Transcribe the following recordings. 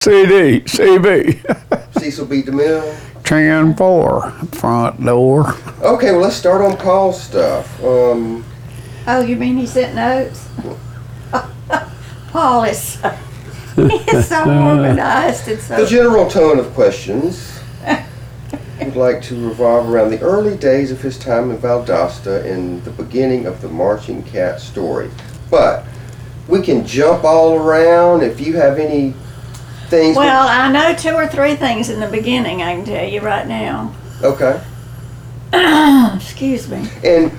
CD, CB. Cecil B. DeMille. 10-4, front door. Okay, well, let's start on Paul's stuff. Oh, you mean he sent notes? Paul is so, he is so organized and The so... general tone of questions would like to revolve around the early days of his time in Valdosta and the beginning of the Marching Cat story. But we can jump all around if you have any things. Well, I know 2 or 3 things in the beginning, I can tell you right now. Okay. Excuse me. And,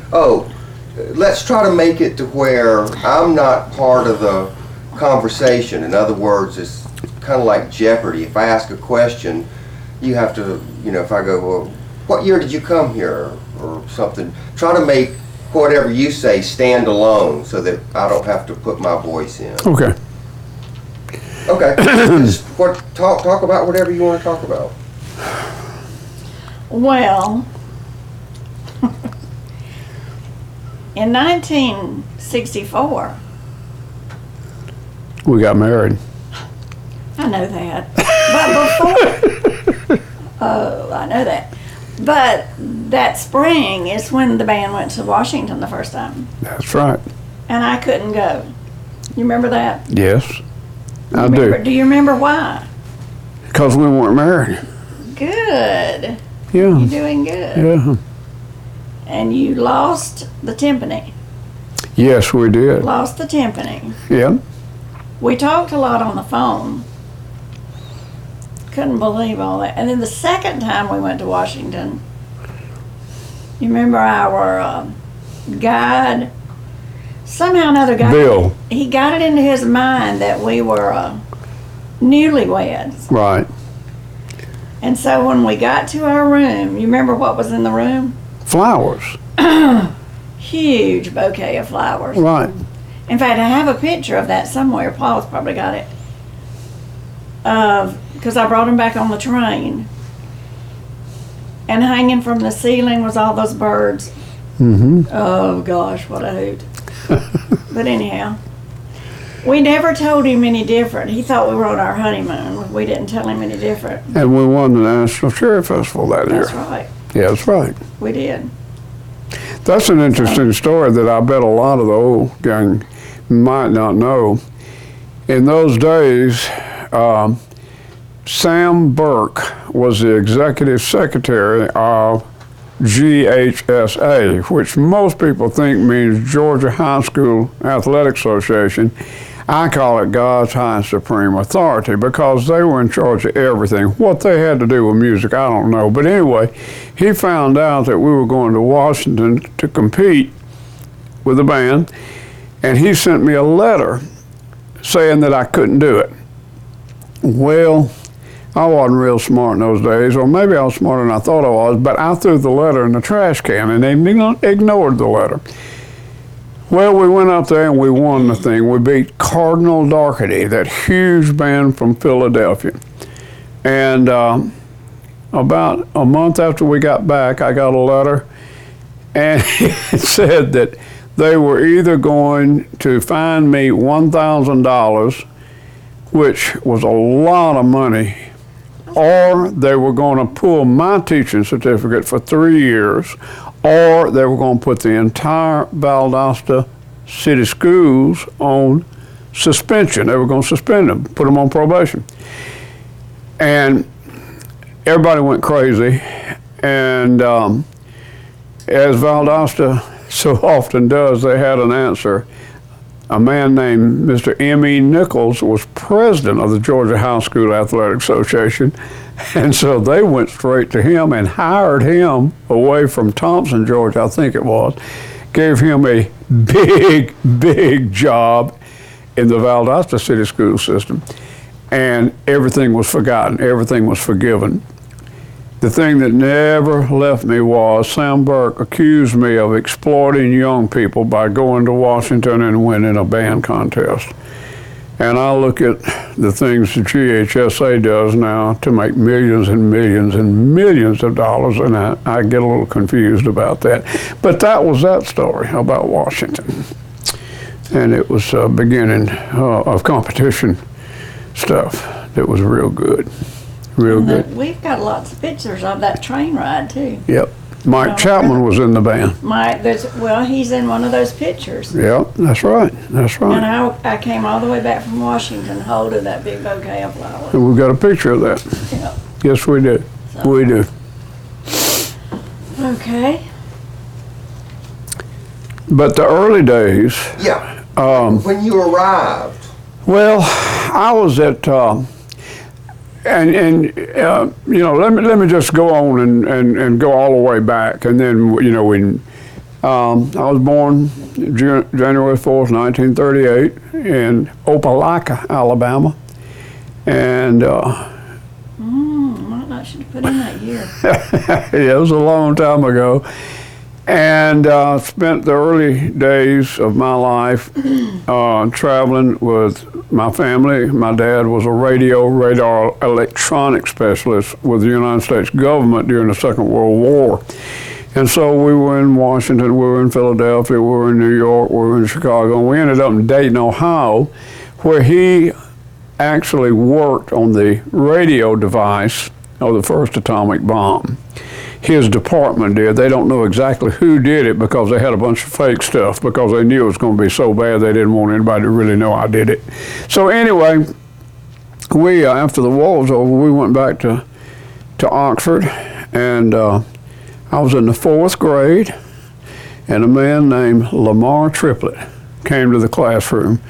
let's try to make it to where I'm not part of the conversation. In other words, it's kind of like Jeopardy. If I ask a question, you have to, if I go, well, what year did you come here? Or something. Try to make whatever you say stand alone so that I don't have to put my voice in. Okay. Okay. Just talk about whatever you want to talk about. Well, in 1964, We got married. I know that. But before, I know that. But that spring is when the band went to Washington the first time. That's right. And I couldn't go. You remember that? Yes, I do. Do you remember why? Because we weren't married. Good. Yeah. You're doing good. Yeah. And you lost the timpani. Yes, we did. Lost the timpani. Yeah. We talked a lot on the phone. Couldn't believe all that. And then the second time we went to Washington, you remember our guide? Somehow another guy. Bill. He got it into his mind that we were newlyweds. Right. And so when we got to our room, you remember what was in the room? Flowers. Huge bouquet of flowers. Right. In fact, I have a picture of that somewhere. Paul's probably got it. Because I brought him back on the train. And hanging from the ceiling was all those birds. Mm-hmm. Oh gosh, what a hoot. But anyhow, we never told him any different. He thought we were on our honeymoon. We didn't tell him any different. And we won the National Cherry Festival that year. That's right. Yeah, that's right. We did. That's an interesting story that I bet a lot of the old gang might not know. In those days, Sam Burke was the executive secretary of GHSA, which most people think means Georgia High School Athletic Association. I call it God's high supreme authority because they were in charge of everything. What they had to do with music, I don't know. But anyway, he found out that we were going to Washington to compete with the band, and he sent me a letter saying that I couldn't do it. Well, I wasn't real smart in those days, or maybe I was smarter than I thought I was, but I threw the letter in the trash can, and they ignored the letter. Well, we went up there and we won the thing. We beat Cardinal Doherty, that huge band from Philadelphia. And about a month after we got back, I got a letter, and it said that they were either going to fine me $1,000, which was a lot of money, or they were going to pull my teaching certificate for 3 years, or they were going to put the entire Valdosta City Schools on suspension. They were going to suspend them, put them on probation. And everybody went crazy. And as Valdosta so often does, they had an answer. A man named Mr. M.E. Nichols was president of the Georgia High School Athletic Association, and so they went straight to him and hired him away from Thompson, Georgia, I think it was, gave him a big, big job in the Valdosta City School system, and everything was forgotten, everything was forgiven. The thing that never left me was Sam Burke accused me of exploiting young people by going to Washington and winning a band contest. And I look at the things the GHSA does now to make millions and millions and millions of dollars, and I get a little confused about that. But that was that story about Washington. And it was beginning of competition stuff It was real good. Real good. We've got lots of pictures of that train ride too. Yep. Mike Chapman was in the band. He's in one of those pictures. Yep, that's right. That's And right. I came all the way back from Washington holding that big bouquet of flowers. And we've got a picture of that. Yeah. Yes, we do. So- We do. Okay. But the early days, Yeah. um, When you arrived, well, I was at, let me just go on and go all the way back, and then when I was born January 4th, 1938, in Opelika, Alabama, and I should have put in that year. yeah, it was a long time ago. And spent the early days of my life traveling with my family. My dad was a radar electronics specialist with the United States government during the Second World War. And so we were in Washington, we were in Philadelphia, we were in New York, we were in Chicago, and we ended up in Dayton, Ohio, where he actually worked on the radio device of the first atomic bomb. His department did. They don't know exactly who did it because they had a bunch of fake stuff because they knew it was going to be so bad they didn't want anybody to really know I did it. So anyway, we after the war was over, we went back to Oxford, and I was in the 4th grade, and a man named Lamar Triplett came to the classroom,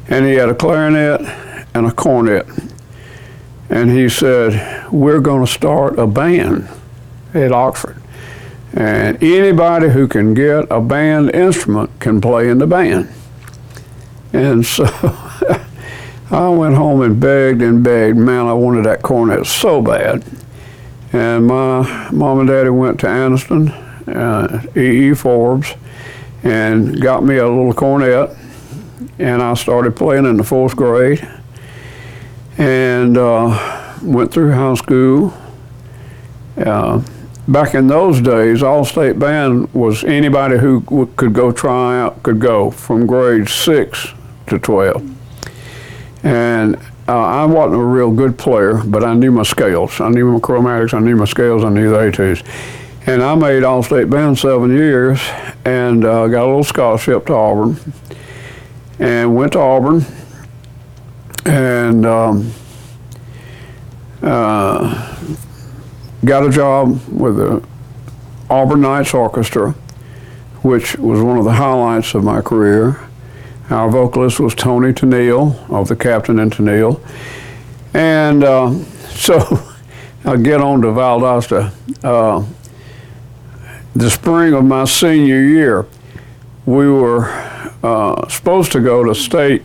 and he had a clarinet and a cornet, and he said, "We're going to start a band at Oxford, and anybody who can get a band instrument can play in the band." And so I went home and begged and begged. Man, I wanted that cornet so bad. And my mom and daddy went to Anniston, E.E. Forbes, and got me a little cornet, and I started playing in the 4th grade, and went through high school. Back in those days, all-state band was anybody who could go try out could go from grades 6 to 12. And I wasn't a real good player, but I knew my scales. I knew my chromatics, I knew my scales, I knew the etudes. And I made all-state band 7 years, and got a little scholarship to Auburn, and went to Auburn, and got a job with the Auburn Nights Orchestra, which was one of the highlights of my career. Our vocalist was Tony Tennille of the Captain and Tennille. And so I'll get on to Valdosta. The spring of my senior year, we were supposed to go to state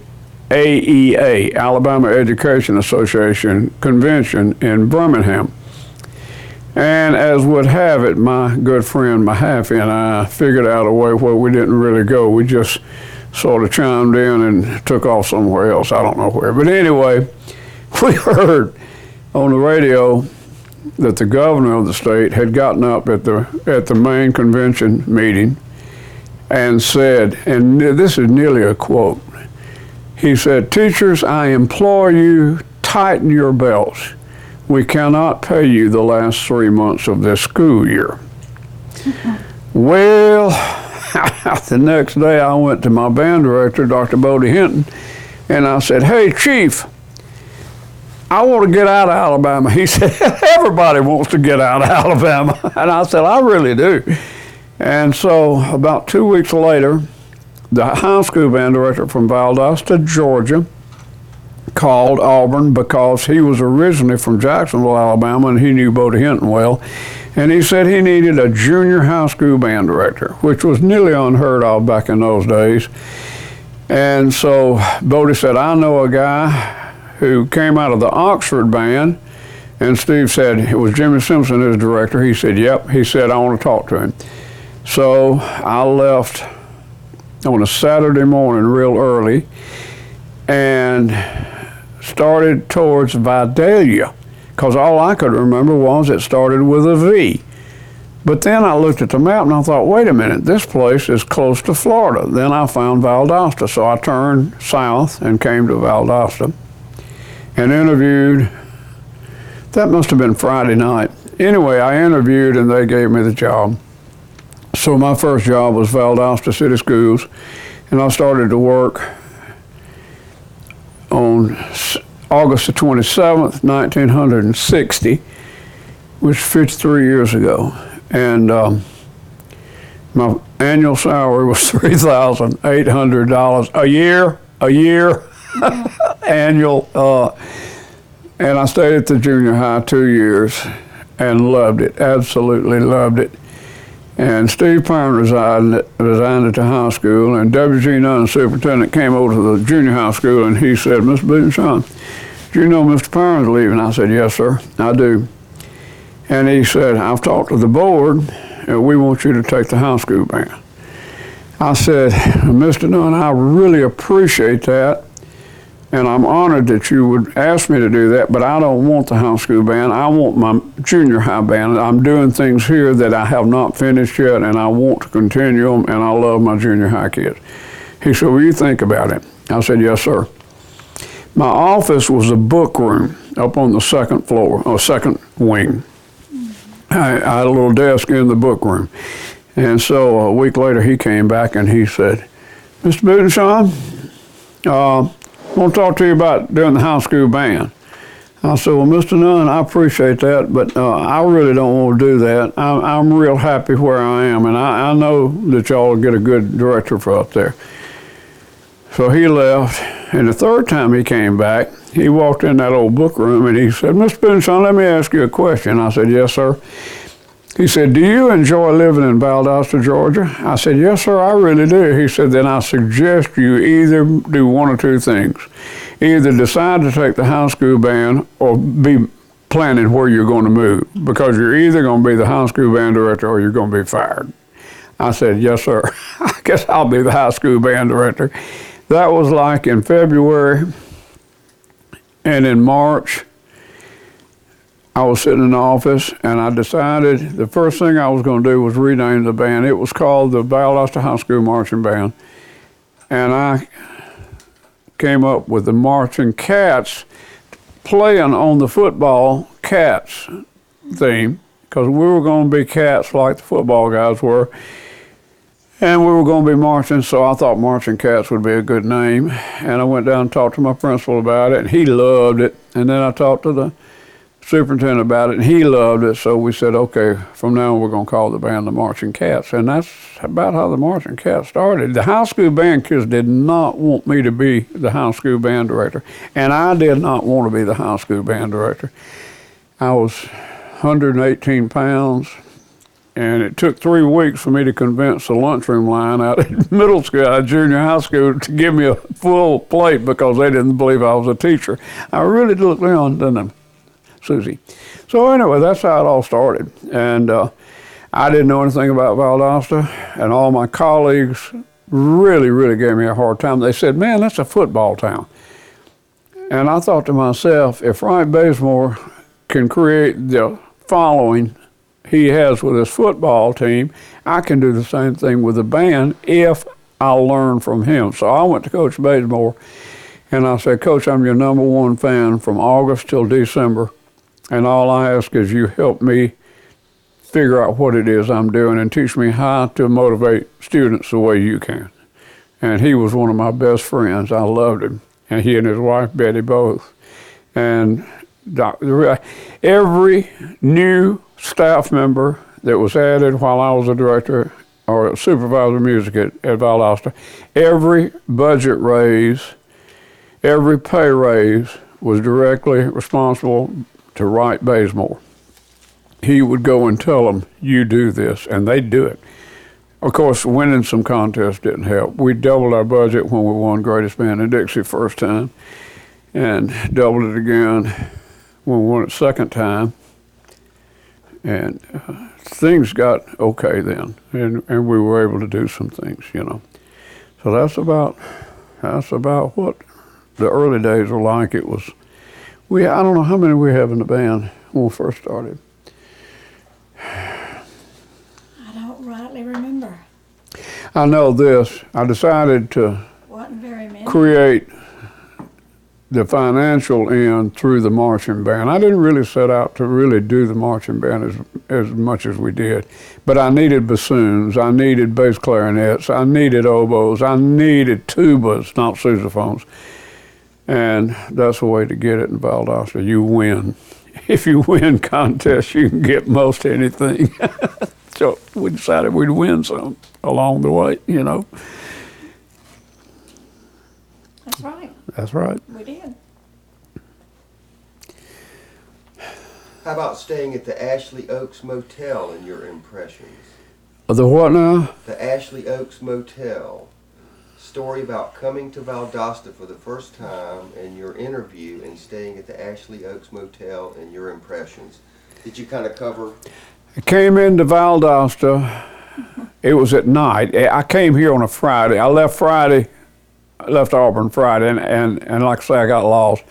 AEA, Alabama Education Association convention in Birmingham. And as would have it, my good friend Mahaffey and I figured out a way where we didn't really go. We just sort of chimed in and took off somewhere else. I don't know where. But anyway, we heard on the radio that the governor of the state had gotten up at the main convention meeting and said, and this is nearly a quote, he said, "Teachers, I implore you, tighten your belts. We cannot pay you the last 3 months of this school year." Well, the next day I went to my band director, Dr. Bodie Hinton, and I said, "Hey, Chief, I want to get out of Alabama." He said, "Everybody wants to get out of Alabama." And I said, "I really do." And so about 2 weeks later, the high school band director from Valdosta, Georgia, called Auburn because he was originally from Jacksonville, Alabama, and he knew Bodie Hinton well. And he said he needed a junior high school band director, which was nearly unheard of back in those days. And so Bodie said, "I know a guy who came out of the Oxford band." And Steve said, it was Jimmy Simpson, his director. He said, "Yep." He said, "I want to talk to him." So I left on a Saturday morning real early and started towards Vidalia, because all I could remember was it started with a V. But then I looked at the map and I thought, wait a minute, this place is close to Florida. Then I found Valdosta, so I turned south and came to Valdosta. and interviewed. That must have been Friday night. Anyway, I interviewed and they gave me the job. So my first job was Valdosta City Schools, and I started to work on August the 27th, 1960, which was 53 years ago. And my annual salary was $3,800 a year, annual. And I stayed at the junior high 2 years and loved it, absolutely loved it. And Steve Pine resigned at the high school, and W.G. Nunn, the superintendent, came over to the junior high school, and he said, "Mr. Butenschon, do you know Mr. Pine's leaving?" I said, "Yes, sir, I do." And he said, "I've talked to the board, and we want you to take the high school band." I said, "Mr. Nunn, I really appreciate that, and I'm honored that you would ask me to do that, but I don't want the high school band. I want my junior high band. I'm doing things here that I have not finished yet, and I want to continue them, and I love my junior high kids." He said, "Well, you think about it." I said, "Yes, sir." My office was a book room up on the second floor, or second wing. I had a little desk in the book room. And so a week later, he came back and he said, "Mr. Butenschon, I want to talk to you about doing the high school band." I said, "Well, Mr. Nunn, I appreciate that, but I really don't want to do that. I'm real happy where I am, and I know that y'all will get a good director for up there." So he left, and the third time he came back, he walked in that old book room and he said, "Mr. Butenschon, let me ask you a question." I said, "Yes, sir." He said, "Do you enjoy living in Valdosta, Georgia?" I said, "Yes, sir, I really do." He said, "Then I suggest you either do one or two things. Either decide to take the high school band or be planning where you're going to move, because you're either going to be the high school band director or you're going to be fired." I said, "Yes, sir. I guess I'll be the high school band director." That was like in February, and in March, I was sitting in the office, and I decided the first thing I was going to do was rename the band. It was called the Valdosta High School Marching Band. And I came up with the Marching Cats, playing on the football Cats theme, because we were going to be cats like the football guys were. And we were going to be marching, so I thought Marching Cats would be a good name. And I went down and talked to my principal about it, and he loved it. And then I talked to the superintendent about it, and he loved it. So we said, okay, from now on we're going to call the band the Marching Cats. And that's about how the Marching Cats started. The high school band kids did not want me to be the high school band director, and I did not want to be the high school band director. I was 118 pounds, and it took 3 weeks for me to convince the lunchroom line out at middle school, out of junior high school, to give me a full plate because they didn't believe I was a teacher. I really looked down, didn't I, Susie? So anyway, that's how it all started. And I didn't know anything about Valdosta, and all my colleagues really, really gave me a hard time. They said, "Man, that's a football town." And I thought to myself, if Wright Bazemore can create the following he has with his football team, I can do the same thing with the band if I'll learn from him. So I went to Coach Bazemore and I said, "Coach, I'm your #1 fan from August till December, and all I ask is you help me figure out what it is I'm doing and teach me how to motivate students the way you can." And he was one of my best friends. I loved him, and he and his wife Betty both. And every new staff member that was added while I was a director or a supervisor of music at Valdosta, every budget raise, every pay raise was directly responsible to Wright Bazemore. He would go and tell them, "You do this," and they'd do it. Of course, winning some contests didn't help. We doubled our budget when we won Greatest Band in Dixie first time, and doubled it again when we won it second time. And things got okay then, and we were able to do some things, you know. So that's about what the early days were like. It was, I don't know how many we have in the band when we first started. I don't rightly remember. I know this. I decided to Wasn't very many. create the financial end through the marching band. I didn't really set out to really do the marching band as much as we did, but I needed bassoons, I needed bass clarinets, I needed oboes, I needed tubas, not sousaphones, and that's the way to get it in Valdosta. You win. If you win contests, you can get most anything. So we decided we'd win some along the way, you know. That's right. That's right. We did. How about staying at the Ashley Oaks Motel and your impressions? The what now? The Ashley Oaks Motel. Story about coming to Valdosta for the first time and your interview and staying at the Ashley Oaks Motel and your impressions. Did you kind of cover? I came into Valdosta. It was at night. I came here on a Friday. I left Auburn Friday, and like I say, I got lost.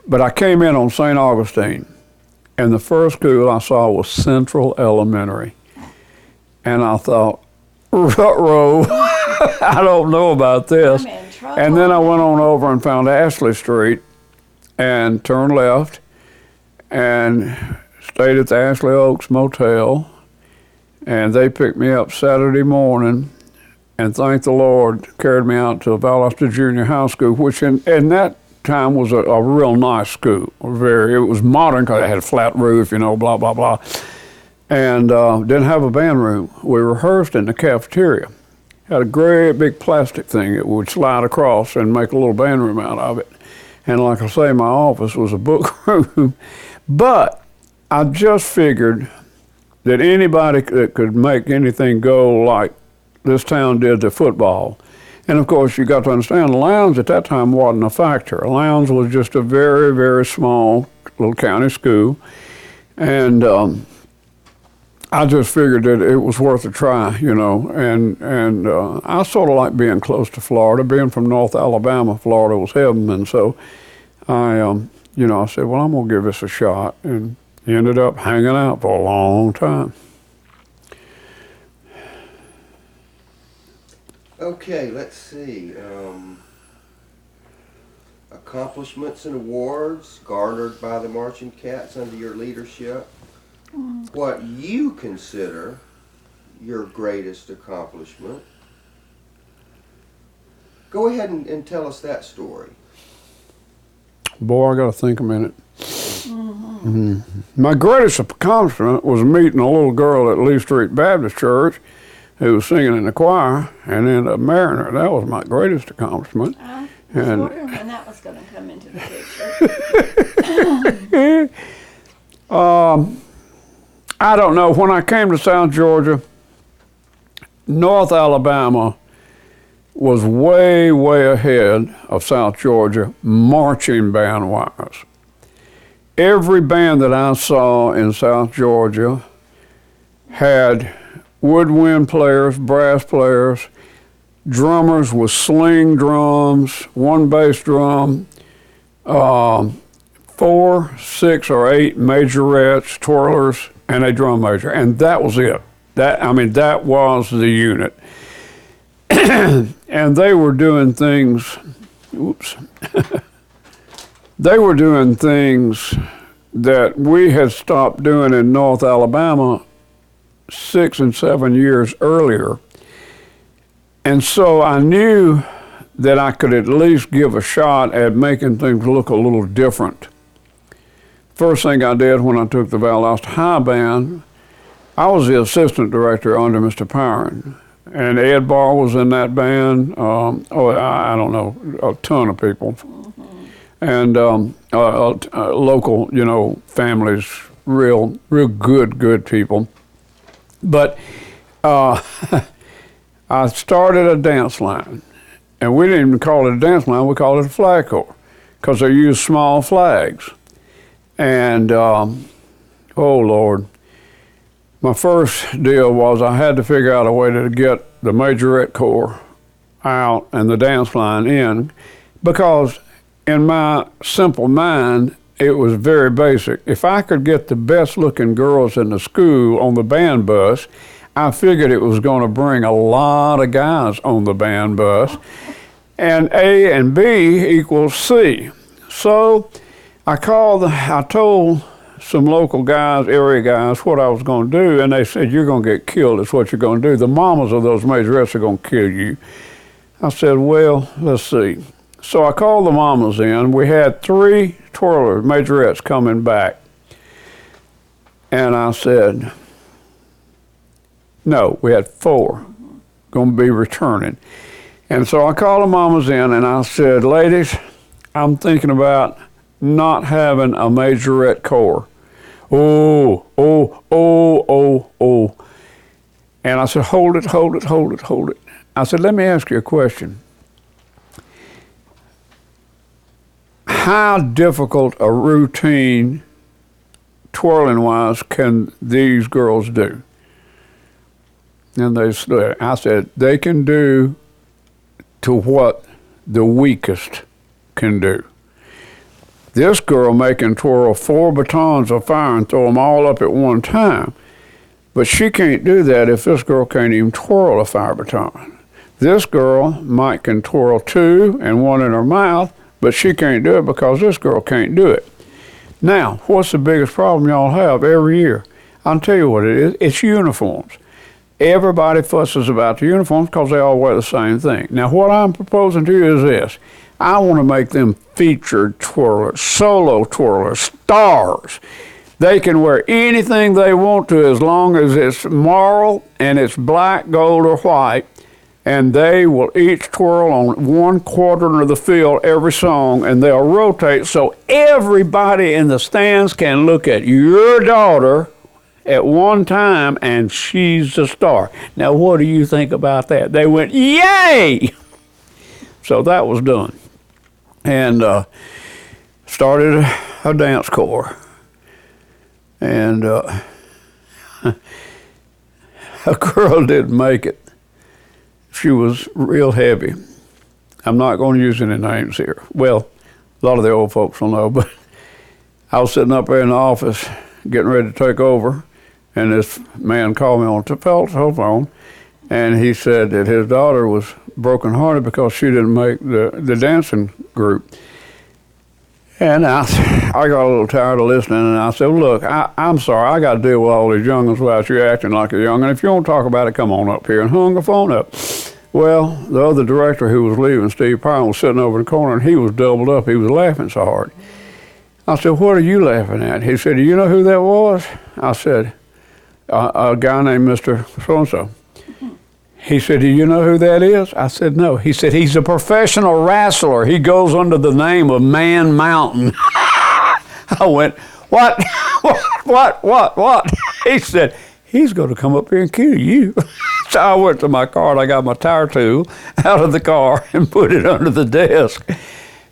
But I came in on St. Augustine, and the first school I saw was Central Elementary. And I thought, ruh-roh, I don't know about this. I'm in trouble. And then I went on over and found Ashley Street and turned left and stayed at the Ashley Oaks Motel. And they picked me up Saturday morning, and thank the Lord, carried me out to Valdosta Junior High School, which in that time was a real nice school. It was modern because it had a flat roof, you know, blah, blah, blah. And didn't have a band room. We rehearsed in the cafeteria. Had a great big plastic thing that would slide across and make a little band room out of it. And like I say, my office was a book room. But I just figured that anybody that could make anything go like this town did to football. And of course, you got to understand, Lowndes at that time wasn't a factor. Lowndes was just a very, very small little county school. And I just figured that it was worth a try, you know. And I sort of like being close to Florida. Being from North Alabama, Florida was heaven. And so I, you know, I said, well, I'm going to give this a shot. And ended up hanging out for a long time. Okay, let's see. Accomplishments and awards garnered by the Marching Cats under your leadership. What you consider your greatest accomplishment. Go ahead and tell us that story. Boy, I got to think a minute. Mm-hmm. My greatest accomplishment was meeting a little girl at Lee Street Baptist Church who was singing in the choir and ended up marrying her. That was my greatest accomplishment. I was wondering when that was going to come into the picture. I don't know. When I came to South Georgia, North Alabama was way, way ahead of South Georgia marching band-wise. Every band that I saw in South Georgia had woodwind players, brass players, drummers with sling drums, one bass drum, 4, 6, or 8 majorettes, twirlers, and a drum major, and that was it. That was the unit. And they were doing things, they were doing things that we had stopped doing in North Alabama 6 and 7 years earlier. And so I knew that I could at least give a shot at making things look a little different. First thing I did when I took the Valdosta High Band, I was the assistant director under Mr. Pyron. And Ed Barr was in that band. I don't know, a ton of people. And local, you know, families, real good people. But I started a dance line. And we didn't even call it a dance line, we called it a flag corps, because they used small flags. And, oh Lord, my first deal was I had to figure out a way to get the majorette corps out and the dance line in, because in my simple mind, it was very basic. If I could get the best looking girls in the school on the band bus, I figured it was going to bring a lot of guys on the band bus. And A and B equals C. So I told some local guys, area guys, what I was going to do, and they said, you're going to get killed, is what you're going to do. The mamas of those majorettes are going to kill you. I said, well, let's see. So I called the mamas in. We had 3 twirlers, majorettes, coming back. And I said, no, we had 4 going to be returning. And so I called the mamas in and I said, ladies, I'm thinking about not having a majorette corps. Oh. And I said, hold it. I said, let me ask you a question. How difficult a routine, twirling-wise, can these girls do? And I said, they can do to what the weakest can do. This girl can twirl 4 batons of fire and throw them all up at one time. But she can't do that if this girl can't even twirl a fire baton. This girl can twirl 2 and 1 in her mouth, but she can't do it because this girl can't do it. Now, what's the biggest problem y'all have every year? I'll tell you what it is. It's uniforms. Everybody fusses about the uniforms because they all wear the same thing. Now, what I'm proposing to you is this. I want to make them featured twirlers, solo twirlers, stars. They can wear anything they want to as long as it's moral and it's black, gold, or white, and they will each twirl on one quadrant of the field every song, and they'll rotate so everybody in the stands can look at your daughter at one time, and she's the star. Now, what do you think about that? They went, yay! So that was done. And started a dance corps. And a girl didn't make it. She was real heavy. I'm not going to use any names here. Well, a lot of the old folks will know, but I was sitting up there in the office getting ready to take over, and this man called me on the telephone, and he said that his daughter was brokenhearted because she didn't make the dancing group. And I got a little tired of listening, and I said, look, I'm sorry, I got to deal with all these young'uns without you acting like a young'un. If you want to talk about it, come on up here, and hung the phone up. Well, the other director who was leaving, Steve Pine, was sitting over in the corner, and he was doubled up. He was laughing so hard. I said, what are you laughing at? He said, do you know who that was? I said, a guy named Mr. So-and-so. He said, do you know who that is? I said, no. He said, he's a professional wrestler. He goes under the name of Man Mountain. I went, what? What? He said, he's going to come up here and kill you. So I went to my car and I got my tire tool out of the car and put it under the desk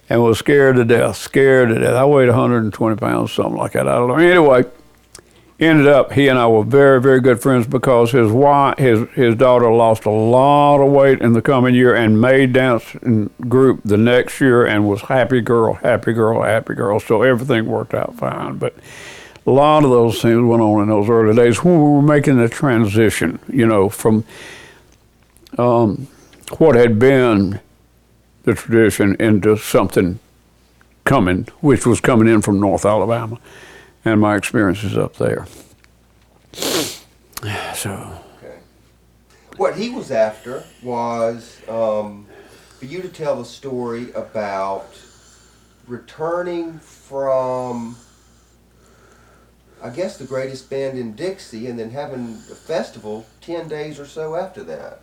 and was scared to death. I weighed 120 pounds, something like that. I don't know. Anyway, ended up, he and I were very, very good friends because his daughter lost a lot of weight in the coming year and made dance group the next year and was happy girl. So everything worked out fine. But a lot of those things went on in those early days when we were making the transition, from what had been the tradition into something coming, which was coming in from North Alabama. And my experiences up there. So. Okay. What he was after was for you to tell the story about returning from, I guess, the greatest band in Dixie, and then having a festival 10 days or so after that.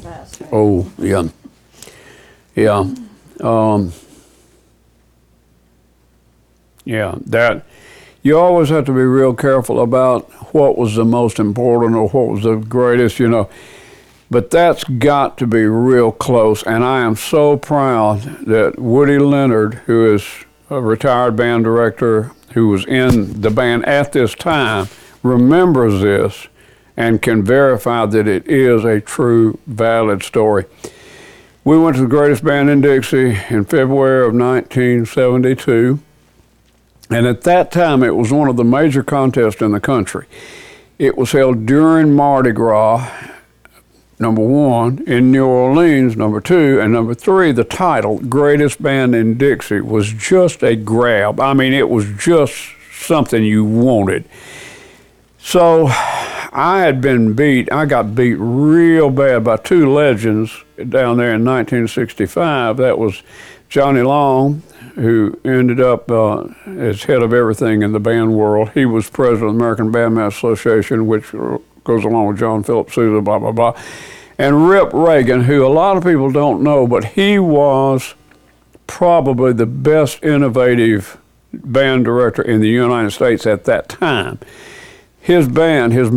That's right. Yeah, that you always have to be real careful about what was the most important or what was the greatest, But that's got to be real close, and I am so proud that Woody Leonard, who is a retired band director who was in the band at this time, remembers this and can verify that it is a true, valid story. We went to the greatest band in Dixie in February of 1972. And at that time, it was one of the major contests in the country. It was held during Mardi Gras, number one, in New Orleans, number two, and number three, the title, Greatest Band in Dixie, was just a grab. I mean, it was just something you wanted. So I got beat real bad by two legends down there in 1965. That was Johnny Long, who ended up as head of everything in the band world. He was president of the American Bandmaster Association, which goes along with John Philip Sousa, blah, blah, blah. And Rip Reagan, who a lot of people don't know, but he was probably the best innovative band director in the United States at that time. His band, his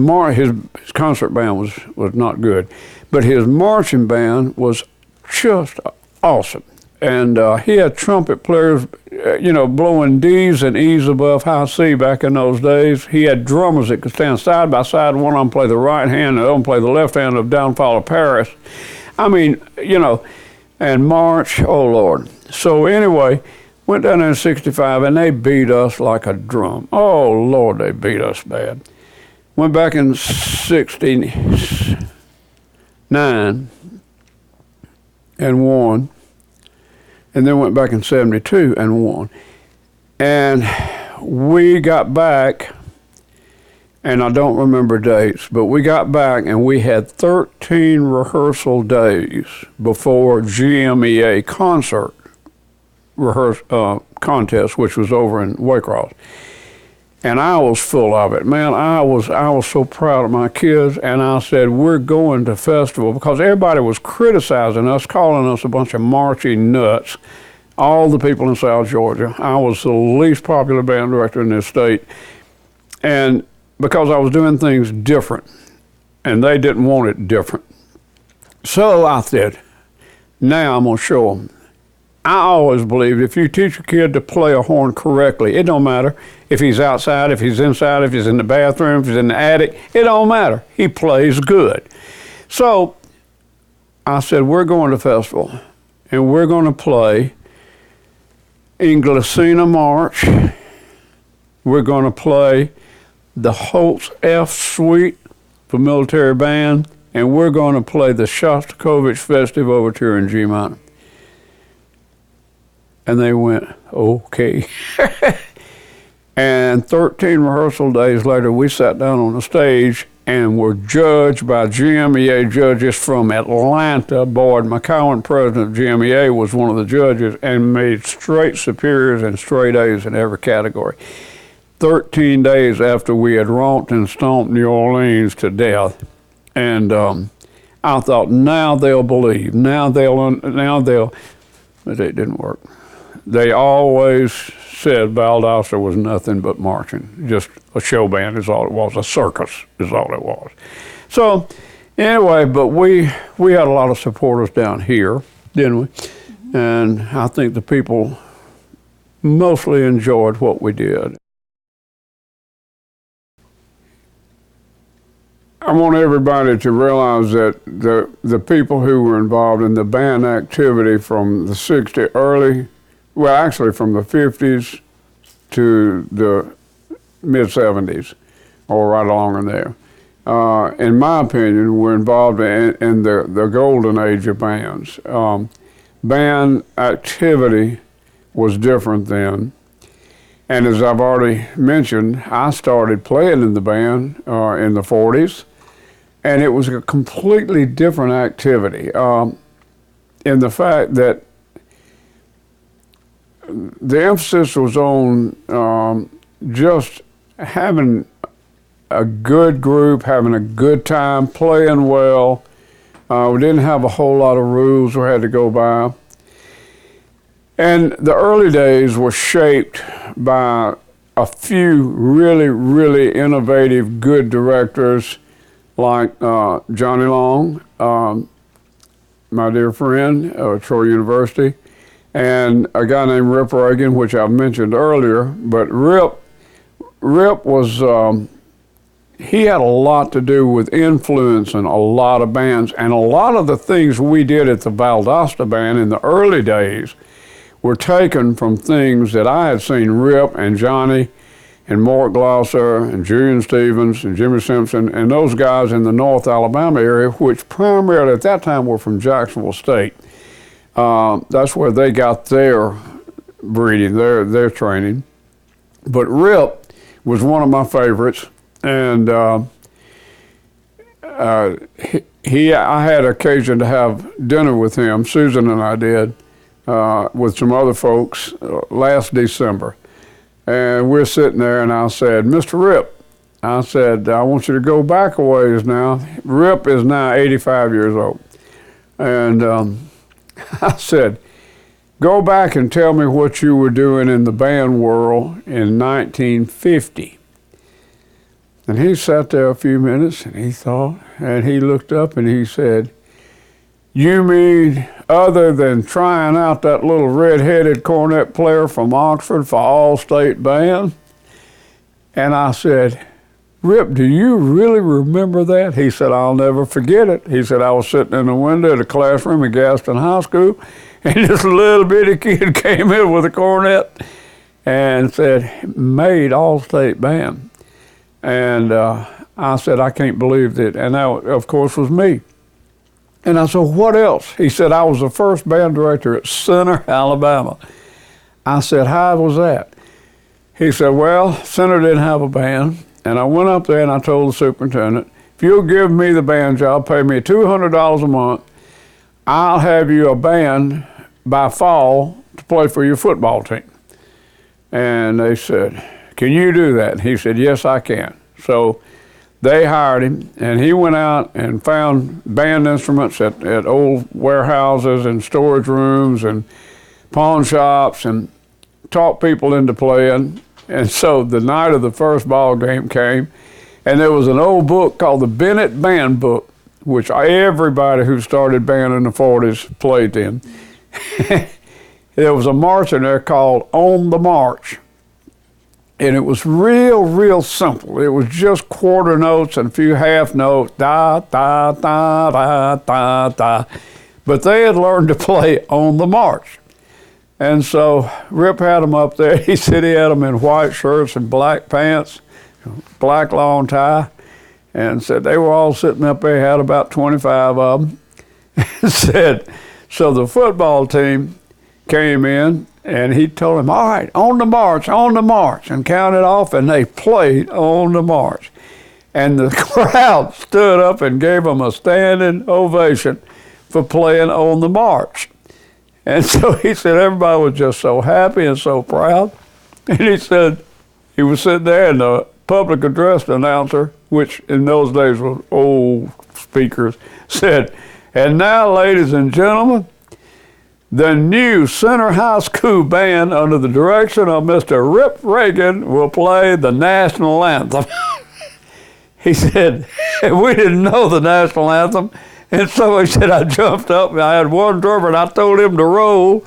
concert band was not good, but his marching band was just awesome. And he had trumpet players, blowing D's and E's above high C back in those days. He had drummers that could stand side by side. One of them play the right hand, and the other one play the left hand of Downfall of Paris. I mean, and march, oh Lord. So anyway, went down there in 65, and they beat us like a drum. Oh Lord, they beat us bad. Went back in 69 and won. And then went back in 72 and won. And we got back, and I don't remember dates, but we got back and we had 13 rehearsal days before GMEA concert contest, which was over in Waycross. And I was full of it, man. I was so proud of my kids, and I said, we're going to festival, because everybody was criticizing us, calling us a bunch of marchy nuts, all the people in South Georgia. I was the least popular band director in this state, and because I was doing things different, and they didn't want it different. So I said, now I'm gonna show them. I always believed if you teach a kid to play a horn correctly, it don't matter if he's outside, if he's inside, if he's in the bathroom, if he's in the attic, it don't matter. He plays good. So I said, we're going to festival, and we're going to play Inglesina March. We're going to play the Holtz F Suite for military band, and we're going to play the Shostakovich Festive Overture in G minor. And they went, okay. And 13 rehearsal days later, we sat down on the stage and were judged by GMEA judges from Atlanta. Boyd McCowan, president of GMEA, was one of the judges and made straight superiors and straight A's in every category. 13 days after we had romped and stomped New Orleans to death. And I thought, now they'll believe. Now they'll, but it didn't work. They always said Valdosta was nothing but marching. Just a show band is all it was. A circus is all it was. So anyway, but we had a lot of supporters down here, didn't we? Mm-hmm. And I think the people mostly enjoyed what we did. I want everybody to realize that the people who were involved in the band activity from the 60s, actually from the 50s to the mid-70s, or right along in there, in my opinion, were involved in the golden age of bands. Band activity was different then. And as I've already mentioned, I started playing in the band in the 40s. And it was a completely different activity in the fact that the emphasis was on just having a good group, having a good time, playing well. We didn't have a whole lot of rules we had to go by. And the early days were shaped by a few really, really innovative, good directors like Johnny Long, my dear friend, Troy University, and a guy named Rip Reagan, which I've mentioned earlier. But Rip was, he had a lot to do with influencing a lot of bands, and a lot of the things we did at the Valdosta Band in the early days were taken from things that I had seen Rip and Johnny and Mort Glosser and Julian Stevens and Jimmy Simpson and those guys in the North Alabama area, which primarily at that time were from Jacksonville State. That's where they got their breeding, their training. But Rip was one of my favorites, and I had occasion to have dinner with him. Susan and I did, with some other folks last December. And we're sitting there, and I said, Mr. Rip, I said, I want you to go back a ways now. Rip is now 85 years old. And I said, go back and tell me what you were doing in the band world in 1950. And he sat there a few minutes, and he thought, and he looked up, and he said, you mean other than trying out that little red-headed cornet player from Oxford for all-state band? And I said, Rip, do you really remember that? He said, I'll never forget it. He said, I was sitting in the window of the classroom at Gaston High School, and this little bitty kid came in with a cornet and said, made all-state band. And I said, I can't believe that. And that, of course, was me. And I said, what else? He said, I was the first band director at Center, Alabama. I said, how was that? He said, well, Center didn't have a band. And I went up there and I told the superintendent, if you'll give me the band job, pay me $200 a month, I'll have you a band by fall to play for your football team. And they said, can you do that? And he said, yes, I can. So they hired him, and he went out and found band instruments at old warehouses and storage rooms and pawn shops and taught people into playing. And so the night of the first ball game came, and there was an old book called the Bennett Band Book, which everybody who started band in the 40s played in. There was a march in there called On the March. And it was real simple. It was just quarter notes and a few half notes, da, da, da, da, da, da. But they had learned to play On the March. And so Rip had them up there. He said he had them in white shirts and black pants, black long tie, and said they were all sitting up there, had about 25 of them. And said, so the football team came in, and he told them, all right, on the march, and counted off, and they played On the March. And the crowd stood up and gave them a standing ovation for playing On the March. And so he said everybody was just so happy and so proud. And he said he was sitting there, and the public address announcer, which in those days was old speakers, said, and now, ladies and gentlemen, the new Center High School band under the direction of Mr. Rip Reagan will play the national anthem. He said, we didn't know the national anthem. And so he said, I jumped up and I had one drummer and I told him to roll.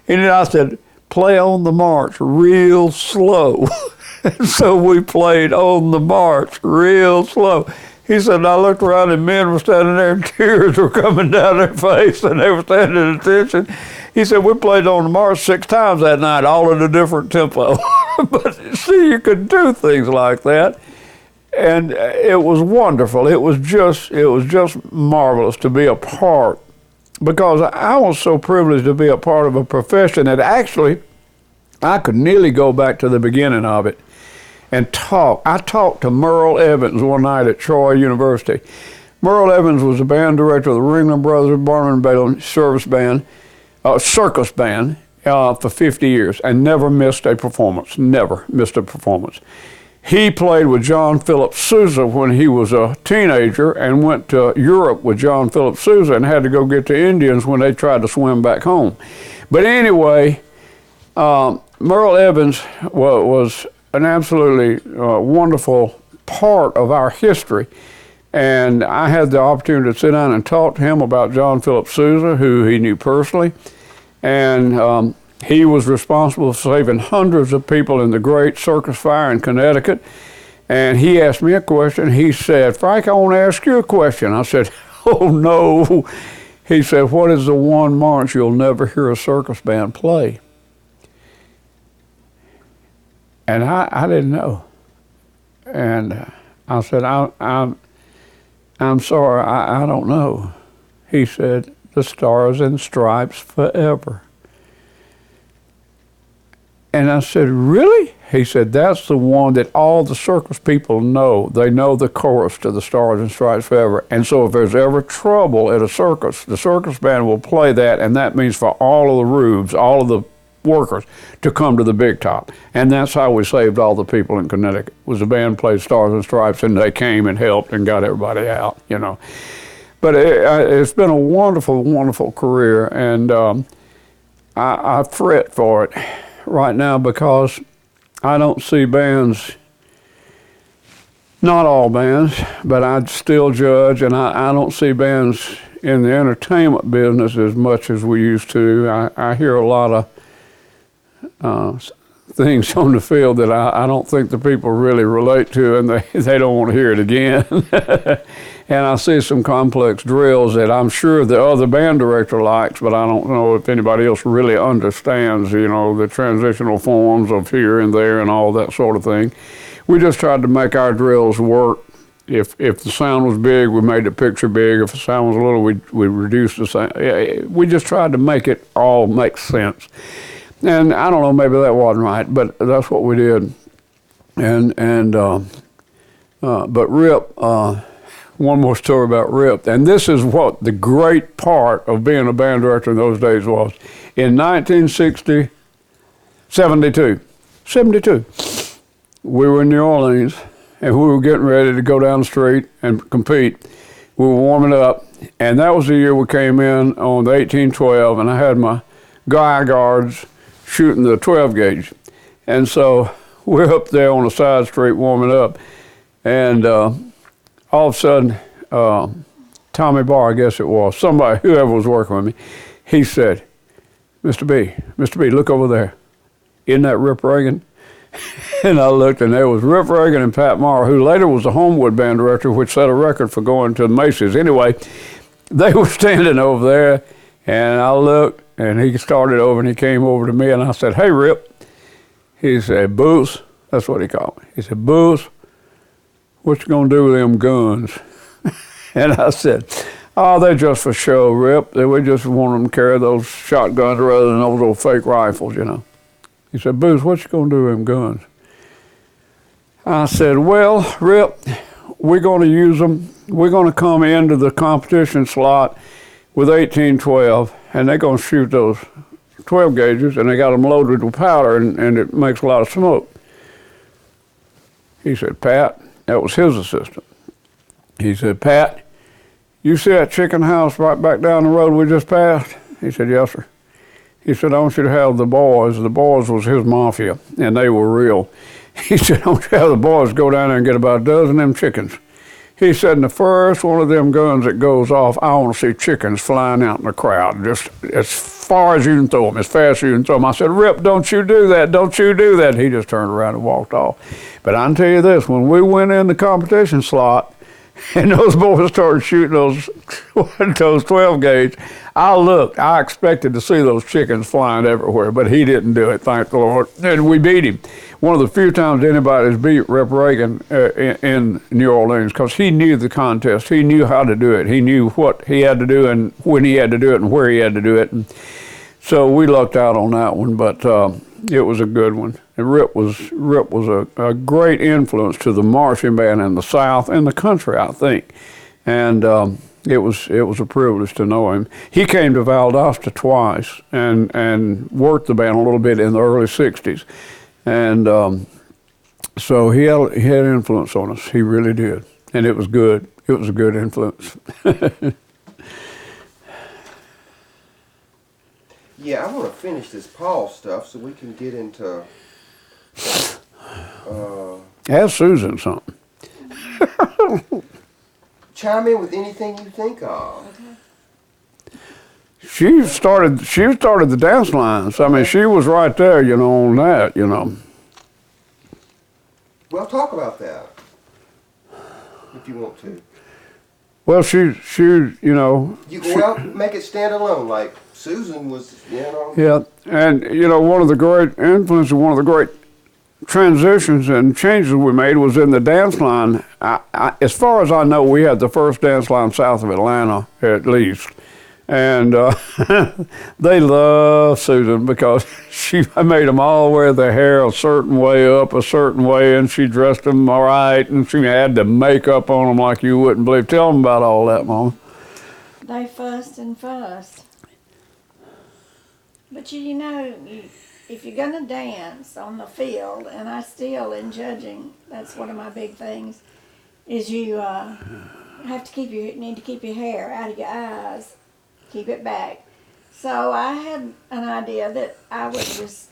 And then I said, play On the March real slow. And so we played On the March real slow. He said, I looked around and men were standing there and tears were coming down their face and they were standing at attention. He said, we played On the March 6 times that night, all in a different tempo. But see, you could do things like that. And it was wonderful. It was just marvelous to be a part, because I was so privileged to be a part of a profession that actually I could nearly go back to the beginning of it and talk. I talked to Merle Evans one night at Troy University. Merle Evans was the band director of the Ringling Brothers Barnum and Bailey circus band for 50 years and never missed a performance, never missed a performance. He played with John Philip Sousa when he was a teenager and went to Europe with John Philip Sousa and had to go get the Indians when they tried to swim back home. But anyway, Merle Evans was an absolutely wonderful part of our history. And I had the opportunity to sit down and talk to him about John Philip Sousa, who he knew personally. And he was responsible for saving hundreds of people in the Great Circus Fire in Connecticut. And he asked me a question. He said, Frank, I want to ask you a question. I said, oh, no. He said, what is the one march you'll never hear a circus band play? And I didn't know. And I said, I'm sorry, I don't know. He said, the Stars and Stripes Forever. And I said, really? He said, that's the one that all the circus people know. They know the chorus to the Stars and Stripes Forever. And so if there's ever trouble at a circus, the circus band will play that, and that means for all of the rubes, all of the workers to come to the big top. And that's how we saved all the people in Connecticut, was the band played Stars and Stripes, and they came and helped and got everybody out, you know. But it's been a wonderful, wonderful career, and I fret for it right now because I don't see bands, not all bands, but I still judge, and I don't see bands in the entertainment business as much as we used to. I hear a lot of things on the field that I don't think the people really relate to, and they don't want to hear it again. And I see some complex drills that I'm sure the other band director likes, but I don't know if anybody else really understands, you know, the transitional forms of here and there and all that sort of thing. We just tried to make our drills work. If the sound was big, we made the picture big. If the sound was little, we reduced the sound. We just tried to make it all make sense. And I don't know, maybe that wasn't right, but that's what we did. But Rip, one more story about Rip, and this is what the great part of being a band director in those days was. In 1972, we were in New Orleans, and we were getting ready to go down the street and compete. We were warming up, and that was the year we came in on the 1812, and I had my guy guards shooting the 12 gauge. And so we're up there on the side street warming up, and all of a sudden, Tommy Barr, I guess it was, somebody, whoever was working with me, he said, Mr. B, look over there. Isn't that Rip Reagan? And I looked, and there was Rip Reagan and Pat Morrow, who later was the Homewood band director, which set a record for going to Macy's. Anyway, they were standing over there, and I looked, and he started over, and he came over to me, and I said, hey, Rip. He said, Booth, that's what he called me. He said, Booth, what you gonna do with them guns? And I said, oh, they're just for show, Rip. We just want them to carry those shotguns rather than those old fake rifles, you know. He said, Booth, what you gonna do with them guns? I said, well, Rip, we're gonna use them. We're gonna come into the competition slot with 1812, and they're gonna shoot those 12 gauges, and they got them loaded with powder, and it makes a lot of smoke. He said, Pat, that was his assistant. He said, Pat, you see that chicken house right back down the road we just passed? He said, yes, sir. He said, I want you to have the boys. The boys was his mafia, and they were real. He said, I want you to have the boys go down there and get about a dozen of them chickens. He said, in the first one of them guns that goes off, I want to see chickens flying out in the crowd, just as far as you can throw them, as fast as you can throw them. I said, Rip, don't you do that, don't you do that. He just turned around and walked off. But I can tell you this, when we went in the competition slot, and those boys started shooting those 12 gauge, I looked, I expected to see those chickens flying everywhere, but he didn't do it, thank the Lord, and we beat him. One of the few times anybody's beat Rip Reagan in New Orleans, because he knew the contest, he knew how to do it, he knew what he had to do and when he had to do it and where he had to do it, and so we lucked out on that one, but it was a good one. And Rip was a great influence to the marching band in the South and the country, I think. And it was a privilege to know him. He came to Valdosta twice and worked the band a little bit in the early '60s, and so he had influence on us. He really did, and it was good. It was a good influence. Yeah, I want to finish this Paul stuff so we can get into. Ask Susan something. Chime in with anything you think of. She started the dance lines. I mean, she was right there, you know, on that, you know. Well, talk about that if you want to. Well, she, you know. Well, make it stand alone, like Susan was, you know. Yeah, and you know, one of the great influences, one of the great transitions and changes we made was in the dance line. As far as I know, we had the first dance line south of Atlanta, at least. And they loved Susan because she made them all wear their hair a certain way up, a certain way, and she dressed them all right, and she had the makeup on them like you wouldn't believe. Tell them about all that, Mama. They fussed and fussed. But you know, if you're gonna dance on the field, and I still, in judging, that's one of my big things, is you have to need to keep your hair out of your eyes, keep it back. So I had an idea that I would just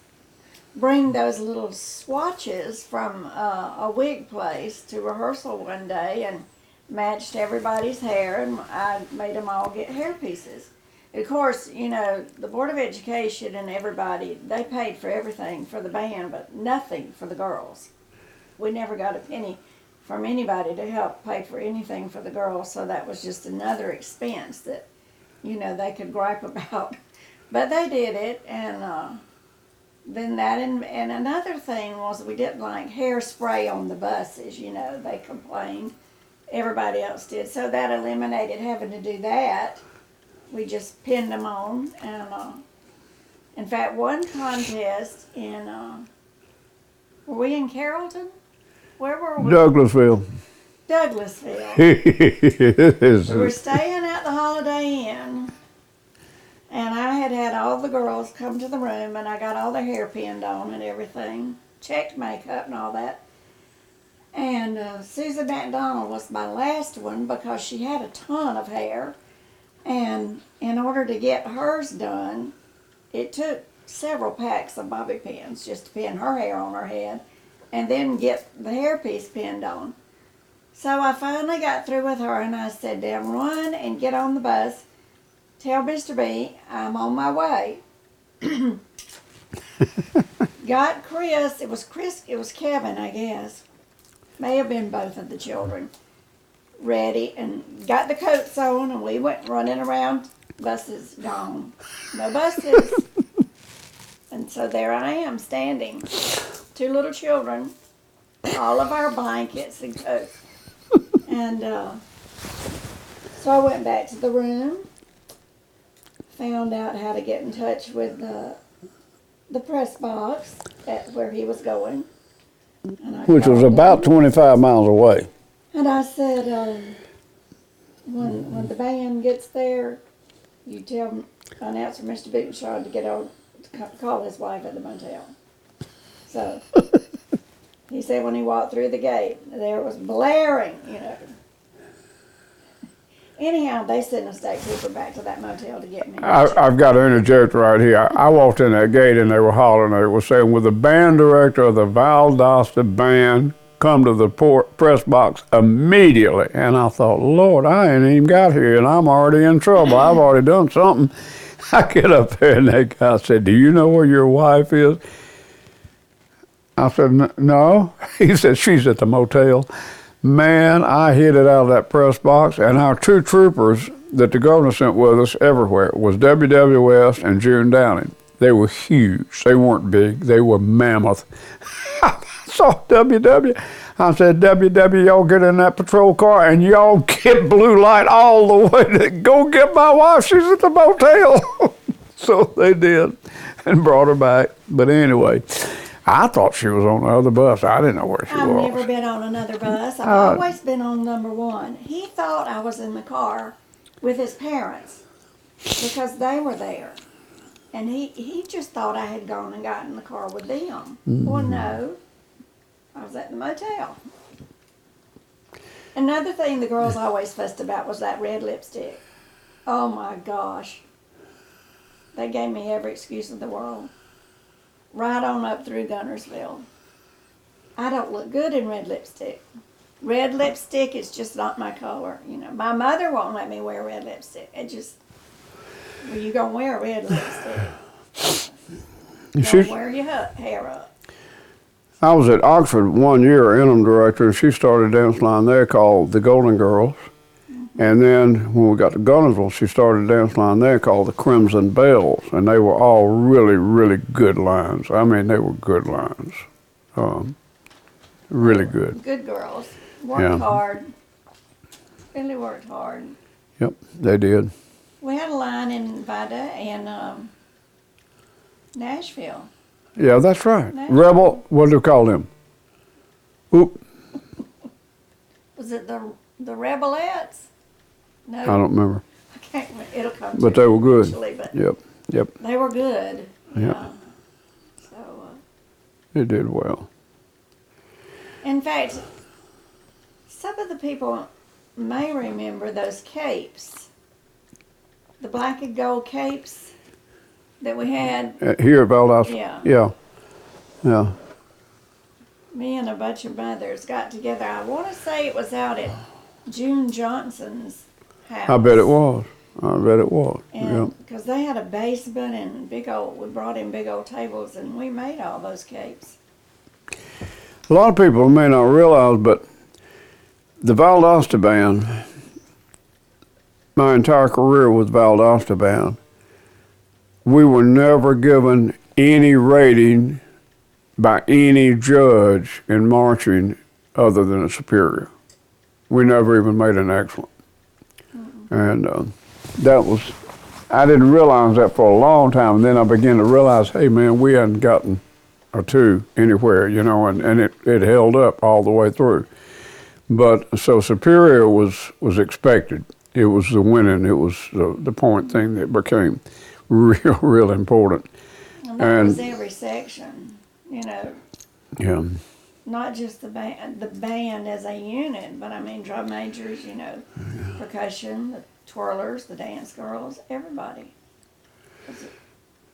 bring those little swatches from a wig place to rehearsal one day and matched everybody's hair, and I made them all get hair pieces. Of course, you know, the Board of Education and everybody, they paid for everything for the band, but nothing for the girls. We never got a penny from anybody to help pay for anything for the girls, so that was just another expense that, you know, they could gripe about. But they did it, and then that, and another thing was we didn't like hairspray on the buses, you know, they complained. Everybody else did, so that eliminated having to do that. We just pinned them on, and in fact, one contest in, were we in Carrollton? Where were we? Douglasville. Douglasville. We were staying at the Holiday Inn, and I had all the girls come to the room, and I got all their hair pinned on and everything, checked makeup and all that. And Susan McDonald was my last one because she had a ton of hair. And in order to get hers done, it took several packs of bobby pins just to pin her hair on her head and then get the hairpiece pinned on. So I finally got through with her, and I said, "Now run and get on the bus. Tell Mr. B I'm on my way." Got Chris, it was Kevin, I guess. May have been both of the children. Ready, and got the coats on, and we went running around. Buses gone. No buses. And so there I am standing. Two little children, all of our blankets and coats. And so I went back to the room, found out how to get in touch with the press box at where he was going. Which was about 25 miles away. And I said, when the band gets there, you tell announcer Mr. Butenschon to get on to call his wife at the motel. So he said when he walked through the gate, there it was blaring, you know. Anyhow, they sent a state trooper back to that motel to get me. I've got to interject right here. I walked in that gate and they were hollering. They were saying, "Will the band director of the Valdosta band come to the press box immediately?" And I thought, Lord, I ain't even got here and I'm already in trouble. I've already done something. I get up there and that guy said, "Do you know where your wife is?" I said, "No." He said, "She's at the motel." Man, I hit it out of that press box, and our two troopers that the governor sent with us everywhere was W.W. West and June Downing. They were huge. They weren't big. They were mammoth. I saw W.W. I said, "W.W., y'all get in that patrol car and y'all get blue light all the way to go get my wife. She's at the motel." So they did and brought her back. But anyway, I thought she was on the other bus. I didn't know where she was. I've never been on another bus. I've always been on number one. He thought I was in the car with his parents because they were there. And he just thought I had gone and gotten in the car with them. Well, no. I was at the motel. Another thing the girls always fussed about was that red lipstick. Oh, my gosh. They gave me every excuse in the world. Right on up through Gunnersville. I don't look good in red lipstick. Red lipstick is just not my color. You know, my mother won't let me wear red lipstick. It just, well, you gonna wear red lipstick. Don't wear your hair up. I was at Oxford one year, interim director, and she started a dance line there called the Golden Girls. And then when we got to Gunnersville, she started a dance line there called the Crimson Bells, and they were all really, really good lines. I mean, they were good lines. Really good. Good girls. Worked Yeah. hard. Really worked hard. Yep, they did. We had a line in Vida and Nashville. Yeah, that's right. Nice. Rebel, what do they call them? Oop, Was it the Rebelettes? No, I don't remember. I can't remember. It'll come to But they me were good. eventually, but Yep, they were good. Yeah. So, they did well. in fact, some of the people may remember those capes, the black and gold capes that we had. Here at Valdosta? Yeah. Yeah. Me and a bunch of mothers got together. I want to say it was out at June Johnson's house. I bet it was. Yep. And because they had a basement and we brought in big old tables and we made all those capes. A lot of people may not realize, but the Valdosta Band, my entire career with Valdosta Band, we were never given any rating by any judge in marching other than a superior. We never even made an excellent. And I didn't realize that for a long time, and then I began to realize, hey man, we hadn't gotten a 2 anywhere, and it held up all the way through. But so superior was expected. It was the winning, it was the point thing that became real important. And that was every section, Yeah. not just the band as a unit, but I mean drum majors, percussion, the twirlers, the dance girls, everybody.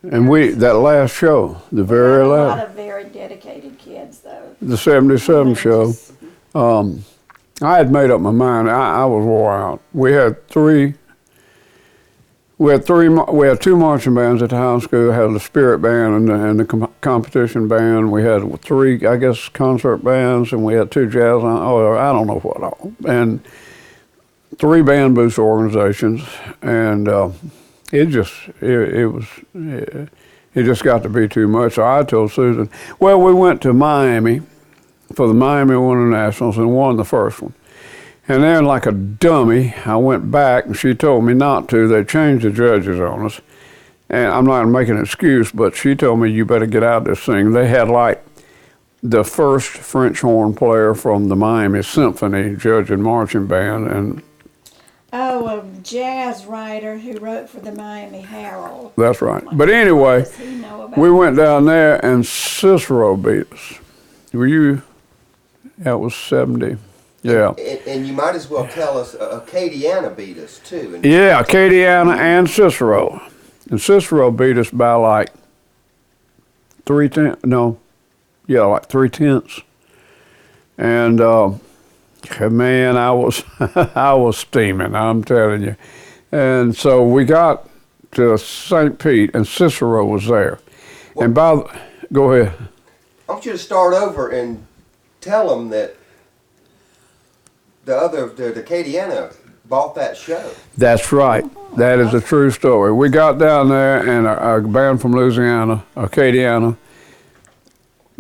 And that last show, the very A lot last, of very dedicated kids, though. the 77 show, I had made up my mind. I was wore out. We had two marching bands at the high school. We had the spirit band and the competition band. We had 3, I guess, concert bands, and we had 2 jazz. I don't know what all, and 3 band boost organizations, and it just got to be too much. So I told Susan, well, we went to Miami for the Miami Winter Nationals and won the first one. And then, like a dummy, I went back, and she told me not to. They changed the judges on us. And I'm not making an excuse, but she told me, you better get out of this thing. They had, like, the first French horn player from the Miami Symphony judging marching band. And a jazz writer who wrote for the Miami Herald. that's right. But anyway, we went down there, and Cicero beat us. That was 70. Yeah. And you might as well tell us Acadiana beat us too. Yeah, Acadiana and Cicero. And Cicero beat us by like 3/10. No, yeah, like 3/10. And man, I was steaming, I'm telling you. And so we got to St. Pete, and Cicero was there. Well, and go ahead. I want you to start over and tell them that the Acadiana bought that show. That's right. That is a true story. We got down there, and a band from Louisiana, Acadiana,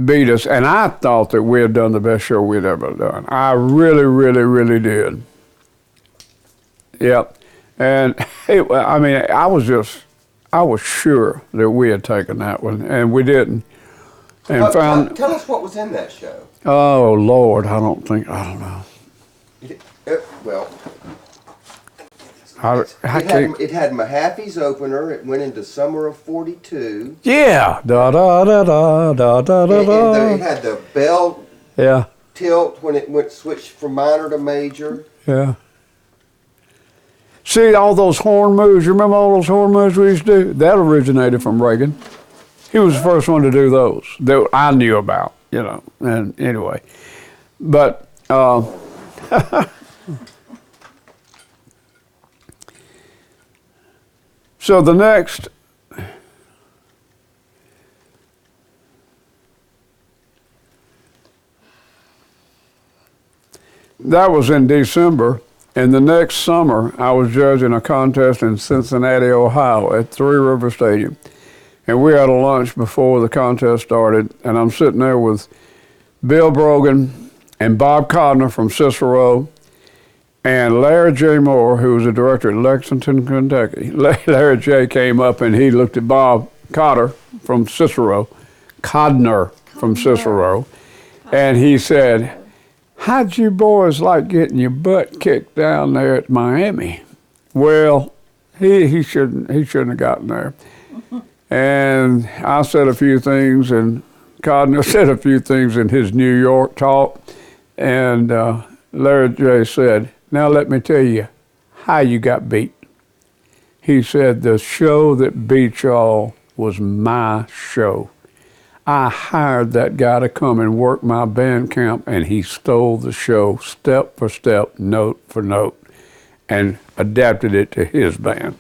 beat us, and I thought that we had done the best show we'd ever done. I really, really, really did. Yep. And I was sure that we had taken that one, and we didn't. And tell us what was in that show. Oh Lord, I don't know. Well, it had Mahaffey's opener. It went into summer of '42. Yeah, da da da da da da da. It had the bell tilt when it switched from minor to major. Yeah. See all those horn moves? You remember all those horn moves we used to do? That originated from Reagan. He was the first one to do those that I knew about, And anyway, but. So the next, that was in December, and the next summer I was judging a contest in Cincinnati, Ohio at Three River Stadium. And we had a lunch before the contest started, and I'm sitting there with Bill Brogan, and Bob Codner from Cicero, and Larry J. Moore, who was the director at Lexington, Kentucky. Larry J. came up and he looked at Bob Codner from Cicero, and he said, "How'd you boys like getting your butt kicked down there at Miami?" Well, he shouldn't have gotten there. And I said a few things, and Codner said a few things in his New York talk, and Larry J. said, "Now let me tell you how you got beat." He said, "The show that beat y'all was my show. I hired that guy to come and work my band camp, and he stole the show step for step, note for note, and adapted it to his band."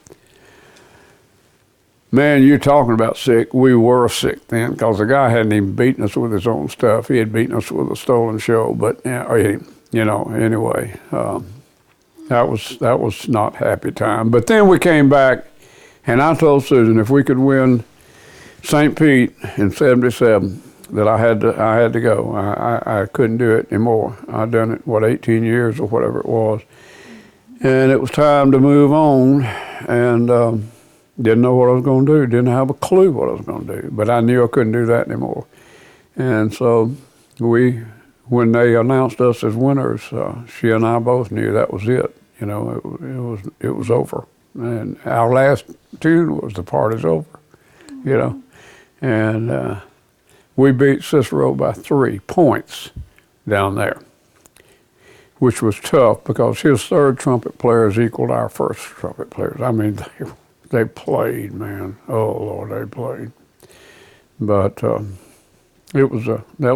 Man, you're talking about sick. We were sick then, because the guy hadn't even beaten us with his own stuff. He had beaten us with a stolen show, but anyway, that was not happy time. But then we came back, and I told Susan if we could win St. Pete in '77, that I had to go. I couldn't do it anymore. I'd done it 18 years or whatever it was, and it was time to move on. And didn't know what I was going to do. Didn't have a clue what I was going to do. But I knew I couldn't do that anymore. And so when they announced us as winners, she and I both knew that was it. It was over. And our last tune was "The Party's Over." And we beat Cicero by 3 points down there, which was tough because his third trumpet players equaled our first trumpet players. I mean, they played, man. Oh Lord, they played. But that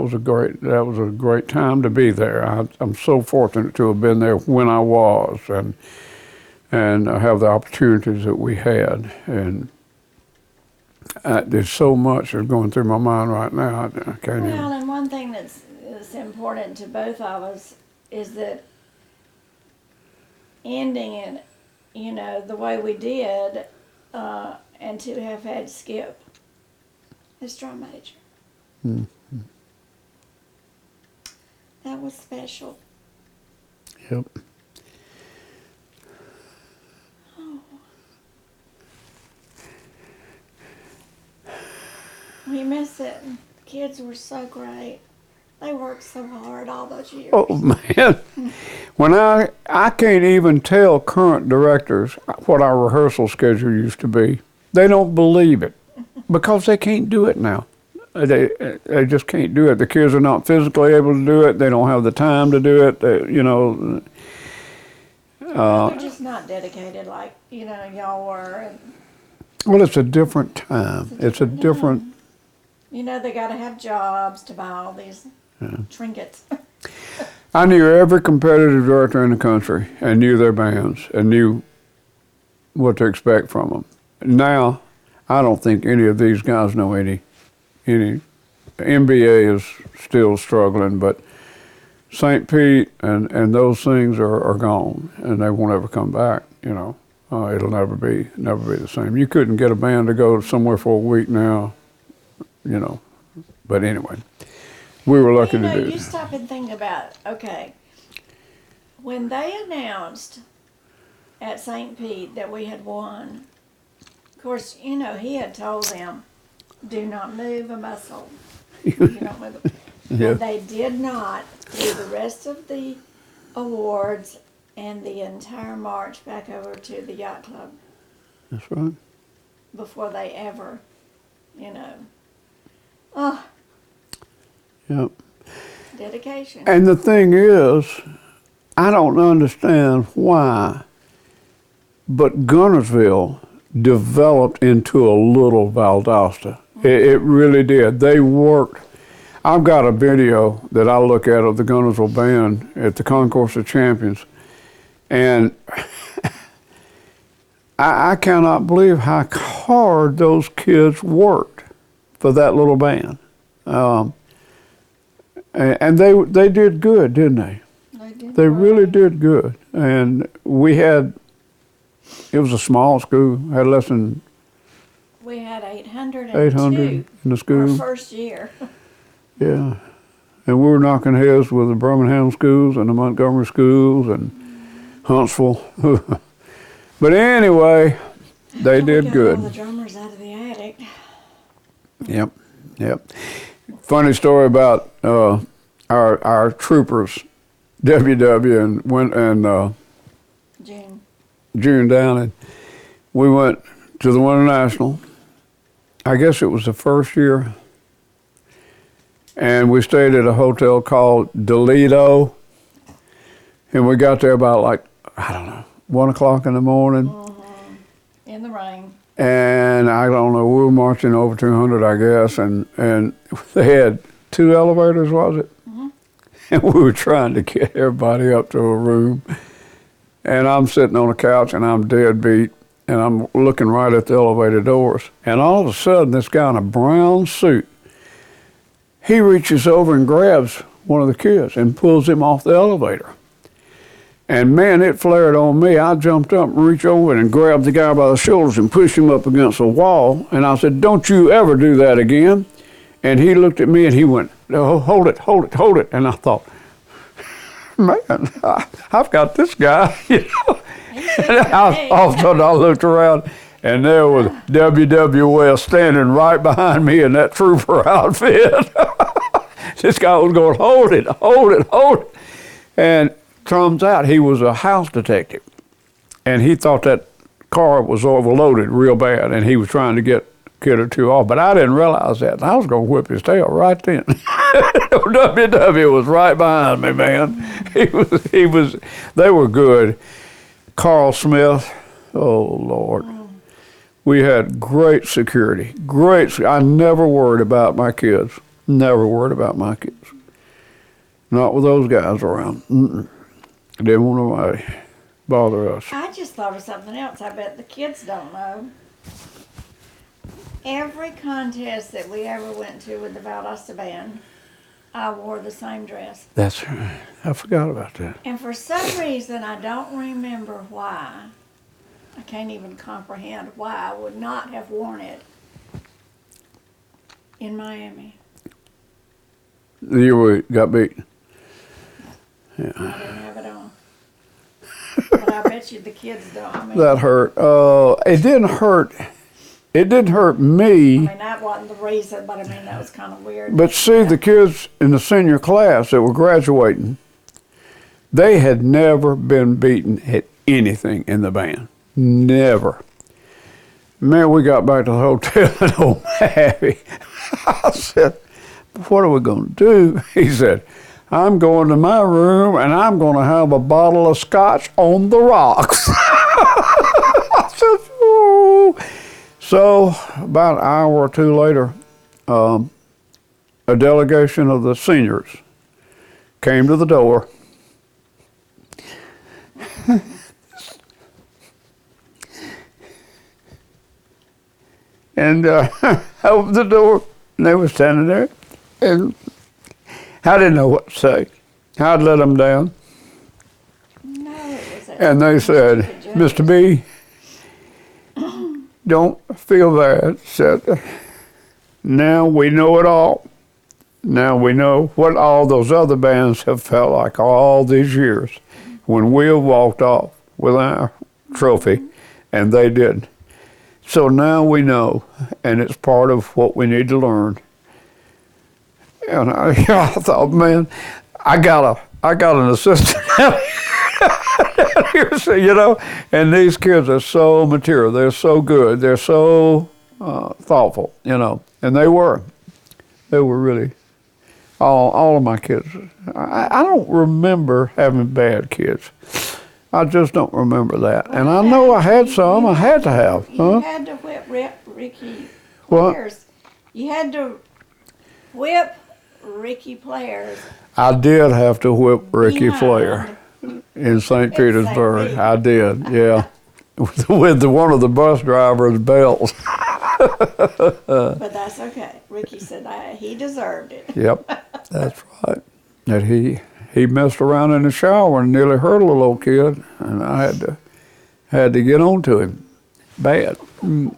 was a great time to be there. I'm so fortunate to have been there when I was, and have the opportunities that we had. And there's so much that's going through my mind right now. I can't even. Well, and one thing that's important to both of us is that ending it, the way we did, and to have had Skip as drum major. Mm-hmm. That was special. Yep. Oh. We miss it. Kids were so great. They worked so hard all those years. Oh man, when I can't even tell current directors what our rehearsal schedule used to be. They don't believe it because they can't do it now. They just can't do it. The kids are not physically able to do it. They don't have the time to do it. They're just not dedicated like y'all were. Well, it's a different time. It's a different. They got to have jobs to buy all these trinkets. I knew every competitive director in the country and knew their bands and knew what to expect from them. Now, I don't think any of these guys know any. The NBA is still struggling, but St. Pete and those things are gone, and they won't ever come back. It'll never be the same. You couldn't get a band to go somewhere for a week now. But anyway, we were lucky to do it. You stop and think about it. Okay, when they announced at St. Pete that we had won, of course, he had told them, do not move a muscle. You don't move a Yeah. And they did not do the rest of the awards and the entire march back over to the yacht club That's right. before they ever, oh, Yep. dedication. And the thing is, I don't understand why, but Gunnersville developed into a little Valdosta. It really did. They worked. I've got a video that I look at of the Gunnersville band at the Concourse of Champions, and I cannot believe how hard those kids worked for that little band. And they did good, didn't they? They really did good. And it was a small school, had less than We had 802 800 in the school. our first year. Yeah. And we were knocking heads with the Birmingham schools and the Montgomery schools and Huntsville. But anyway, they did All good. the drummers out of the attic. Yep, yep. Funny story about our troopers, WW and June Downing. We went to the Winter National. I guess it was the first year. And we stayed at a hotel called Toledo. And we got there about like, I don't know, 1 o'clock in the morning. Mm-hmm. In the rain. And I don't know, we were marching over 200, I guess. And they had 2 elevators, was it? Mm-hmm. And we were trying to get everybody up to a room. And I'm sitting on a couch and I'm dead beat. And I'm looking right at the elevator doors. And all of a sudden, this guy in a brown suit, he reaches over and grabs one of the kids and pulls him off the elevator. And man, it flared on me. I jumped up and reached over and grabbed the guy by the shoulders and pushed him up against the wall. And I said, "Don't you ever do that again." And he looked at me and he went, "Oh, hold it, hold it, hold it." And I thought, man, I've got this guy, you know. And all of a sudden I looked around and there was WWS standing right behind me in that trooper outfit. This guy was going, "Hold it, hold it, hold it." And turns out he was a house detective. And he thought that car was overloaded real bad and he was trying to get a kid or 2 off. But I didn't realize that. And I was going to whip his tail right then. WW was right behind me, man. They were good. Carl Smith, oh Lord. We had great security, I never worried about my kids, never worried about my kids. Not with those guys around. Didn't want nobody bother us. I just thought of something else I bet the kids don't know. Every contest that we ever went to with the Valdosta Band, I wore the same dress. That's right. I forgot about that. And for some reason, I don't remember why. I can't even comprehend why I would not have worn it in Miami. The year we got beat. Yeah. I didn't have it on. But I bet you the kids don't. I mean, That hurt. It didn't hurt. It didn't hurt me. I mean, that wasn't the reason, but I mean, that was kind of weird. But see, the kids in the senior class that were graduating, they had never been beaten at anything in the band. Never. Man, we got back to the hotel and old Happy. I said, "What are we going to do?" He said, "I'm going to my room and I'm going to have a bottle of scotch on the rocks." I said, "Oh." So about an hour or 2 later, a delegation of the seniors came to the door. And I opened the door, and they were standing there, and I didn't know what to say. I'd let them down. No, it was And they said, "Mr. B, don't feel bad." Said, "Now we know it all. Now we know what all those other bands have felt like all these years when we have walked off with our trophy and they didn't. So now we know, and it's part of what we need to learn." And I thought, man, I got an assistant here, so, you know. And these kids are so mature. They're so good. They're so thoughtful, you know. And they were really all of my kids. I don't remember having bad kids. I just don't remember that. And I know I had some. I had to have. You had to whip Ricky What? Players. You had to whip Ricky Players. I did have to whip Ricky Yeah. Flair in St. Petersburg. Pete. I did, yeah. With one of the bus driver's belts. But that's okay. Ricky said he deserved it. Yep, that's right. That he messed around in the shower and nearly hurt a little old kid, and I had to get on to him bad. Oh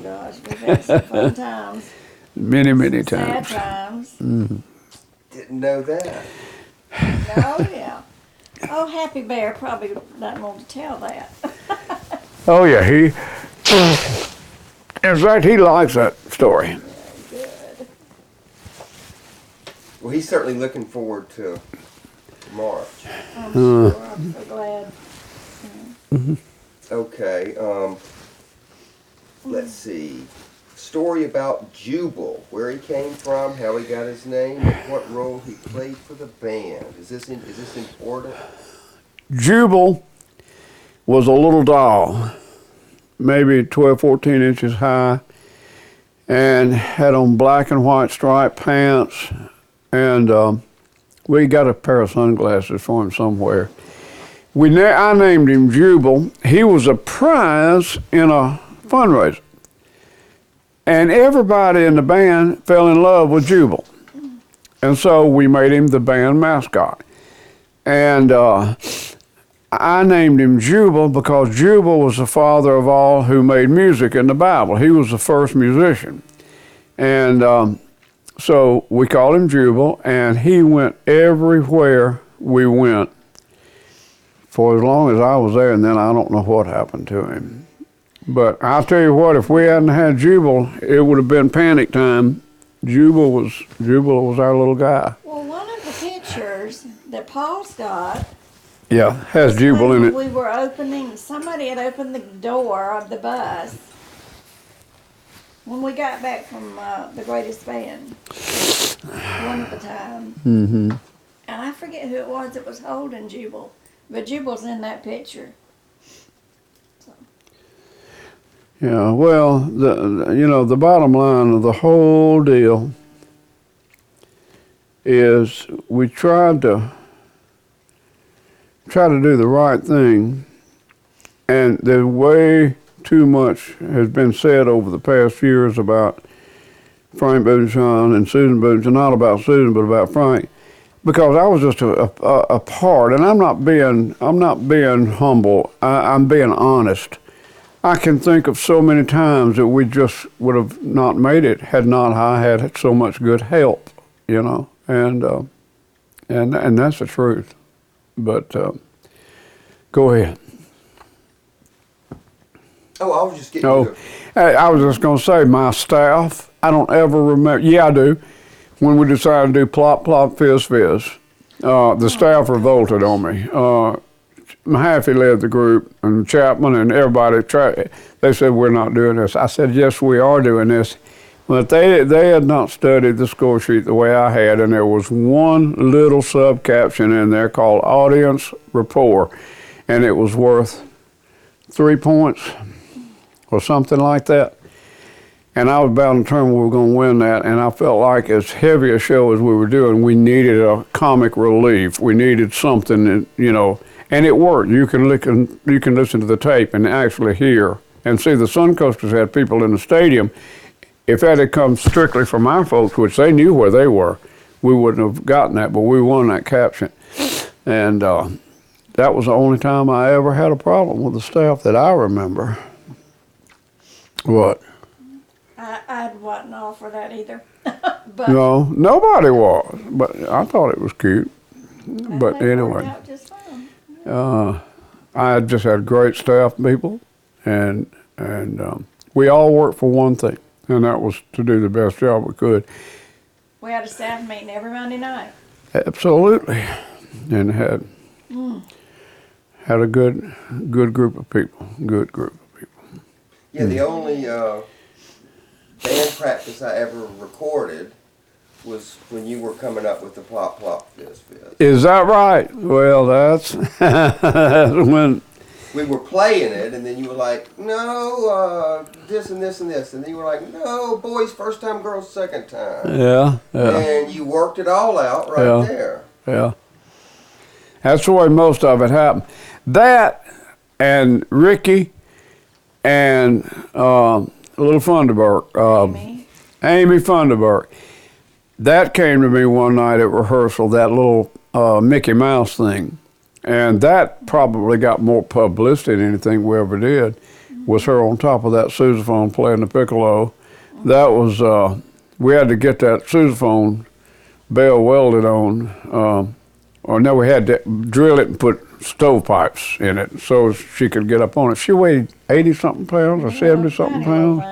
gosh, we've had some fun times. Many, many Sad times. times. Didn't know that. Oh, yeah. Oh, Happy Bear probably doesn't want to tell that. Oh yeah, in fact, he likes that story. Good. Well, he's certainly looking forward to March. I'm sure. I'm so glad. Okay, let's see. Story about Jubal, where he came from, how he got his name, and what role he played for the band. Is this important? Jubal was a little doll, maybe 12, 14 inches high, and had on black and white striped pants, and we got a pair of sunglasses for him somewhere. I named him Jubal. He was a prize in a fundraiser. And everybody in the band fell in love with Jubal. And so we made him the band mascot. And I named him Jubal because Jubal was the father of all who made music in the Bible. He was the first musician. And so we called him Jubal, and he went everywhere we went for as long as I was there, and then I don't know what happened to him. But I'll tell you what, if we hadn't had Jubal, it would have been panic time. Jubal was our little guy. Well, one of the pictures that Paul's got, Yeah, has Jubal in it. we were opening, somebody had opened the door of the bus when we got back from the Greatest Band, one of the time. Mm-hmm. And I forget who it was that was holding Jubal, but Jubal's in that picture. So. Yeah, well, the bottom line of the whole deal is we tried to do the right thing, and there's way too much has been said over the past years about Frank Butenschon and Susan Butenschon, not about Susan, but about Frank, because I was just a part, and I'm not being humble. I'm being honest. I can think of so many times that we just would have not made it had not I had so much good help, and that's the truth. But go ahead. Oh, I was just getting I was just going to say, my staff, I don't ever remember. Yeah, I do. When we decided to do Plop, Plop, Fizz, Fizz, the staff revolted on me. Mahaffey led the group, and Chapman and everybody they said, we're not doing this. I said, yes, we are doing this. But they had not studied the score sheet the way I had, and there was one little sub-caption in there called audience rapport, and it was worth 3 points or something like that. And I was bound to determine we were going to win that, and I felt like as heavy a show as we were doing, we needed a comic relief. We needed something that, and it worked. You can listen to the tape and actually hear. And see, the Suncoasters had people in the stadium. If that had come strictly from our folks, which they knew where they were, we wouldn't have gotten that, but we won that caption. And that was the only time I ever had a problem with the staff that I remember. What? I wasn't all for that either. But No, nobody was, but I thought it was cute. But they anyway. worked out just fine. I just had great staff people, and we all worked for one thing, and that was to do the best job we could. We had a staff meeting every Monday night. Absolutely, and had a good group of people. Good group of people. Yeah, the only band practice I ever recorded was when you were coming up with the Plop Plop Fizz Fizz. Is that right? Well, that's when we were playing it, and then you were like, no, this and this and this. And then you were like, no, boys first time, girls second time. Yeah. And you worked it all out right there. Yeah. That's the way most of it happened. That and Ricky and Little Funderburk, Amy Funderburk. That came to me one night at rehearsal, that little Mickey Mouse thing. And that probably got more publicity than anything we ever did, was her on top of that sousaphone playing the piccolo. That was we had to get that sousaphone bell welded on, or no, we had to drill it and put stovepipes in it so she could get up on it. She weighed 80-something pounds or 70-something pounds.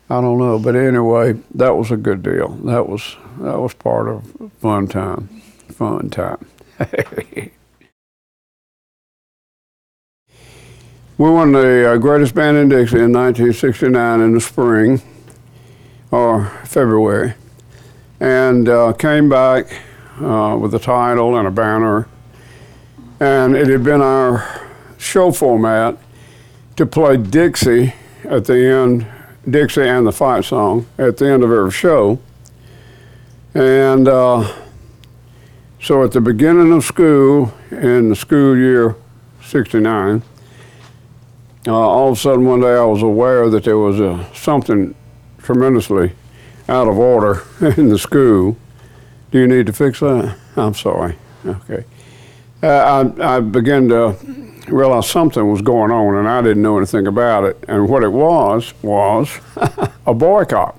I don't know, but anyway, that was a good deal. That was part of fun time. We won the greatest band in Dixie in 1969 in the spring, or February, and came back with a title and a banner. And it had been our show format to play Dixie at the end, Dixie and the fight song at the end of every show. And so at the beginning of school, in the school year 69, all of a sudden one day I was aware that there was something tremendously out of order in the school. Do you need to fix that? I'm sorry. Okay. I began to realize something was going on, and I didn't know anything about it. And what it was a boycott.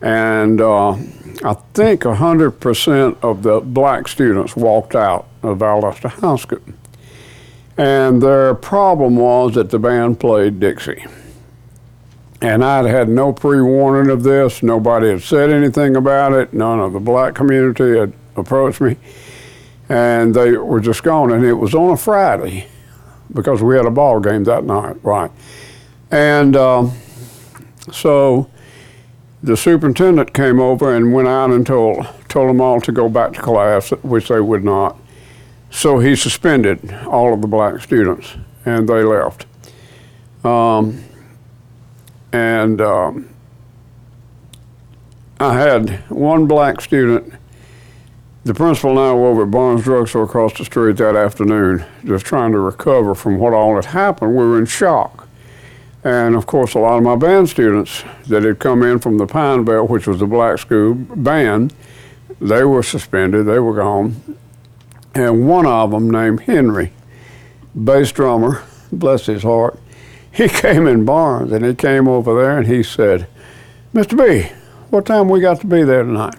And I think 100% of the black students walked out of Valdosta High School. And their problem was that the band played Dixie. And I'd had no pre-warning of this. Nobody had said anything about it. None of the black community had approached me. And they were just gone. And it was on a Friday because we had a ball game that night, right? And so the superintendent came over and went out and told them all to go back to class, which they would not. So he suspended all of the black students, and they left. I had one black student. The principal and I were over at Barnes Drugstore across the street that afternoon, just trying to recover from what all had happened. We were in shock. And of course, a lot of my band students that had come in from the Pine Belt, which was the black school band, they were suspended, they were gone. And one of them, named Henry, bass drummer, bless his heart, he came in Barnes, and he came over there and he said, "Mr. B, what time we got to be there tonight?"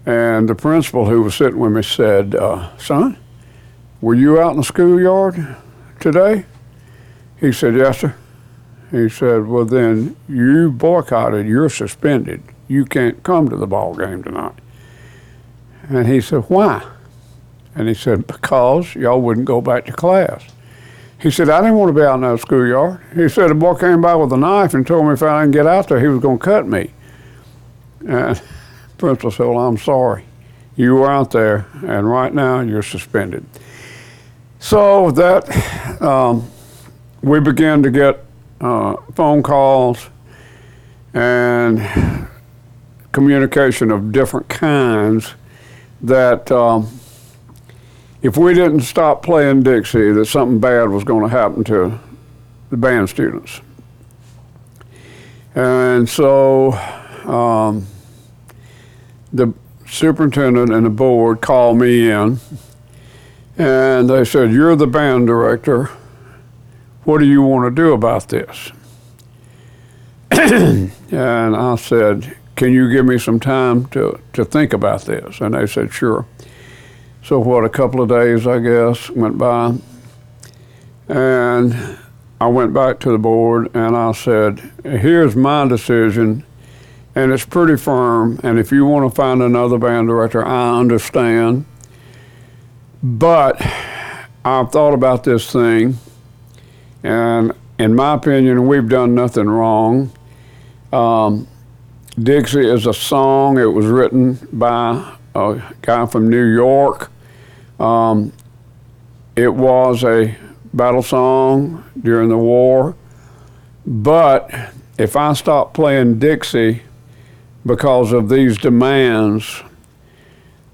And the principal who was sitting with me said, "Son, were you out in the schoolyard today?" He said, "Yes, sir." He said, "Well, then you boycotted, you're suspended. You can't come to the ball game tonight." And he said, "Why?" And he said, "Because y'all wouldn't go back to class." He said, "I didn't want to be out in that schoolyard." He said, "A boy came by with a knife and told me if I didn't get out there, he was going to cut me." And the principal said, "Well, I'm sorry. You were out there, and right now you're suspended." So that we began to get phone calls and communication of different kinds that if we didn't stop playing Dixie, that something bad was going to happen to the band students. And so the superintendent and the board called me in, and they said, "You're the band director. What do you want to do about this?" And I said, "Can you give me some time to think about this?" And they said, "Sure." So a couple of days, I guess, went by, and I went back to the board and I said, "Here's my decision, and it's pretty firm, and if you want to find another band director, I understand. But I've thought about this thing, and in my opinion, we've done nothing wrong. Dixie is a song. It was written by a guy from New York. It was a battle song during the war. But if I stop playing Dixie because of these demands,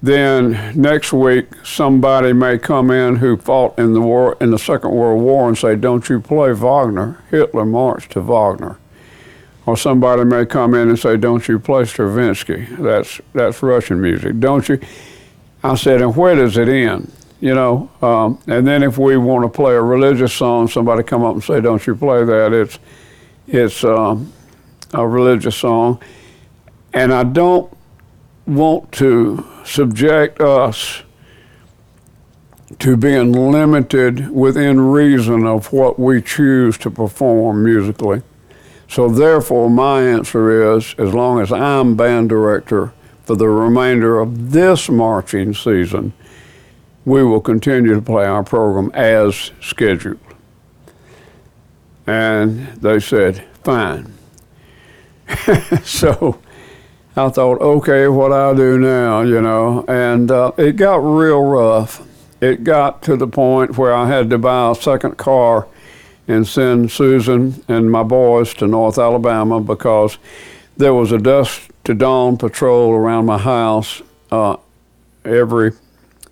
then next week somebody may come in who fought in the war, in the Second World War, and say, 'Don't you play Wagner? Hitler marched to Wagner.' Or somebody may come in and say, 'Don't you play Stravinsky? That's Russian music. Don't you?'" I said, "And where does it end? You know, and then if we want to play a religious song, somebody come up and say, 'Don't you play that?' a religious song, and I don't want to subject us to being limited within reason of what we choose to perform musically. So therefore, my answer is, as long as I'm band director for the remainder of this marching season, we will continue to play our program as scheduled. And they said, fine. So I thought, okay, what I do now, and it got real rough. It got to the point where I had to buy a second car and send Susan and my boys to North Alabama because there was a dusk to dawn patrol around my house every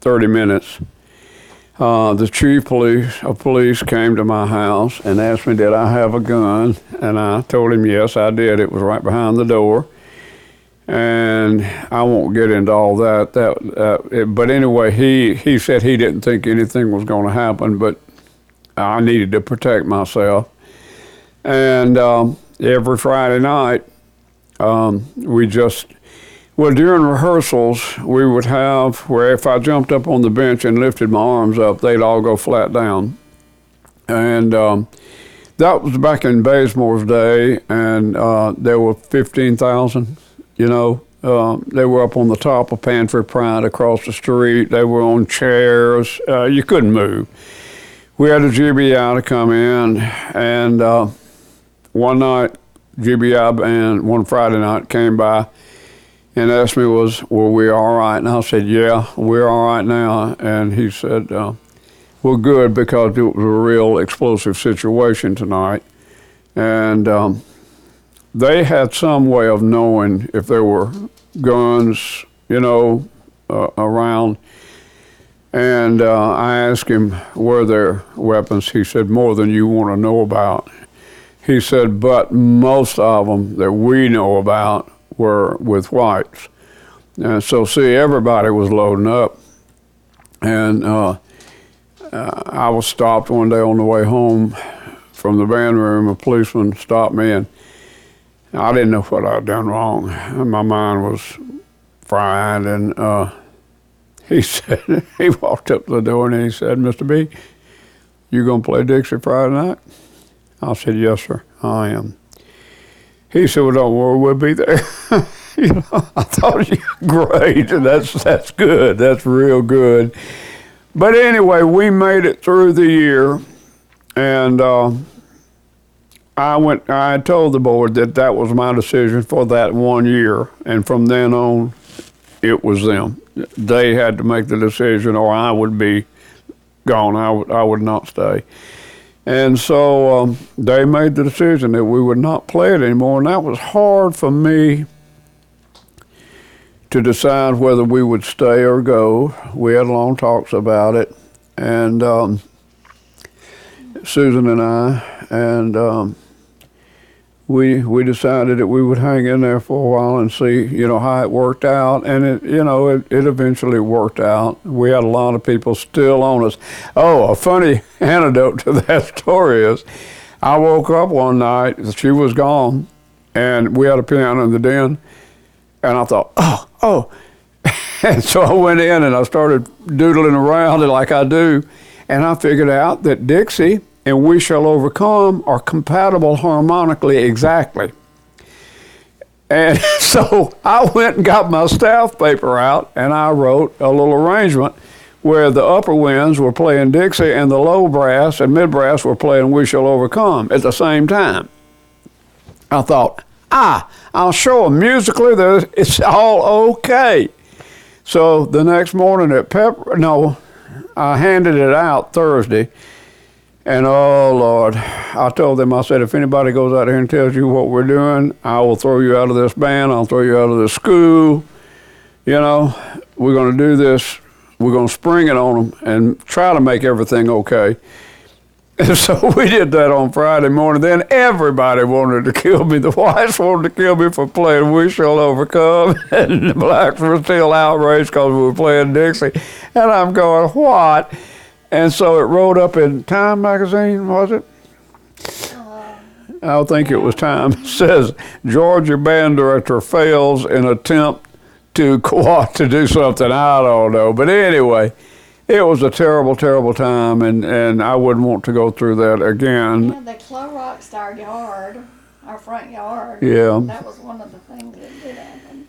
30 minutes. The chief of police came to my house and asked me, did I have a gun? And I told him, yes, I did. It was right behind the door. And I won't get into all that. But anyway, he said he didn't think anything was going to happen, but I needed to protect myself. And every Friday night, during rehearsals, we would have where if I jumped up on the bench and lifted my arms up, they'd all go flat down. And that was back in Bazemore's day, and there were 15,000. They were up on the top of Pantry Pride across the street. They were on chairs. You couldn't move. We had a GBI to come in, and one night, GBI band, one Friday night, came by and asked me, were we all right? And I said, yeah, we're all right now. And he said, we're good because it was a real explosive situation tonight. And they had some way of knowing if there were guns, around. And I asked him, were there weapons? He said, more than you want to know about. He said, but most of them that we know about were with whites. And so, see, everybody was loading up. And I was stopped one day on the way home from the band room. A policeman stopped me, and I didn't know what I'd done wrong. My mind was fried, and he said, he walked up to the door and he said, Mr. B, you gonna play Dixie Friday night? I said, yes, sir, I am. He said, well, don't worry, we'll be there. I thought, great, that's good, that's real good. But anyway, we made it through the year, and I told the board that was my decision for that 1 year, and from then on, it was them. They had to make the decision, or I would be gone. I would not stay. And so they made the decision that we would not play it anymore, and that was hard for me to decide whether we would stay or go. We had long talks about it, and Susan and I, and we decided that we would hang in there for a while and see, how it worked out, and it eventually worked out. We had a lot of people still on us. Oh, a funny anecdote to that story is, I woke up one night, she was gone, and we had a piano in the den, and I thought, oh. And so I went in and I started doodling around it like I do, and I figured out that Dixie and We Shall Overcome are compatible harmonically exactly. And so I went and got my staff paper out, and I wrote a little arrangement where the upper winds were playing Dixie and the low brass and mid brass were playing We Shall Overcome at the same time. I thought, I'll show them musically that it's all okay. So the next morning I handed it out Thursday, and oh Lord, I told them, I said, if anybody goes out here and tells you what we're doing, I will throw you out of this band, I'll throw you out of this school. We're gonna do this, we're gonna spring it on them and try to make everything okay. And so we did that on Friday morning. Then everybody wanted to kill me. The whites wanted to kill me for playing We Shall Overcome, and the blacks were still outraged because we were playing Dixie. And I'm going, what? And so it wrote up in Time magazine, was it? I think it was time. It says Georgia band director fails in attempt to do something. I don't know. But anyway, it was a terrible, terrible time, and I wouldn't want to go through that again. Yeah, they Cloroxed our yard, our front yard. Yeah. That was one of the things that did happen.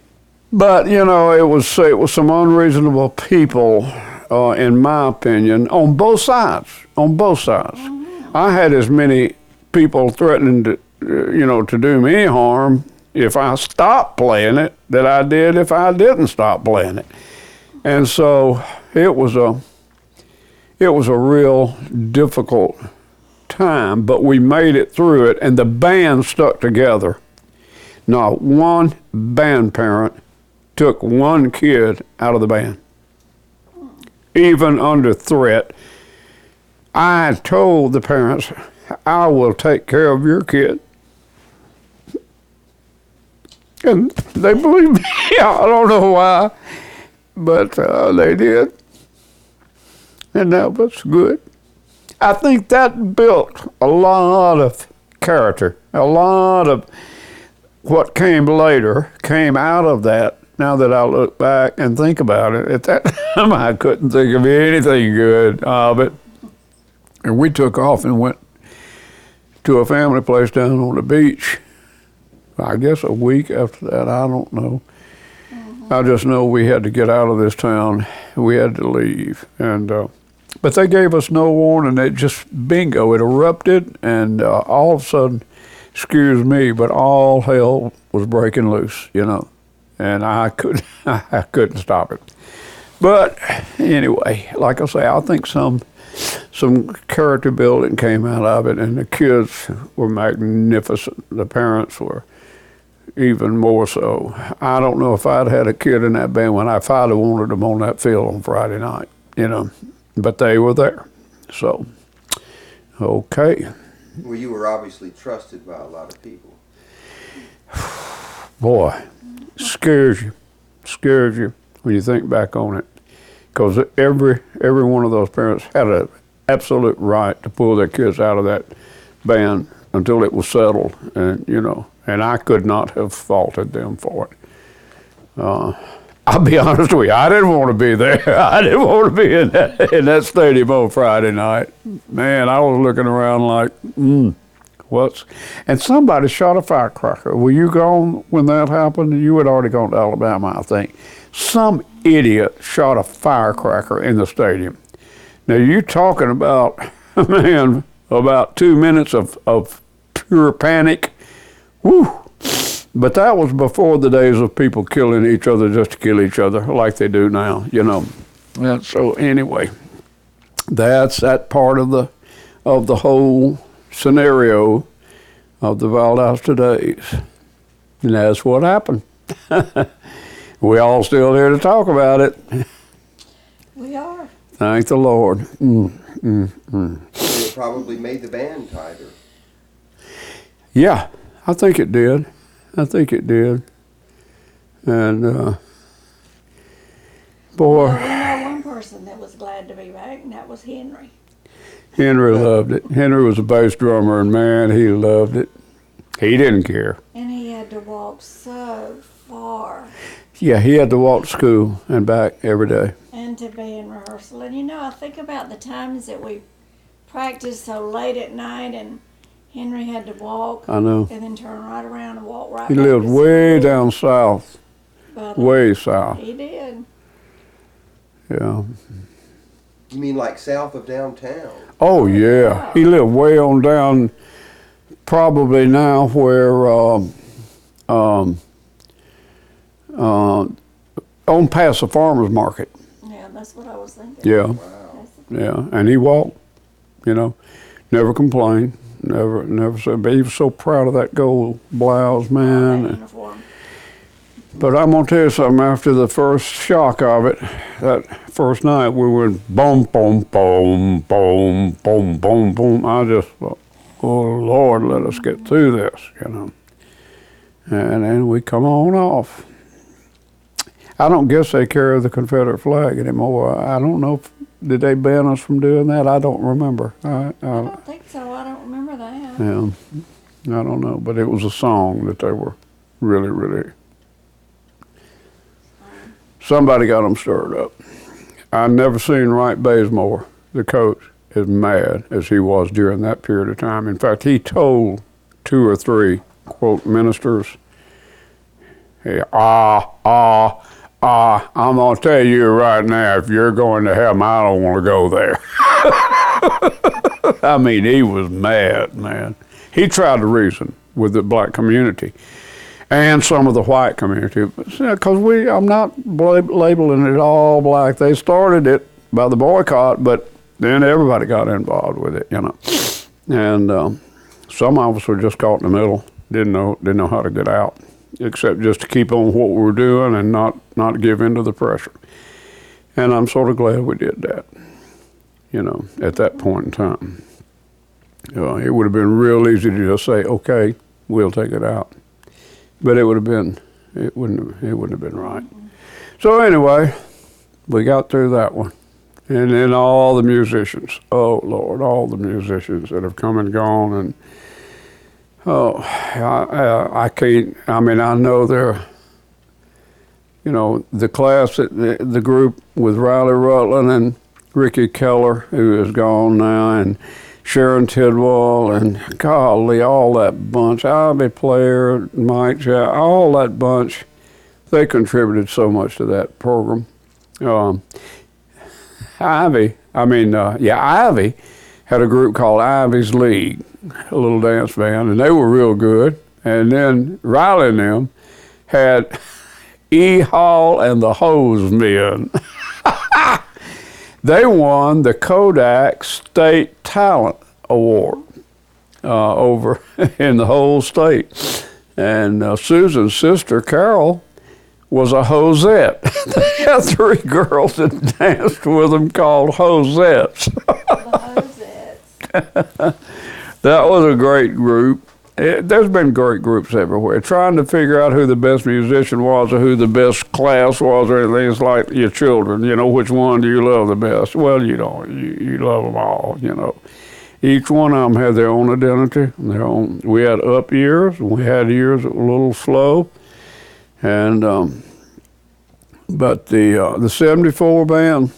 But you know, it was some unreasonable people, in my opinion, on both sides. On both sides, I had as many people threatening to, to do me harm if I stopped playing it that I did if I didn't stop playing it, and so it was a real difficult time. But we made it through it, and the band stuck together. Not one band parent took one kid out of the band, even under threat. I told the parents, I will take care of your kid. And they believed me. I don't know why, but they did. And that was good. I think that built a lot of character. A lot of what came later came out of that. Now that I look back and think about it, at that time I couldn't think of anything good of it. And we took off and went to a family place down on the beach. I guess a week after that, I don't know. I just know we had to get out of this town. We had to leave. And but they gave us no warning. It just, bingo, it erupted, and all of a sudden, excuse me, but all hell was breaking loose, and I couldn't stop it. But anyway, like I say, I think some character building came out of it, and the kids were magnificent. The parents were even more so. I don't know if I'd had a kid in that band if I'd have wanted them on that field on Friday night, but they were there. So, okay. Well, you were obviously trusted by a lot of people. Boy, scares you when you think back on it, because every one of those parents had an absolute right to pull their kids out of that band until it was settled, and I could not have faulted them for it. I'll be honest with you, I didn't want to be there. I didn't want to be in that stadium on Friday night. Man, I was looking around like, and somebody shot a firecracker. Were you gone when that happened? You had already gone to Alabama, I think. Some idiot shot a firecracker in the stadium. Now, you're talking about, man, about 2 minutes of pure panic. Whew. But that was before the days of people killing each other just to kill each other like they do now, And so anyway, that's that part of the whole scenario of the Valdosta days. And that's what happened. We all still here to talk about it. We are. Thank the Lord. It probably made the band tighter. Yeah, I think it did. And boy. Well, we know one person that was glad to be back, and that was Henry. Henry loved it. Henry was a bass drummer, and man, he loved it. He didn't care. And he had to walk so far. Yeah, he had to walk to school and back every day. And to be in rehearsal. And I think about the times that we practiced so late at night, and Henry had to walk. I know. And then turn right around and walk right He back lived to way school. down south. But, way south. He did. Yeah. You mean like south of downtown? Oh, yeah. He lived way on down, probably now where, on past the farmer's market. Yeah, that's what I was thinking. Yeah. Wow. Yeah. And he walked, never complained, never said, but he was so proud of that gold blouse, man. That uniform. But I'm going to tell you something, after the first shock of it, that first night, we went boom, boom, boom, boom, boom, boom, boom. I just thought, oh, Lord, let us get through this, And then we come on off. I don't guess they carry the Confederate flag anymore. I don't know, did they ban us from doing that? I don't remember. I don't think so. I don't remember that. Yeah. I don't know, but it was a song that they were really. Somebody got them stirred up. I never seen Wright Bazemore, the coach, as mad as he was during that period of time. In fact, he told 2 or 3, quote, ministers, hey, I'm going to tell you right now, if you're going to heaven, I don't want to go there. I mean, he was mad, man. He tried to reason with the black community and some of the white community, because I'm not labeling it all black. They started it by the boycott, but then everybody got involved with it, you know. And some of us were just caught in the middle, didn't know how to get out, except just to keep on what we were doing and not give in to the pressure. And I'm sort of glad we did that, you know, at that point in time. It would have been real easy to just say, okay, we'll take it out. But it wouldn't have been right. So anyway, we got through that one. And then all the musicians, oh Lord, all the musicians that have come and gone, and I can't, I mean, I know they're, you know, the class, the group with Riley Rutland and Ricky Keller, who is gone now, and Sharon Tidwell, and golly, all that bunch, Ivy Player, Mike Jack, all that bunch, they contributed so much to that program. Ivy had a group called Ivy's League, a little dance band, and they were real good. And then Riley and them had E. Hall and the Hose Men. They won the Kodak State Talent Award over in the whole state. And Susan's sister, Carol, was a Hosette. They had 3 girls that danced with them called Hosettes. That was a great group. There's been great groups everywhere. Trying to figure out who the best musician was or who the best class was or anything. It's like your children, you know, which one do you love the best? Well, you don't. You love them all, you know. Each one of them had their own identity, their own. We had up years, and we had years that were a little slow. And but the 74 band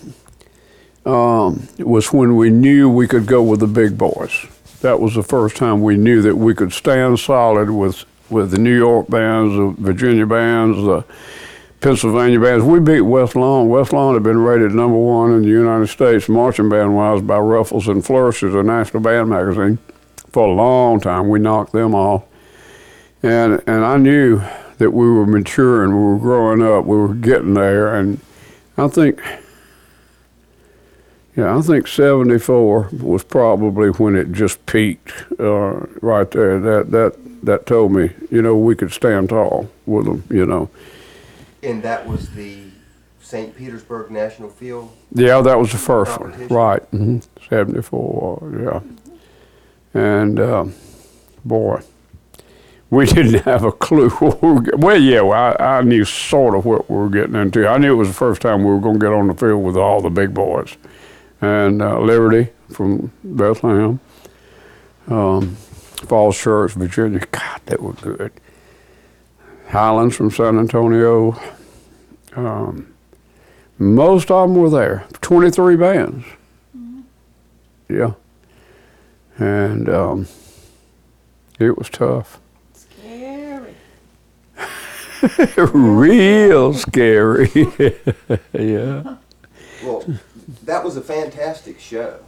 was when we knew we could go with the big boys. That was the first time we knew that we could stand solid with the New York bands, the Virginia bands, the Pennsylvania bands. We beat West Lawn. West Lawn had been rated #1 in the United States marching band-wise by Ruffles and Flourishes, a national band magazine. For a long time, we knocked them off. And I knew that we were maturing, we were growing up, we were getting there, and I think 74 was probably when it just peaked right there. That told me, you know, we could stand tall with them, you know. And that was the St. Petersburg National Field? Yeah, that was the first one, right. 74, yeah. And boy, we didn't have a clue what we were I knew sort of what we were getting into. I knew it was the first time we were going to get on the field with all the big boys. And Liberty from Bethlehem, Falls Church, Virginia. God, they were good. Highlands from San Antonio. Most of them were there. 23 bands. Mm-hmm. Yeah. And it was tough. Scary. Real scary. Yeah. Well, that was a fantastic show.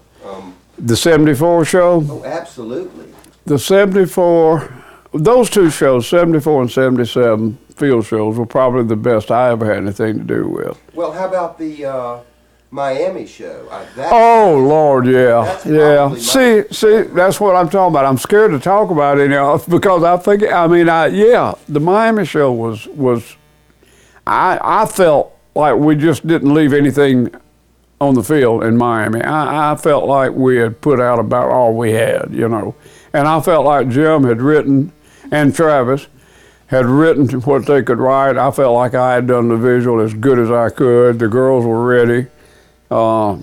The 74 show? Oh, absolutely. The 74, those 2 shows, 74 and 77 field shows, were probably the best I ever had anything to do with. Well, how about the Miami show? Oh, Lord, yeah. Yeah. See, that's what I'm talking about. I'm scared to talk about it now because the Miami show was I felt like we just didn't leave anything on the field in Miami. I felt like we had put out about all we had, you know. And I felt like Jim had written, and Travis had written what they could write. I felt like I had done the visual as good as I could. The girls were ready. I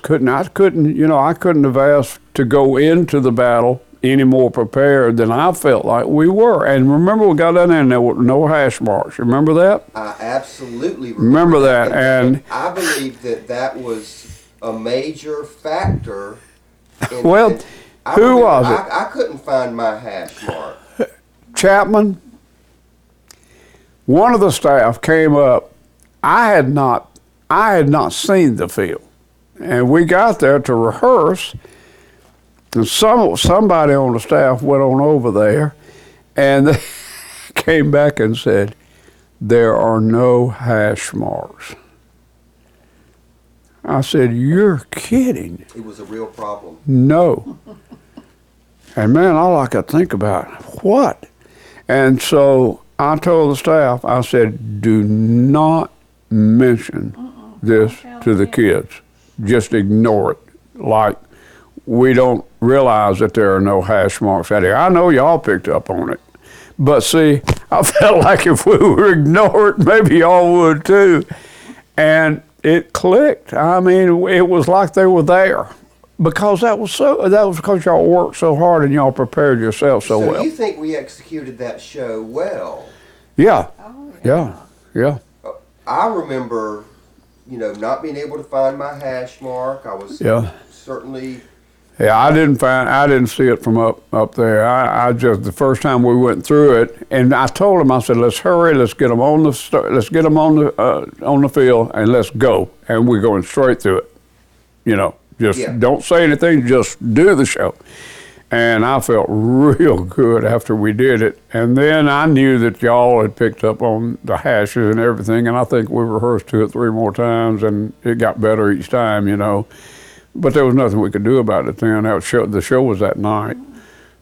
couldn't have asked to go into the battle any more prepared than I felt like we were. And remember, we got down there and there were no hash marks. Remember that? I absolutely Remember that. And I believe that was a major factor. Well, who was it? I couldn't find my hash mark. Chapman, one of the staff came up. I had not seen the field, and we got there to rehearse. And somebody on the staff went on over there, and they came back and said, "There are no hash marks." I said, "You're kidding." It was a real problem. No. And man, all I could think about, what? And so I told the staff, I said, "Do not mention this to the kids. Just ignore it. Like we don't realize that there are no hash marks out here. I know y'all picked up on it. But see, I felt like if we were ignore it, maybe y'all would too." And it clicked. I mean, it was like they were there. Because that was because y'all worked so hard and y'all prepared yourself so well. So you think we executed that show well? Yeah. Oh, Yeah. I remember, not being able to find my hash mark. I was certainly. Yeah, I didn't see it from up there. I just, the first time we went through it, and I told him, I said, "Let's hurry, let's get them on the field, and let's go." And we're going straight through it. Don't say anything, just do the show. And I felt real good after we did it. And then I knew that y'all had picked up on the hashes and everything, and I think we rehearsed 2 or 3 more times, and it got better each time, But there was nothing we could do about it then. The show was that night.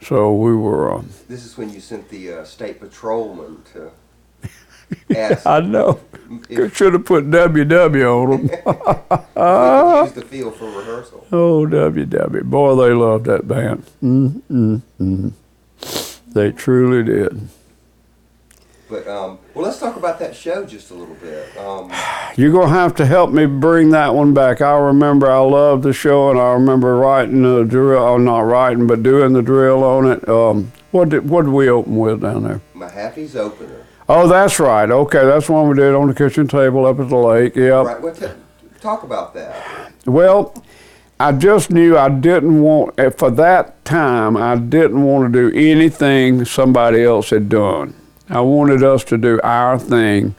So we were... This is when you sent the state patrolman to ask... I know. Should have put WW on them. use the field for rehearsal. Oh, WW. Boy, they loved that band. They truly did. But, let's talk about that show just a little bit. You're going to have to help me bring that one back. I remember I loved the show, and I remember writing the drill, not writing, but doing the drill on it. What did we open with down there? Mahaffey's Opener. Oh, that's right. Okay, that's one we did on the kitchen table up at the lake. Yep. Right. Talk about that. Well, I just knew I didn't want, for that time, I didn't want to do anything somebody else had done. I wanted us to do our thing.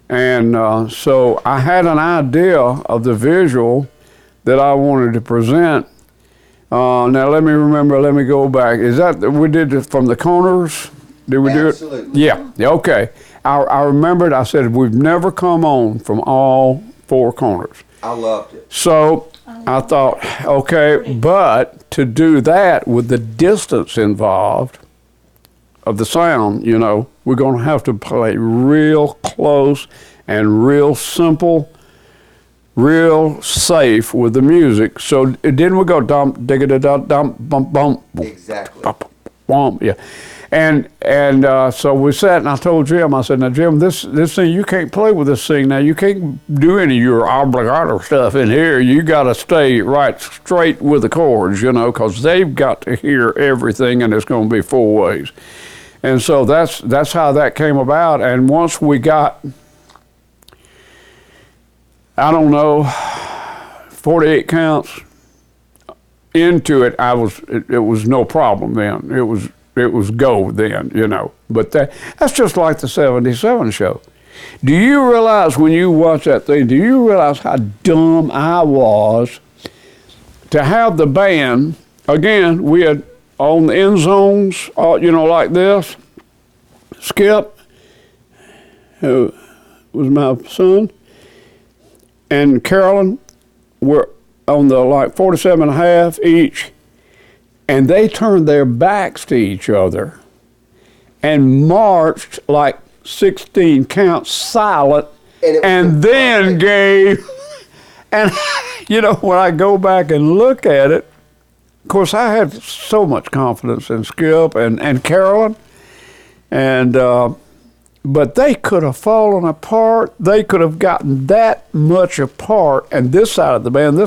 And so I had an idea of the visual that I wanted to present. Now let me go back. Is that, we did it from the corners? Did we do it? Absolutely. Yeah, okay. I remembered, I said, we've never come on from all 4 corners. I loved it. So I thought, okay, but to do that with the distance involved of the sound, we're going to have to play real close and real simple, real safe with the music. So didn't we go dump, digga dump, dump, bump, bump? Exactly. Bump, bump, yeah. And so we sat, and I told Jim, I said, "Now Jim, this thing, you can't play with this thing now. You can't do any of your obligato stuff in here. You got to stay right straight with the chords, because they've got to hear everything, and it's going to be 4 ways." And so that's how that came about. And once we got, 48 counts into it, it was no problem then. It was go then, But that's just like the 77 show. Do you realize when you watch that thing, do you realize how dumb I was to have the band, again, we had on the end zones, like this, Skip, who was my son, and Carolyn were on the 47 and a half each, and they turned their backs to each other and marched 16 counts silent, and then gave, and when I go back and look at it, of course I had so much confidence in Skip and Carolyn, but they could have fallen apart. They could have gotten that much apart, and this side of the band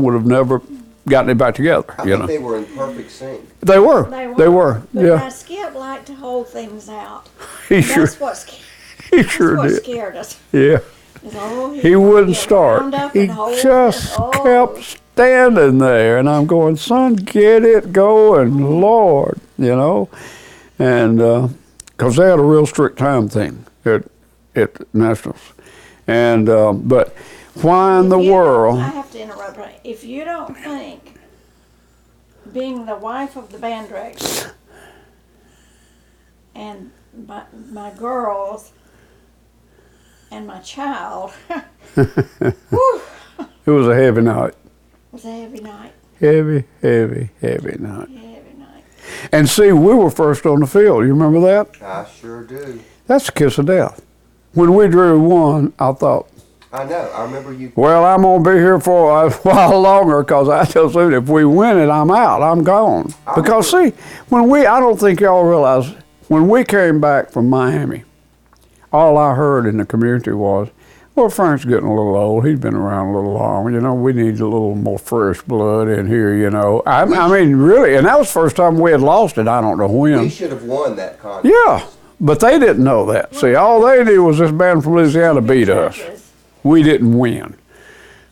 would have never gotten it back together. I You think know, they were in perfect sync. they were. They were. But Yeah, now Skip liked to hold things out. he sure. That's what, He that's sure what did. scared us. Yeah. Is, oh, He gonna wouldn't get start. wound up He and hold just and, oh. kept standing there, and I'm going, son, get it going, Lord, you know, and because they had a real strict time thing at Nationals, and but why in the If you don't- world? I have to interrupt. Right. If you don't think being the wife of the band director and my girls and my child, whew, It was a heavy night, was a heavy night. heavy night. Heavy night. And see, we were first on the field. You remember that? I sure do. That's the kiss of death. When we drew one, I thought, I know. I remember you. well, I'm going to be here for a while longer because I told Sue, if we win it, I'm out. I'm gone. Because, see, I don't think y'all realize, when we came back from Miami, all I heard in the community was, well, Frank's getting a little old. He's been around a little long. You know, we need a little more fresh blood in here, you know. I mean, really, and that was the first time we had lost it. I don't know when. We should have won that contest. Yeah, but they didn't know that. See, all they knew was this band from Louisiana beat us. We didn't win.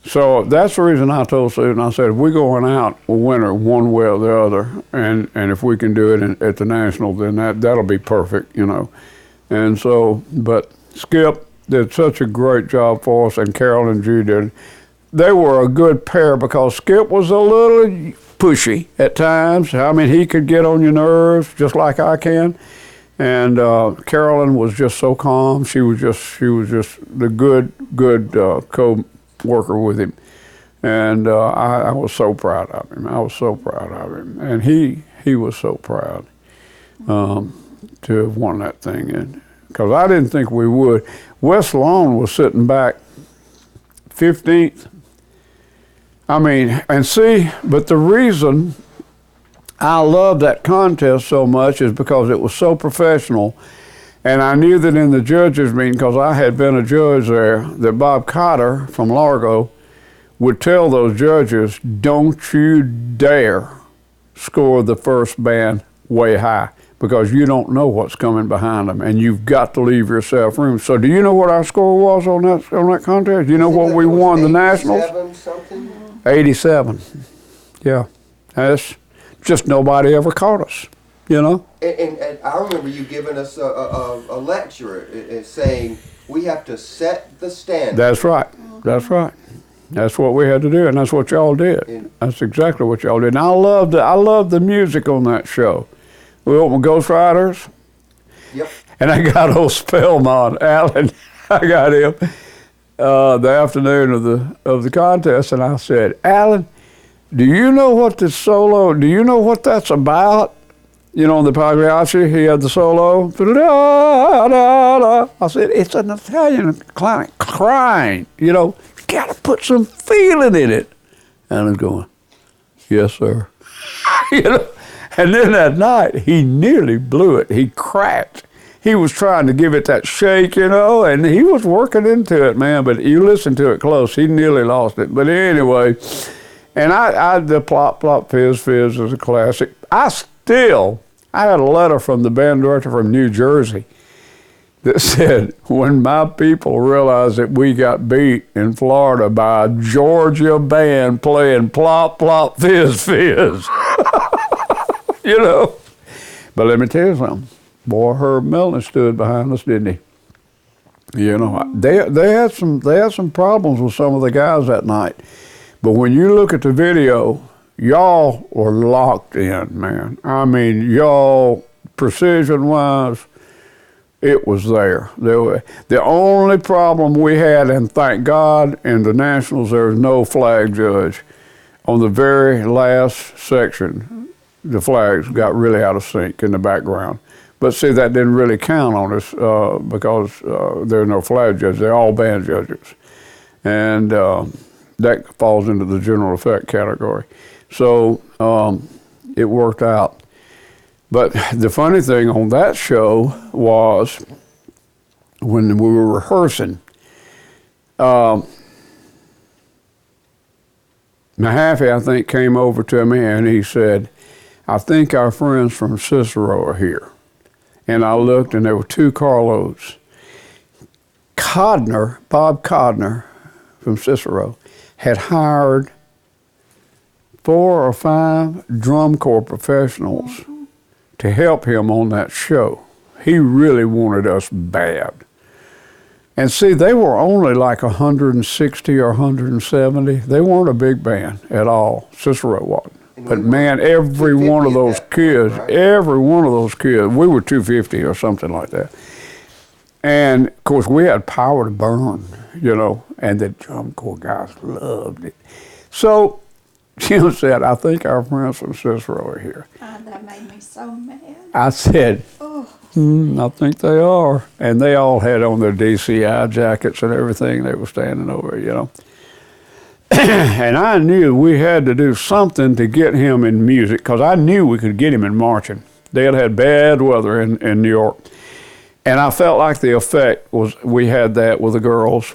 So that's the reason I told Susan, I said, if we're going out, we'll win it one way or the other. And if we can do it at the National, then that'll be perfect, you know. And so, but Skip did such a great job for us, and Carol and Jude did. They were a good pair because Skip was a little pushy at times. I mean, he could get on your nerves just like I can. And Carolyn was just so calm. She was just the good co-worker with him. And I was so proud of him. I was so proud of him. And he was so proud to have won that thing. Because I didn't think we would. West Lawn was sitting back 15th. I mean, and see, but the reason I loved that contest so much is because it was so professional. And I knew that in the judges' meeting, because I had been a judge there, that Bob Cotter from Largo would tell those judges, don't you dare score the first band way high, because you don't know what's coming behind them, and you've got to leave yourself room. So do you know what our score was on that contest? Do you know what we won the Nationals? 87 something? 87. Yeah. That's just nobody ever caught us, you know? And I remember you giving us a lecture and saying we have to set the standard. That's right. That's right. That's what we had to do, and that's what y'all did. That's exactly what y'all did. And I loved the music on that show. We opened Ghost Riders. Yep. And I got old Spellman, Alan. I got him the afternoon of the contest, and I said, Alan, do you know what this solo? Do you know what that's about? You know, on the Pagliacci, he had the solo. I said, it's an Italian client crying. You know, you got to put some feeling in it. Alan's going, yes, sir. You know. And then that night, he nearly blew it. He cracked. He was trying to give it that shake, you know, and he was working into it, man. But you listen to it close, he nearly lost it. But anyway, and the Plop, Plop, Fizz, Fizz is a classic. I had a letter from the band director from New Jersey that said, when my people realized that we got beat in Florida by a Georgia band playing Plop, Plop, Fizz, Fizz. You know, but let me tell you something. Boy, Herb Milner stood behind us, didn't he? You know, they had some problems with some of the guys that night, but when you look at the video, y'all were locked in, man. I mean, y'all precision-wise, it was there. The only problem we had, and thank God, in the Nationals, there was no flag judge. On the very last section, the flags got really out of sync in the background. But see, that didn't really count on us because there are no flag judges. They're all band judges. And that falls into the general effect category. So it worked out. But the funny thing on that show was when we were rehearsing, Mahaffey, I think, came over to me and he said, I think our friends from Cicero are here. And I looked and there were 2 carloads. Bob Codner from Cicero, had hired 4 or 5 drum corps professionals to help him on that show. He really wanted us bad. And see, they were only like 160 or 170. They weren't a big band at all. Cicero wasn't. But man, every one of those kids, we were 250 or something like that. And of course, we had power to burn, you know, and the drum corps guys loved it. So Jim said, I think our friends from Cicero are here. That made me so mad. I said, I think they are. And they all had on their DCI jackets and everything. They were standing over, you know. And I knew we had to do something to get him in music, because I knew we could get him in marching. They had bad weather in New York. And I felt like the effect was we had that with the girls.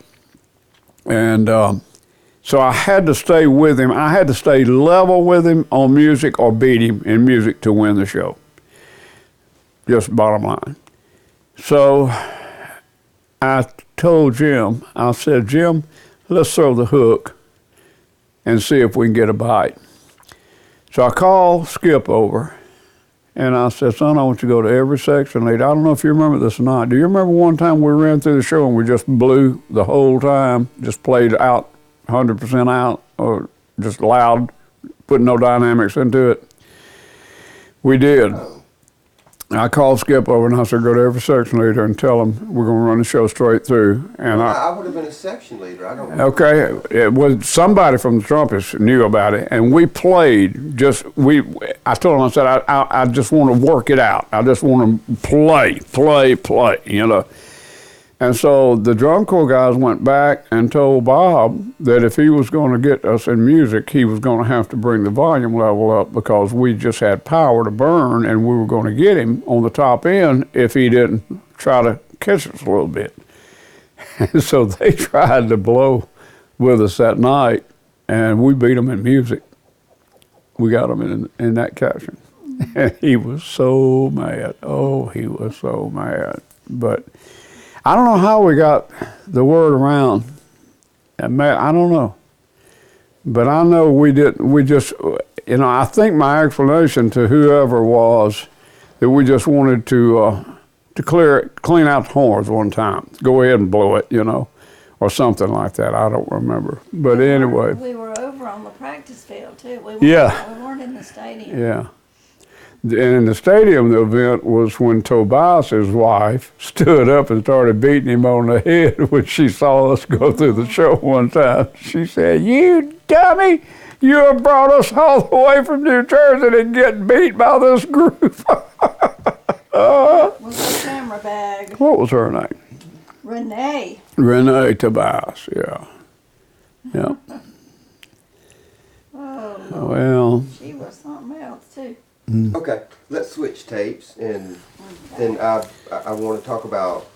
And so I had to stay with him. I had to stay level with him on music or beat him in music to win the show. Just bottom line. So I told Jim, I said, Jim, let's throw the hook and see if we can get a bite. So I called Skip over. And I said, son, I want you to go to every section lead. I don't know if you remember this or not. Do you remember one time we ran through the show and we just blew the whole time, just played out, 100% out, or just loud, putting no dynamics into it? We did. I called Skip over and I said, go to every section leader and tell them we're going to run the show straight through. And I would have been a section leader. I don't know. Okay, it was somebody from the trumpets knew about it, and we played. I told him, I said, I just want to work it out. I just want to play, you know. And so the drum corps guys went back and told Bob that if he was going to get us in music, he was going to have to bring the volume level up, because we just had power to burn, and we were going to get him on the top end if he didn't try to catch us a little bit. And so they tried to blow with us that night, and we beat them in music. We got him in that caption. And he was so mad. Oh, he was so mad. But I don't know how we got the word around. I don't know. But I know we didn't, we just, you know, I think my explanation to whoever was that we just wanted to clean out the horns one time. Go ahead and blow it, you know, or something like that. I don't remember. But anyway. We were over on the practice field too. We weren't in the stadium. Yeah. And in the stadium, the event was when Tobias's wife stood up and started beating him on the head when she saw us go through the show one time. She said, "You dummy, you have brought us all the way from New Jersey to get beat by this group." With the camera bag. What was her name? Renee. Renee Tobias, yeah. Yeah. Oh, Well. she was something else too. Okay, let's switch tapes, and then I want to talk about.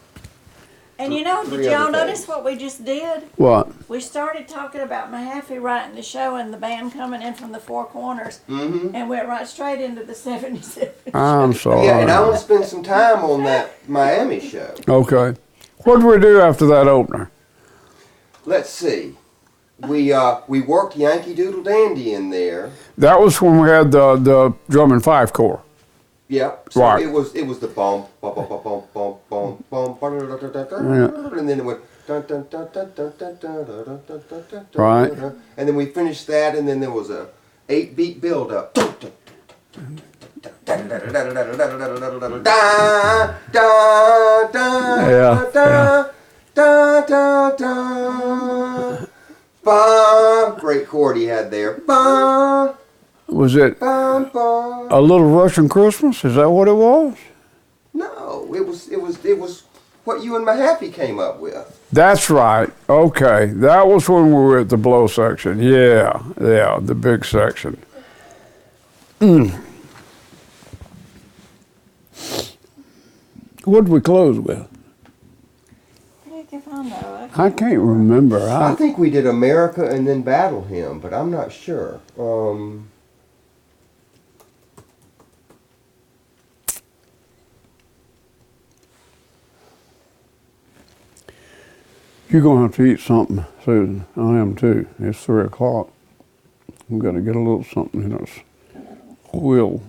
And you know, did y'all notice what we just did? What? We started talking about Mahaffey writing the show and the band coming in from the four corners, and went right straight into the 77. I'm sorry. Yeah, and I want to spend some time on that Miami show. Okay. What did we do after that opener? Let's see. We worked Yankee Doodle Dandy in there. That was when we had the drum and fife corps. Yep. So right. it was the bump, bump, bump, bump, bump, bump, bump, and then it went dun dun dun dun dun dun dun dun dun dun. Right. And then we finished that, and then there was a 8-beat build up. Great chord he had there. Was it A Little Russian Christmas? Is that what it was? No, it was what you and Mahaffey came up with. That's right. Okay, that was when we were at the blow section. Yeah, the big section. What did we close with? Heck if I don't know. I can't remember. I think we did America and then Battle Hymn, but I'm not sure. You're going to have to eat something, Susan. I am too. It's 3 o'clock. We've got to get a little something in us. Will.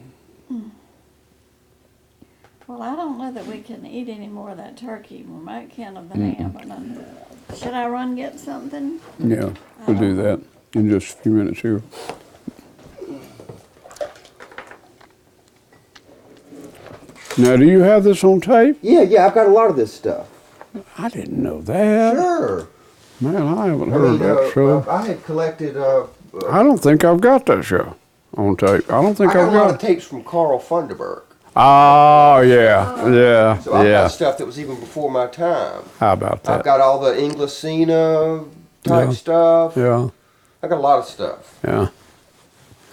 Well, I don't know that we can eat any more of that turkey. We might can of the ham. But should I run get something? Yeah, we'll do that in just a few minutes here. Now, do you have this on tape? Yeah, I've got a lot of this stuff. I didn't know that. Sure. Man, I haven't heard that show. I had collected. I don't think I've got that show on tape. I don't think I got I've a lot got of tapes from Carl Funderburg. Oh, yeah. So I've got stuff that was even before my time. How about that? I've got all the Inglesina type stuff. Yeah. I got a lot of stuff. Yeah.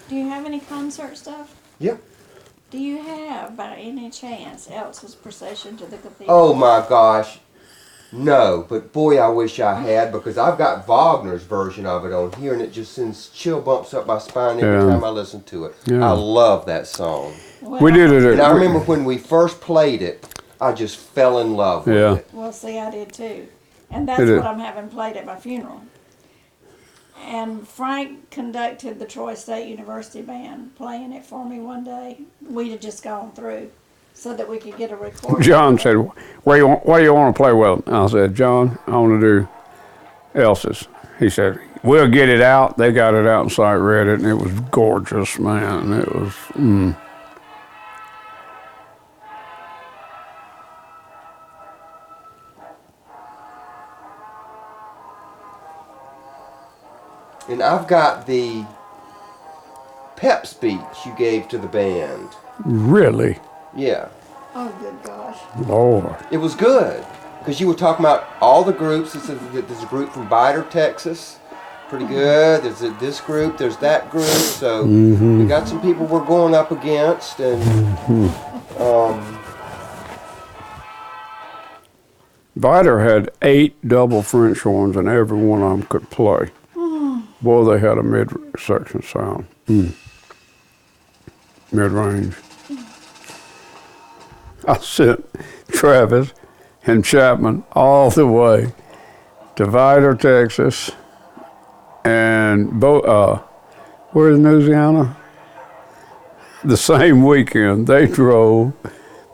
Do you have any concert stuff? Yeah. Do you have, by any chance, Elsa's Procession to the Cathedral? Oh my gosh. No, but boy, I wish I had, because I've got Wagner's version of it on here, and it just sends chill bumps up my spine every time I listen to it. Yeah. I love that song. Well, We did it. And I remember when we first played it, I just fell in love with it. Well, see, I did too. And that's It is. what I'm having played at my funeral. And Frank conducted the Troy State University Band, playing it for me one day. We'd have just gone through so that we could get a recording. John said, what do you want to play with? And I said, John, I want to do Elsa's. He said, we'll get it out. They got it out and sight read it, and it was gorgeous, man. It was, And I've got the pep speech you gave to the band. Really? Yeah. Oh, good gosh. Lord. It was good, because you were talking about all the groups. There's a group from Biter, Texas. Pretty good. There's this group. There's that group. So we got some people we're going up against. And Viter had 8 double French horns, and every one of them could play. Boy, they had a mid-section sound. Mid-range. I sent Travis and Chapman all the way to Viter, Texas, and where's Louisiana? The same weekend, they drove.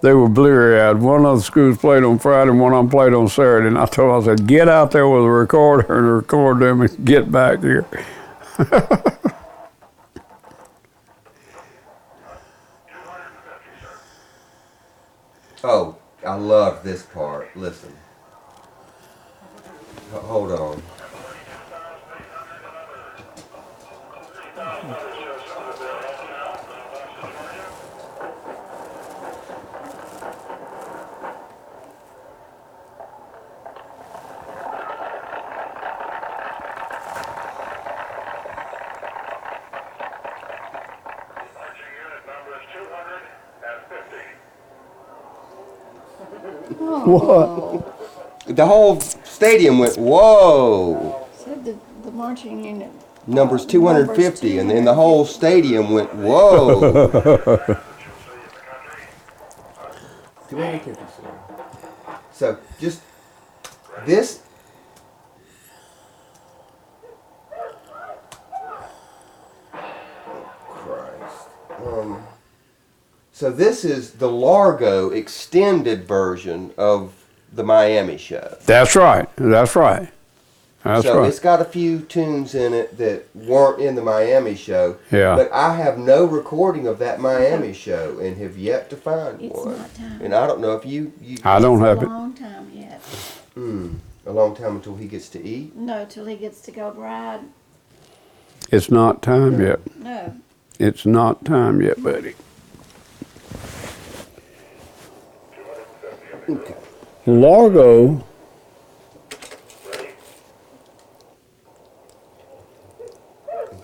They were bleary-eyed. One of the schools played on Friday, and one of them played on Saturday. And I told them, I said, get out there with a recorder and record them and get back here. oh, I love this part. Listen. Hold on. What? The whole stadium went, whoa. Said the marching unit. Numbers 250, and then the whole stadium went, whoa. 250. So just this. Christ. So this is the Largo extended version of the Miami show. That's right. That's right. That's so right. it's got a few tunes in it that weren't in the Miami show. Yeah. But I have no recording of that Miami show and have yet to find It's one. not time. And I don't know if you I don't have a it. long time yet. a long time until he gets to eat. No, till he gets to go ride. It's not time yet. No. It's not time yet, buddy. Okay. Largo.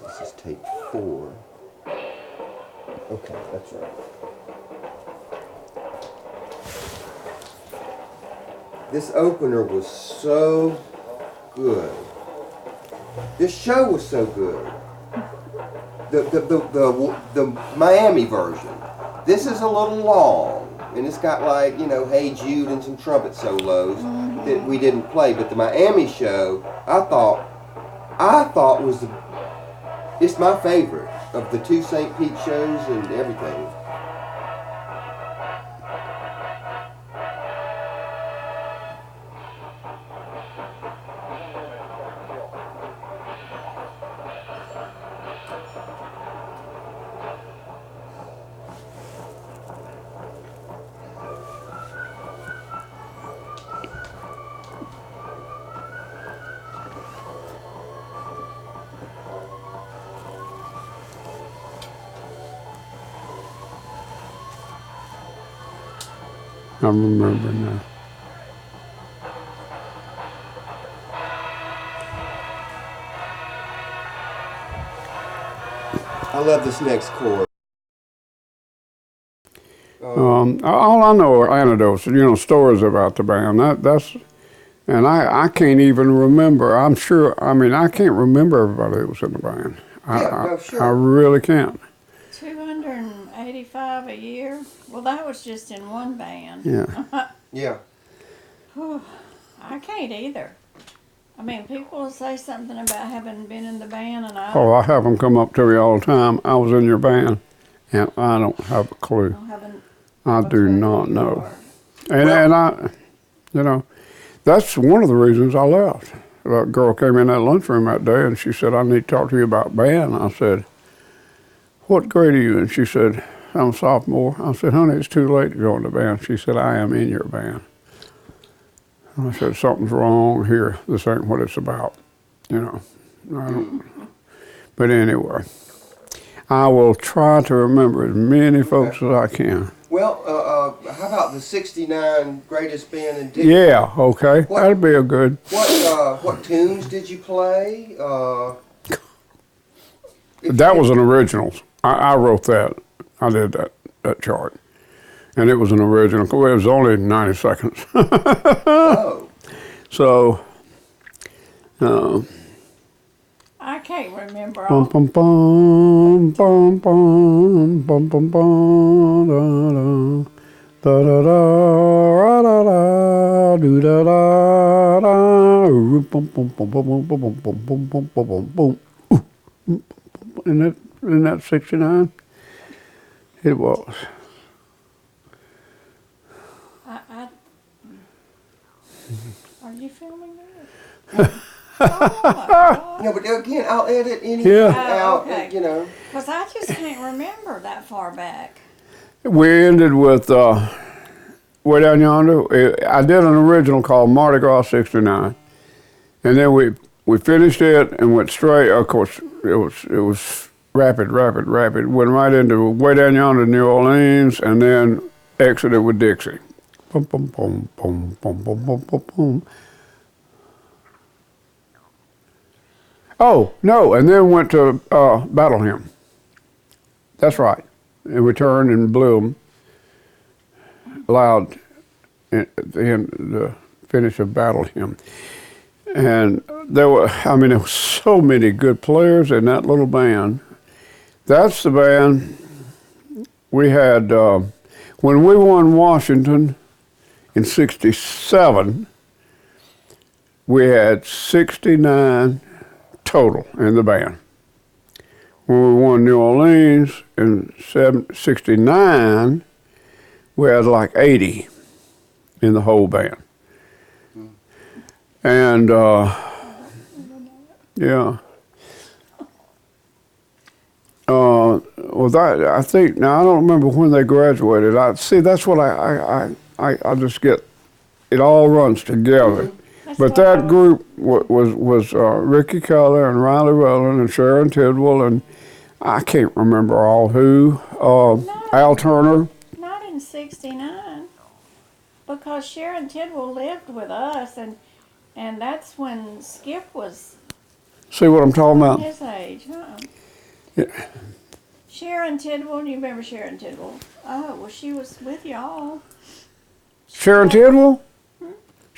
This is tape 4. Okay, that's right. This opener was so good. This show was so good. The Miami version. This is a little long, and it's got like, you know, Hey Jude and some trumpet solos that we didn't play. But the Miami show, I thought was it's my favorite of the two St. Pete shows and everything. I'm remembering now. I love this next chord. All I know are anecdotes, you know, stories about the band. And I can't even remember. I'm sure. I mean, I can't remember everybody that was in the band. Sure. I really can't. 285 a year. Well, that was just in one band. Yeah. Yeah. I can't either. I mean, people will say something about having been in the band, and I Oh, I have them come up to me all the time. I was in your band, and I don't have a clue. I do not know. And I, you know, that's one of the reasons I left. That girl came in that lunchroom that day, and she said, "I need to talk to you about band." I said, "What grade are you?" And she said, "I'm a sophomore." I said, "Honey, it's too late to join the band." She said, "I am in your band." And I said, "Something's wrong here. This ain't what it's about." You know, I don't. But anyway, I will try to remember as many folks as I can. Well, how about the '69 greatest band in Dixie? Yeah, okay. That'd be a good. What tunes did you play? That was an original. I wrote that. I did that chart. And it was an original. It was only 90 seconds. Oh. So, I can't remember bum all. bum bum bum bum bum bum bum da da da da da da do da da da bum bum bum bum bum bum bum bum bum bum bum. In that 69, it was. Are you filming that? Oh, No, but again, I'll edit anything out, okay. you know. Because I just can't remember that far back. We ended with Way Down Yonder. I did an original called Mardi Gras '69, and then we finished it and went straight. Of course, it was rapid. Went right into Way Down Yonder, New Orleans, and then exited with Dixie. Boom, boom, boom, boom, boom, boom, boom, boom, boom. Oh no, and then went to Battle Hymn. That's right. And we turned and blew them loud at the finish of Battle Hymn. And there were so many good players in that little band. That's the band we had when we won Washington in '67. We had 69 total in the band. When we won New Orleans in '69, we had like 80 in the whole band. And yeah. Well, I think, now I don't remember when they graduated. That's what I just get, it all runs together. But that group was Ricky Keller and Riley Rowland and Sharon Tidwell, and I can't remember all who. Al Turner. Not in '69, because Sharon Tidwell lived with us, and that's when Skip was See what I'm talking about? his age. Yeah. Sharon Tidwell, you remember Sharon Tidwell? Oh, well, she was with y'all. Sharon Tidwell?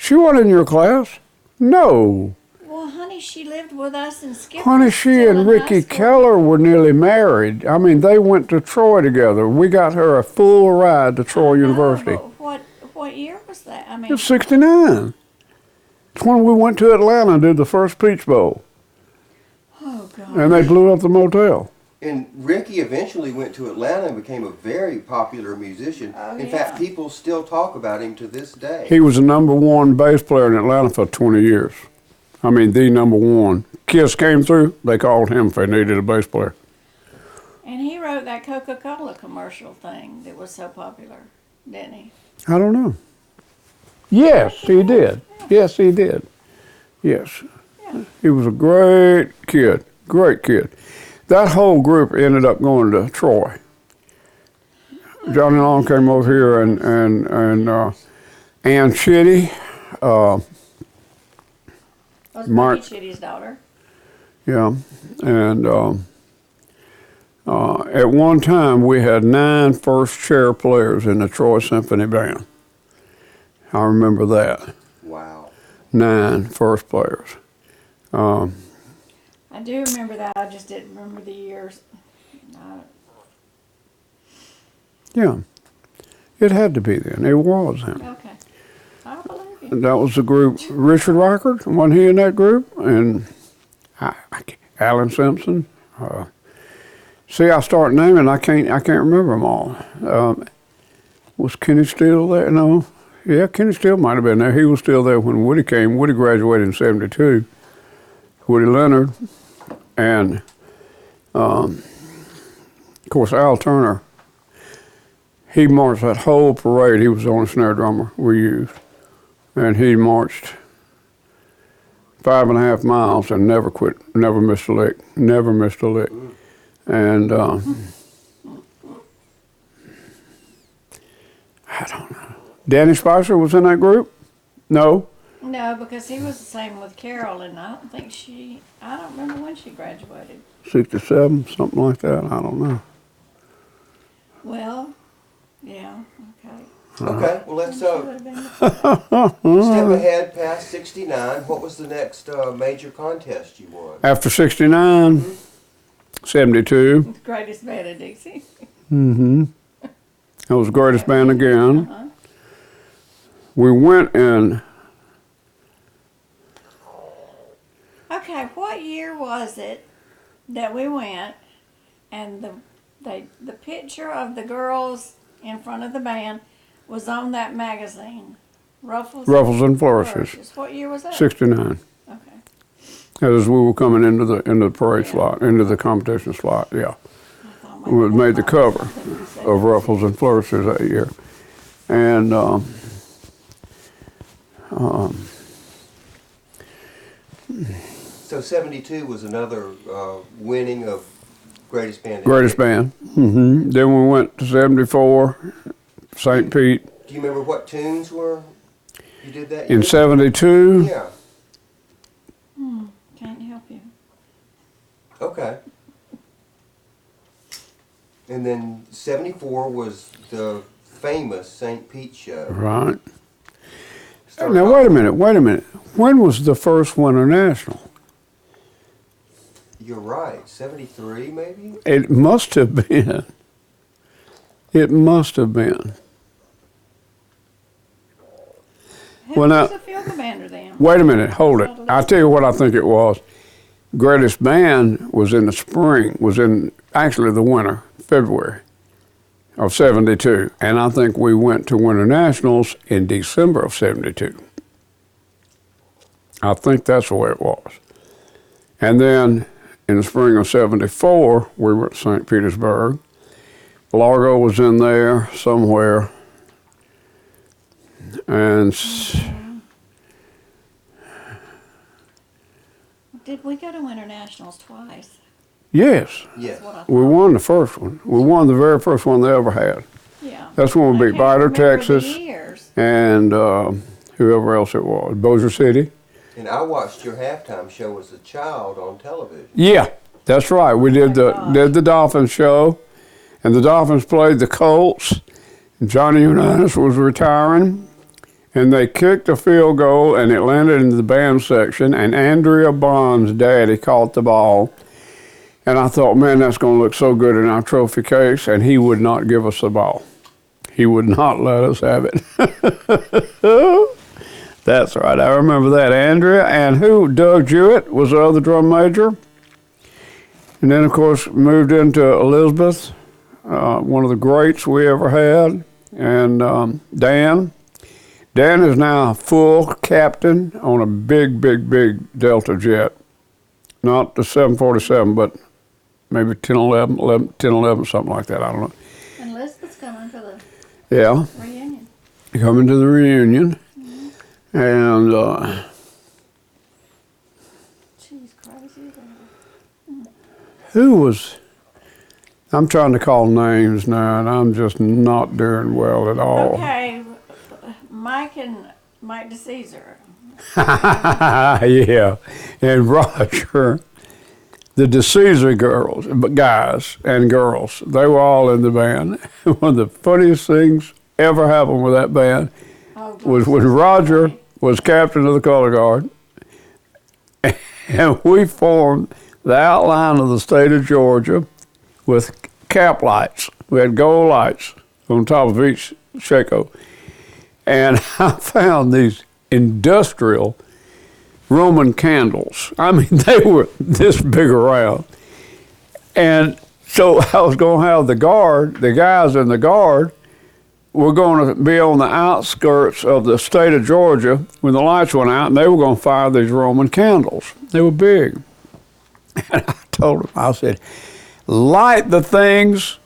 She wasn't in your class? No. Well, honey, she lived with us in Skipper. Honey, she and Ricky Keller were nearly married. I mean, they went to Troy together. We got her a full ride to Troy University. But what year was that? I mean, It's 69. It's when we went to Atlanta and did the first Peach Bowl. oh God. And they blew up the motel. And Ricky eventually went to Atlanta and became a very popular musician. Oh, in yeah. fact, people still talk about him to this day. He was the #1 bass player in Atlanta for 20 years. I mean, the #1. Kiss came through, they called him if they needed a bass player. And he wrote that Coca-Cola commercial thing that was so popular, didn't he? I don't know. Yes, he did. Yes, he did. Yes. Yeah. He was a great kid. Great kid. That whole group ended up going to Troy. Johnny Long came over here and Ann Chitty, Was Mark- Mark Chitty's daughter. yeah, and at one time we had 9 first chair players in the Troy Symphony Band. I remember that. Wow. 9 first players. I do remember that. I just didn't remember the years. Yeah, it had to be then. It was then. Okay. I believe you. And that was the group. Richard Rockert, wasn't he in that group? And Alan Simpson. See, I start naming, I can't remember them all. Was Kenny Steele there? No. Yeah, Kenny Steele might have been there. He was still there when Woody came. Woody graduated in '72. Woody Leonard. And, of course, Al Turner. He marched that whole parade. He was the only snare drummer we used. And he marched 5.5 miles and never quit, never missed a lick, never missed a lick. And I don't know. Danny Spicer was in that group? No? No, because he was the same with Carol, and I don't remember when she graduated. 67, something like that, I don't know. Well, yeah, okay. Okay, well, let's She would have been- step ahead past 69. What was the next major contest you won? After 69, 72, the greatest band in Dixie. that was the greatest band again. Uh-huh. We went in, Okay, what year was it that we went and the picture of the girls in front of the band was on that magazine, Ruffles and Flourishes, What year was that? 69. Okay. As we were coming into the parade slot, into the competition slot, yeah. I thought maybe We that made the might be cover something you said. of Ruffles and Flourishes that year. And So 72 was another winning of greatest band. in greatest Dixie. band. Then we went to 74, St. Pete. Do you remember what tunes were you did that In year? 72, Yeah. Can't help you. Okay. And then 74 was the famous St. Pete show. right. Started Now, off- wait a minute. When was the first Winter National? You're right. 73 maybe? It must have been. It must have been. Who Well, now- was the field commander then? Wait a minute, hold it. I'll tell you what I think it was. Greatest Band was in the spring, was in actually the winter, February of 72. And I think we went to Winter Nationals in December of 72. I think that's the way it was. And then in the spring of 74, we were at St. Petersburg. Largo was in there somewhere. And Did we go to Winter Nationals twice? yes, Yes. That's what I thought. we won the first one. We won the very first one they ever had. Yeah. That's when we I beat can't Biter, remember the Texas, years. and whoever else it was, Bossier City. And I watched your halftime show as a child on television. Yeah, that's right. We did gosh. the Dolphins show, and the Dolphins played the Colts. And Johnny Unitas was retiring, And they kicked a field goal, and it landed in the band section, and Andrea Bond's daddy caught the ball. And I thought, man, that's going to look so good in our trophy case, and he would not give us the ball. He would not let us have it. That's right, I remember that, Andrea. And who? Doug Jewett was the other drum major. And then, of course, moved into Elizabeth, one of the greats we ever had, and Dan. Dan is now full captain on a big, big, big Delta jet. Not the 747, but maybe 1011, something like that, I don't know. And Elizabeth's coming for the Yeah, reunion. coming to the reunion. And She's crazy. who was, I'm trying to call names now, and I'm just not doing well at all. Okay, Mike DeCesar. Yeah, and Roger, the DeCesar girls, guys and girls, they were all in the band. One of the funniest things ever happened with that band was when Roger was captain of the color guard, and we formed the outline of the state of Georgia with cap lights. We had gold lights on top of each shako. And I found these industrial Roman candles. I mean, they were this big around. And so I was going to have the guys in the guard were going to be on the outskirts of the state of Georgia when the lights went out, and they were going to fire these Roman candles. They were big. And I told them, I said, light the things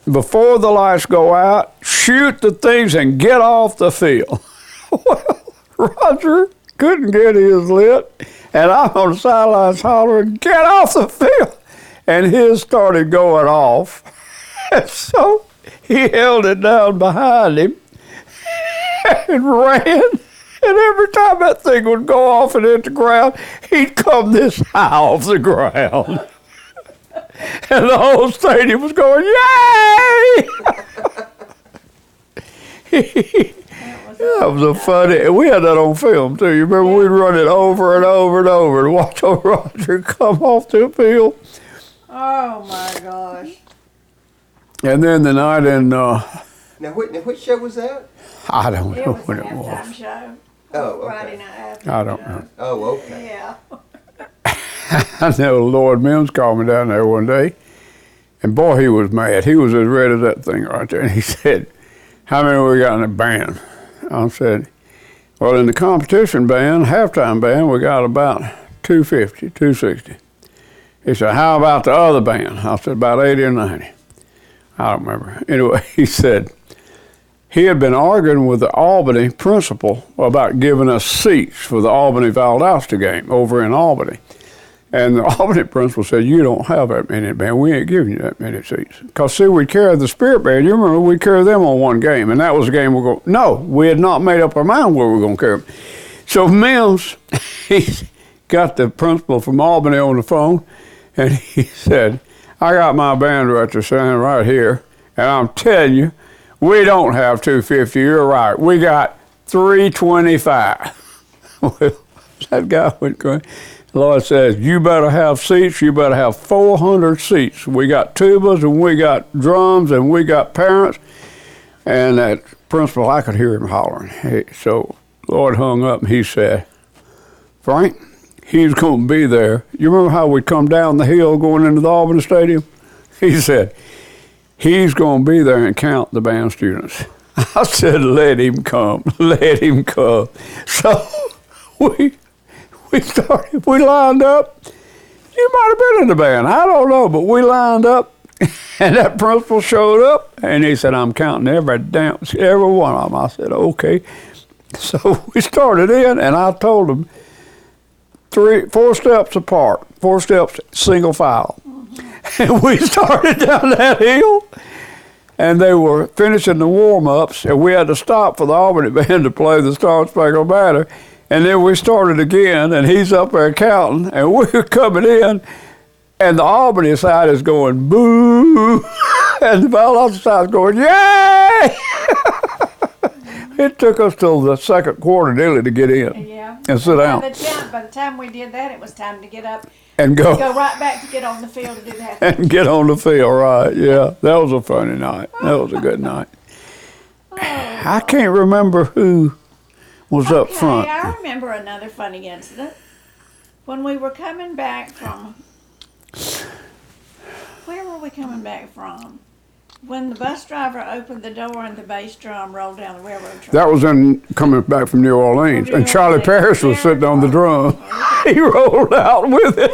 before the lights go out, shoot the things, and get off the field. Well, Roger couldn't get his lit, and I'm on the sidelines hollering, get off the field. And his started going off. And so he held it down behind him and ran. And every time that thing would go off and hit the ground, he'd come this high off the ground. And the whole stadium was going, yay! That was a funny, we had that on film too. You remember we'd run it over and over and over and watch old Roger come off the field. Oh my gosh. And then the night in, Now, which show was that? I don't It know was when the it halftime was. show. Oh, okay. Friday night after. I don't know. Oh, okay. Yeah. I know Lord Mims called me down there one day, and boy, he was mad. He was as red as that thing right there. And he said, how many we got in the band? I said, well, in the competition band, halftime band, we got about 250, 260. He said, how about the other band? I said, about 80 or 90. I don't remember. Anyway, he said, he had been arguing with the Albany principal about giving us seats for the Albany-Valdosta game over in Albany. And the Albany principal said, you don't have that many band. We ain't giving you that many seats. Because, see, we carried the Spirit Band. You remember, we carried them on one game. And that was the game we're going, no, we had not made up our mind where we were going to carry them. So Mims, he got the principal from Albany on the phone, and he said, I got my band director standing right here, and I'm telling you, we don't have 250. You're right. We got 325. Well, that guy went crazy. The Lord says, you better have seats. You better have 400 seats. We got tubas, and we got drums, and we got parents. And that principal, I could hear him hollering. So the Lord hung up, and he said, Frank, he's going to be there. You remember how we'd come down the hill going into the Albany Stadium? He said, he's going to be there and count the band students. I said, let him come. Let him come. So we lined up. You might have been in the band. I don't know, but we lined up. And that principal showed up, and he said, I'm counting every one of them. I said, okay. So we started in, and I told them 4 steps apart, 4 steps single file. And we started down that hill, and they were finishing the warm-ups, and we had to stop for the Albany band to play the Star Spangled Banner. And then we started again, and he's up there counting, and we're coming in, and the Albany side is going, boo, and the Valdosta side is going, yay! It took us till the second quarter nearly to get in Yeah. and sit down By the time we did that, it was time to get up, and go go right back to get on the field to do that. and get on the field. Right? Yeah, that was a funny night. That was a good night. I can't remember who was up front. I remember another funny incident. When we were coming back from, where were we coming back from? When the bus driver opened the door and the bass drum rolled down the railroad track. That was in coming back from New Orleans, and Charlie Parrish was sitting on the drum. He rolled out with it.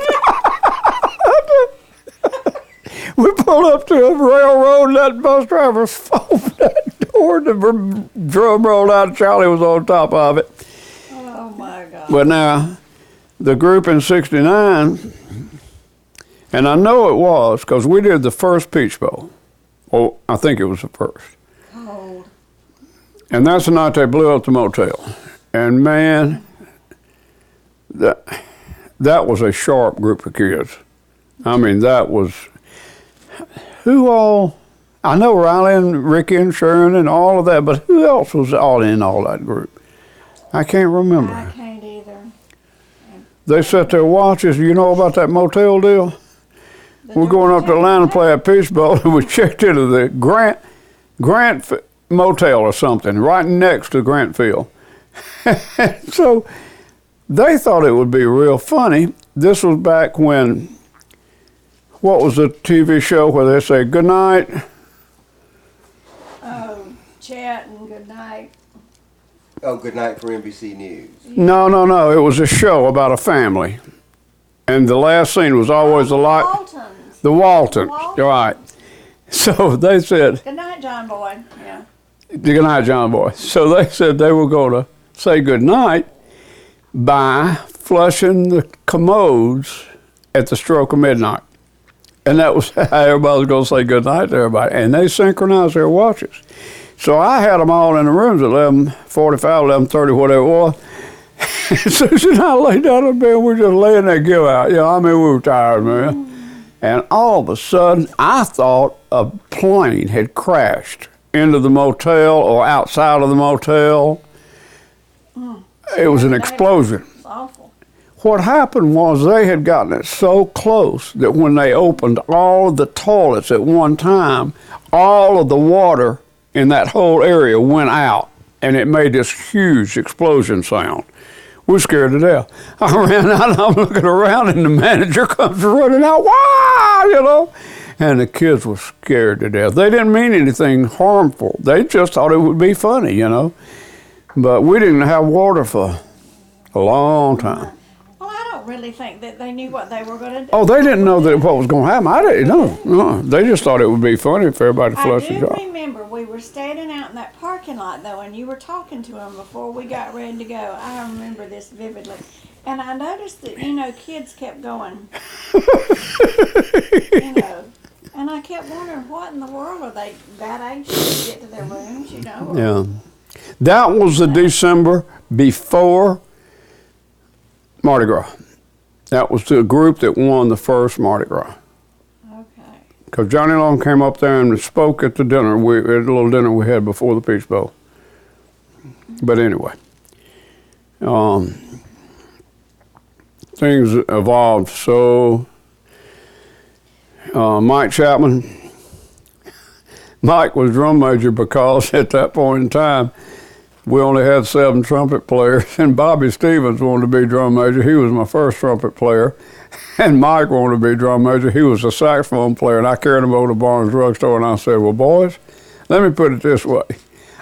We pulled up to a railroad, and that bus driver opened that door, and the drum rolled out, and Charlie was on top of it. Oh my God. But now, the group in '69, and I know it was, because we did the first Peach Bowl. Oh, I think it was the first. Cold. And that's the night they blew up the motel. And man, that was a sharp group of kids. I mean, that was, who all, I know Riley and Ricky and Sharon and all of that, but who else was all in all that group? I can't remember. I can't either. They set their watches. You know about that motel deal? We're going up to Atlanta to play a Peach Bowl, and we checked into the Grant Motel or something, right next to Grant Field. So they thought it would be real funny. This was back when, what was the TV show where they say, good night? Oh, chat and good night. Oh, good night for NBC News. No. It was a show about a family. And the last scene was always the light. Waltons. The Waltons, right. So they said, Good night, John Boy. Yeah. good night, John Boy. So they said they were going to say good night by flushing the commodes at the stroke of midnight. And that was how everybody was going to say good night to everybody. And they synchronized their watches. So I had them all in the rooms at 11:45, 11:30, whatever it was. Susan and I laid down in bed, we were just laying there give out. Yeah, I mean, we were tired, man. And all of a sudden, I thought a plane had crashed into the motel or outside of the motel. It was an explosion. It's awful. What happened was they had gotten it so close that when they opened all of the toilets at one time, all of the water in that whole area went out, and it made this huge explosion sound. We're scared to death. I ran out, and I'm looking around, and the manager comes running out, wow, you know. And the kids were scared to death. They didn't mean anything harmful. They just thought it would be funny, you know. But we didn't have water for a long time. Well, I don't really think that they knew what they were going to do. Oh, they didn't know that what was going to happen. I didn't know. No, they just thought it would be funny if everybody flushed I the do jar. remember we were standing out in that parking lot, though, and you were talking to them before we got ready to go. I remember this vividly. And I noticed that, you know, kids kept going, you know. And I kept wondering, what in the world are they that anxious to get to their rooms, you know? Yeah. That was the December before Mardi Gras. That was the group that won the first Mardi Gras. Okay. Because Johnny Long came up there and spoke at the dinner, at a little dinner we had before the Peach Bowl. But anyway, things evolved. So Mike Chapman, Mike was drum major because at that point in time, we only had 7 trumpet players, and Bobby Stevens wanted to be drum major. He was my first trumpet player. And Mike wanted to be drum major. He was a saxophone player, and I carried him over to Barnes Drug Store, and I said, well, boys, let me put it this way.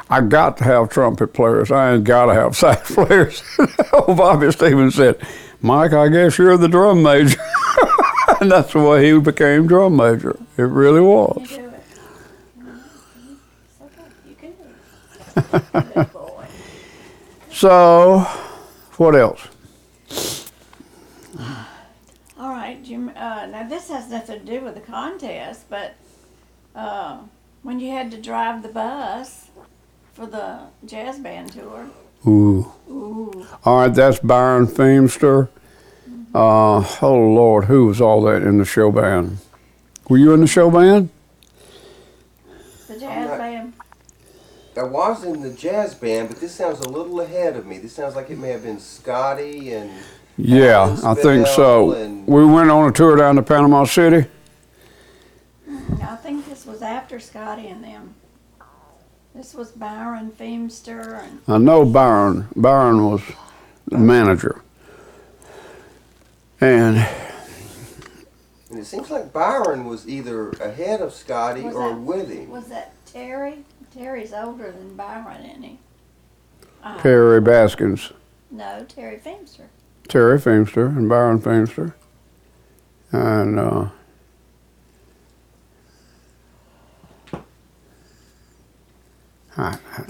I got to have trumpet players. I ain't got to have sax players. Bobby Stevens said, Mike, I guess you're the drum major. And that's the way he became drum major. It really was. You do it. It's okay. You can do it. Good boy. So, what else? All right, Jim. Now this has nothing to do with the contest, but when you had to drive the bus for the jazz band tour. Ooh. Ooh. All right, that's Byron Feimster. Oh, Lord, who was all that in the show band? Were you in the show band? The jazz band. I was in the jazz band, but this sounds a little ahead of me. This sounds like it may have been Scotty and Yeah, Alan I think Spinell so. and- We went on a tour down to Panama City. I think this was after Scotty and them. This was Byron Feemster and I know Byron. Byron was the manager. And And it seems like Byron was either ahead of Scotty Was or that- with him. was that Terry? Terry's older than Byron, isn't he? Terry Baskins, No, Terry Feemster. Terry Feemster and Byron Feemster. And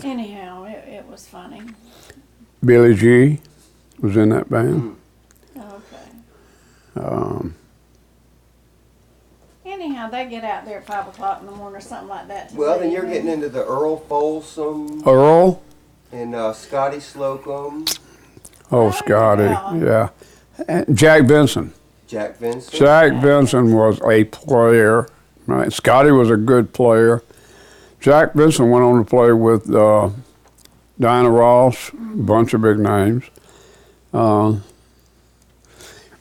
Anyhow, it was funny. Billy G was in that band. Okay. Um, Anyhow, they get out there at 5 o'clock in the morning or something like that. to Well, then leave, you're getting into the Earl Folsom Earl? and Scotty Slocum, Oh, Oh, Scotty, yeah. yeah. And Jack Benson. Jack Vincent. Jack Benson was a player. Right? Scotty was a good player. Jack Benson went on to play with Diana Ross, a bunch of big names.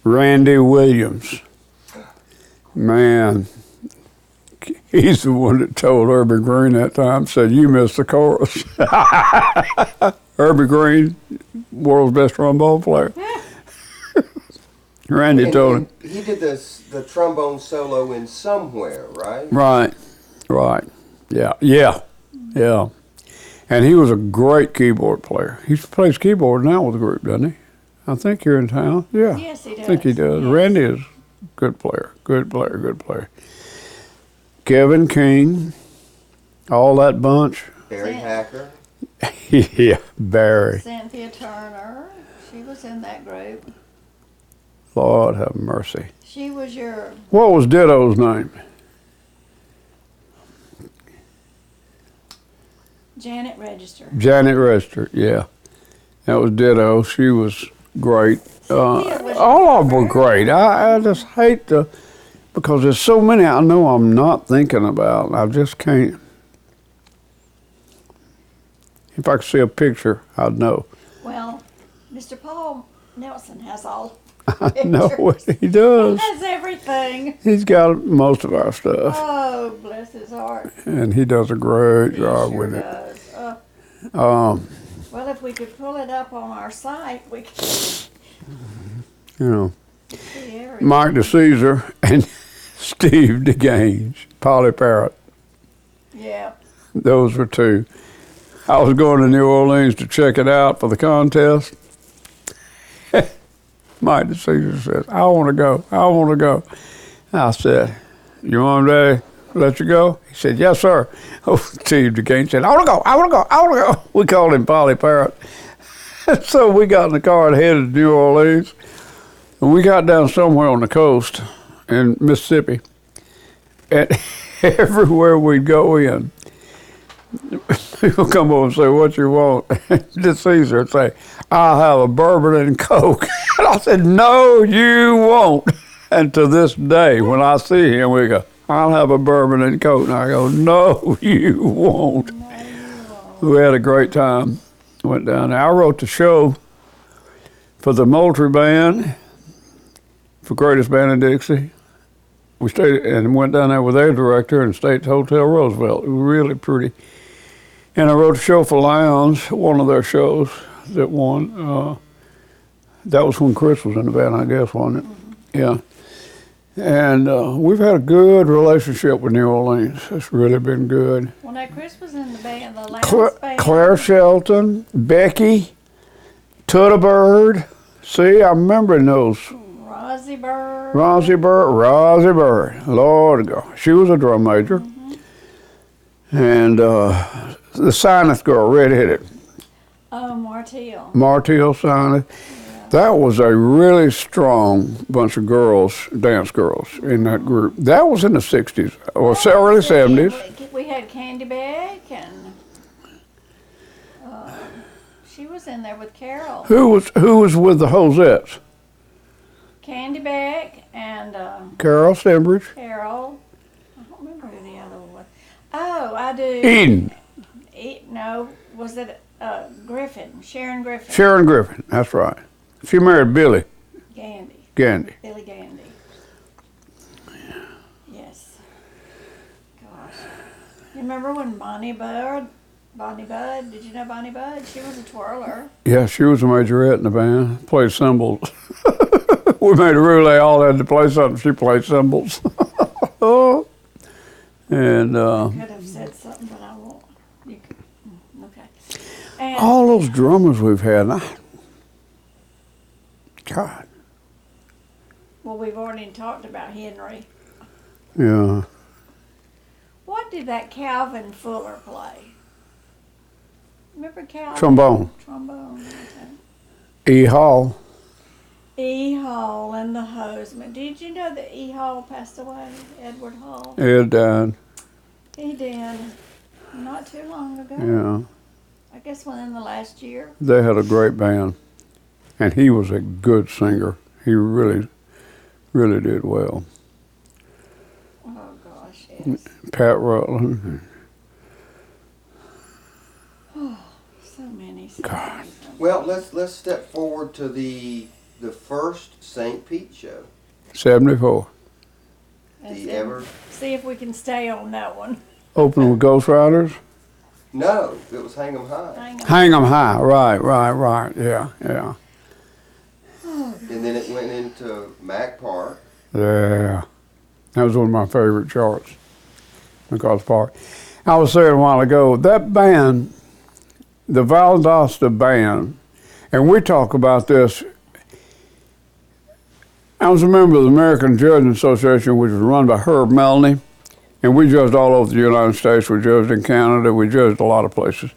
Randy Williams. Man, he's the one that told Herbie Green that time, said, you missed the chorus. Herbie Green, world's best trombone player. Randy told him. And he did the trombone solo in Somewhere, right? Right. Yeah. And he was a great keyboard player. He plays keyboard now with the group, doesn't he? I think here in town. Yeah. Yes, he does. I think he does. Yes. Randy is a good player. Good player. Kevin King, all that bunch. Barry Yeah. Hacker. Yeah, Barry. Cynthia Turner, she was in that group. Lord have mercy. She was your, What was Ditto's name? Janet Register. Janet Register, yeah. That was Ditto. She was great. Cynthia was All of them were your- great. I just hate to, because there's so many I know I'm not thinking about. I just can't. If I could see a picture, I'd know. Well, Mr. Paul Nelson has all I know pictures. he does. He has everything. He's got most of our stuff, Oh, bless his heart. and he does a great He job sure with it. does. Um, Well, if we could pull it up on our site, we could see you know, everything. Mike DeCesar and Steve DeGange, Polly Parrott. Yeah. Those were two. I was going to New Orleans to check it out for the contest. Mike DeCesar says, I want to go. I said, your mom and daddy let you go? He said, yes, sir. Oh, Steve DeGane said, I want to go. We called him Polly Parrott. So we got in the car and headed to New Orleans. And we got down somewhere on the coast in Mississippi. And everywhere we'd go in, people come over and say, what you want? DeCesar would say, I'll have a bourbon and Coke. And I said, no, you won't. And to this day, when I see him, we go, I'll have a bourbon and Coke. And I go, no, you won't. We had a great time. Went down there. I wrote the show for the Moultrie Band, for Greatest Band in Dixie. We stayed and went down there with their director and stayed at the Hotel Roosevelt. It was really pretty. And I wrote a show for Lounge, one of their shows that won. That was when Chris was in the band, I guess, wasn't it? Yeah. And we've had a good relationship with New Orleans. It's really been good. Well, now Chris was in the band, the last band. Claire Shelton, Becky, Tutta Bird. See, I'm remembering those. Rosie Bird. Rosie Bird. Lord God. She was a drum major. And the Sineth girl, redheaded, Oh, Martell. Martell Sineth. That was a really strong bunch of girls, dance girls, in that group. That was in the 60s, or early 70s. We had Candy Beck, and she was in there with Carol. Who was with the Hosettes? Candy Beck and Carol Stembridge. Carol. I don't remember who the other one was. Oh, I do. Eden. No, was it Griffin? Sharon Griffin. Sharon Griffin, that's right. She married Billy Gandy. Gandy. Billy Gandy. Yes. Gosh. You remember when Bonnie Budd, did you know Bonnie Budd? She was a twirler. Yeah, she was a majorette in the band, played cymbals. We made a rule they all had to play something. She played cymbals. Oh. And Could have said something, but I won't. You could, okay. And all those drummers we've had, God, well, we've already talked about Henry. yeah. What did that Calvin Fuller play? Remember Calvin? Trombone. Trombone. E. Hall. E. Hall and the Hoseman. Did you know that E. Hall passed away? Edward Hall. Ed died. He did. Not too long ago. Yeah. I guess within the last year. They had a great band. And he was a good singer. He really, really did well. Oh gosh, yes. Pat Rutland. Oh, so many. God. Well, let's step forward to the first St. Pete show. 74. See if we can stay on that one. Open with Ghost Riders. No, it was Hang 'em High. Hang 'em High. Right. Yeah. And then it went into Mac Park. Yeah. That was one of my favorite charts. Because Park. I was saying a while ago, that band, the Valdosta Band, and we talk about this. I was a member of the American Judging Association, which was run by Herb Melanie, and we judged all over the United States. We judged in Canada. We judged a lot of places.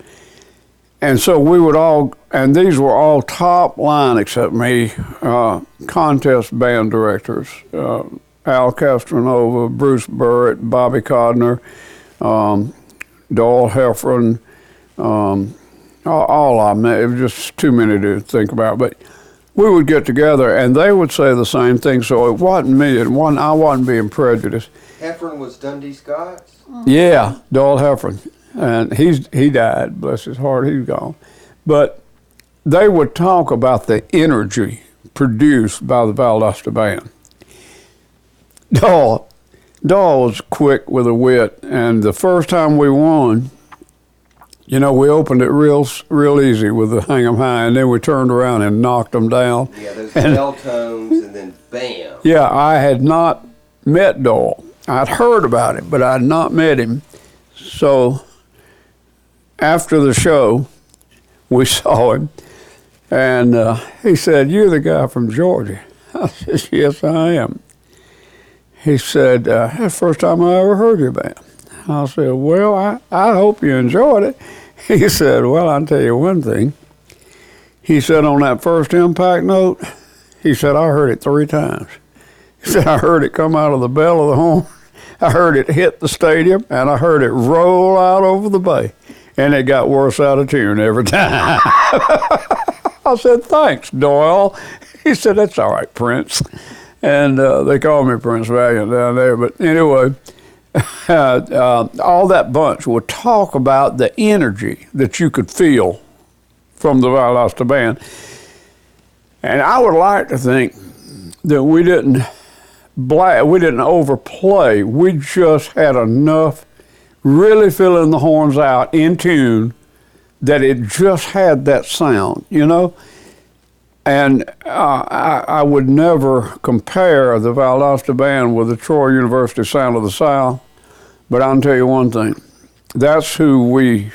And so we would all, and these were all top line except me, contest band directors. Al Castronova, Bruce Burritt, Bobby Codner, Doyle Heffron, all of them. It was just too many to think about. But we would get together, and they would say the same thing. So it wasn't me. I wasn't being prejudiced. Heffron was Dundee Scott's? Yeah, Doyle Heffron. And he died, bless his heart, he's gone. But they would talk about the energy produced by the Valdosta Band. Doyle was quick with a wit, and the first time we won, we opened it real easy with the Hang 'em High, and then we turned around and knocked them down. Yeah, those bell tones, and then bam. Yeah, I had not met Doyle. I'd heard about him, but I had not met him. So after the show, we saw him, and he said, "You're the guy from Georgia." I said, "Yes, I am." He said, "That's the first time I ever heard your band." I said, "Well, I hope you enjoyed it." He said, "Well, I'll tell you one thing." He said, "On that first impact note," he said, "I heard it 3 times." He said, "I heard it come out of the bell of the horn, I heard it hit the stadium, and I heard it roll out over the bay. And it got worse out of tune every time." I said, "Thanks, Doyle." He said, "That's all right, Prince." And they call me Prince Valiant down there. But anyway, all that bunch would talk about the energy that you could feel from the Valdosta Band. And I would like to think that we didn't overplay. We just had enough really filling the horns out in tune that it just had that sound, And I would never compare the Valdosta Band with the Troy University Sound of the South, but I'll tell you one thing. That's who we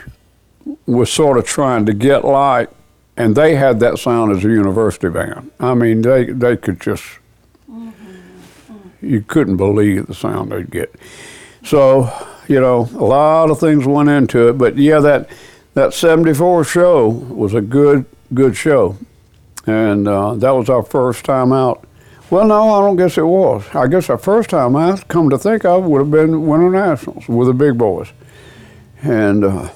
were sort of trying to get like, and they had that sound as a university band. I mean, they could just, you couldn't believe the sound they'd get. So, a lot of things went into it, but yeah, that 74 show was a good show. And that was our first time out. Well, no, I don't guess it was. I guess our first time out, come to think of, would have been Winter Nationals with the big boys. And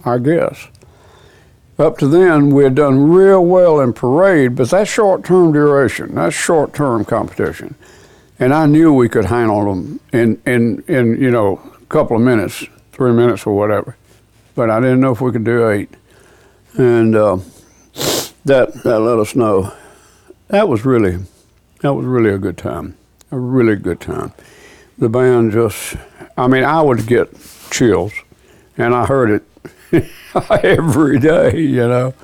I guess. Up to then, we had done real well in parade, but that's short-term duration. That's short-term competition. And I knew we could handle them in a couple of minutes, 3 minutes or whatever. but I didn't know if we could do 8. And that let us know. That was really a good time. A really good time. The band just, I mean, I would get chills, and I heard it every day, you know.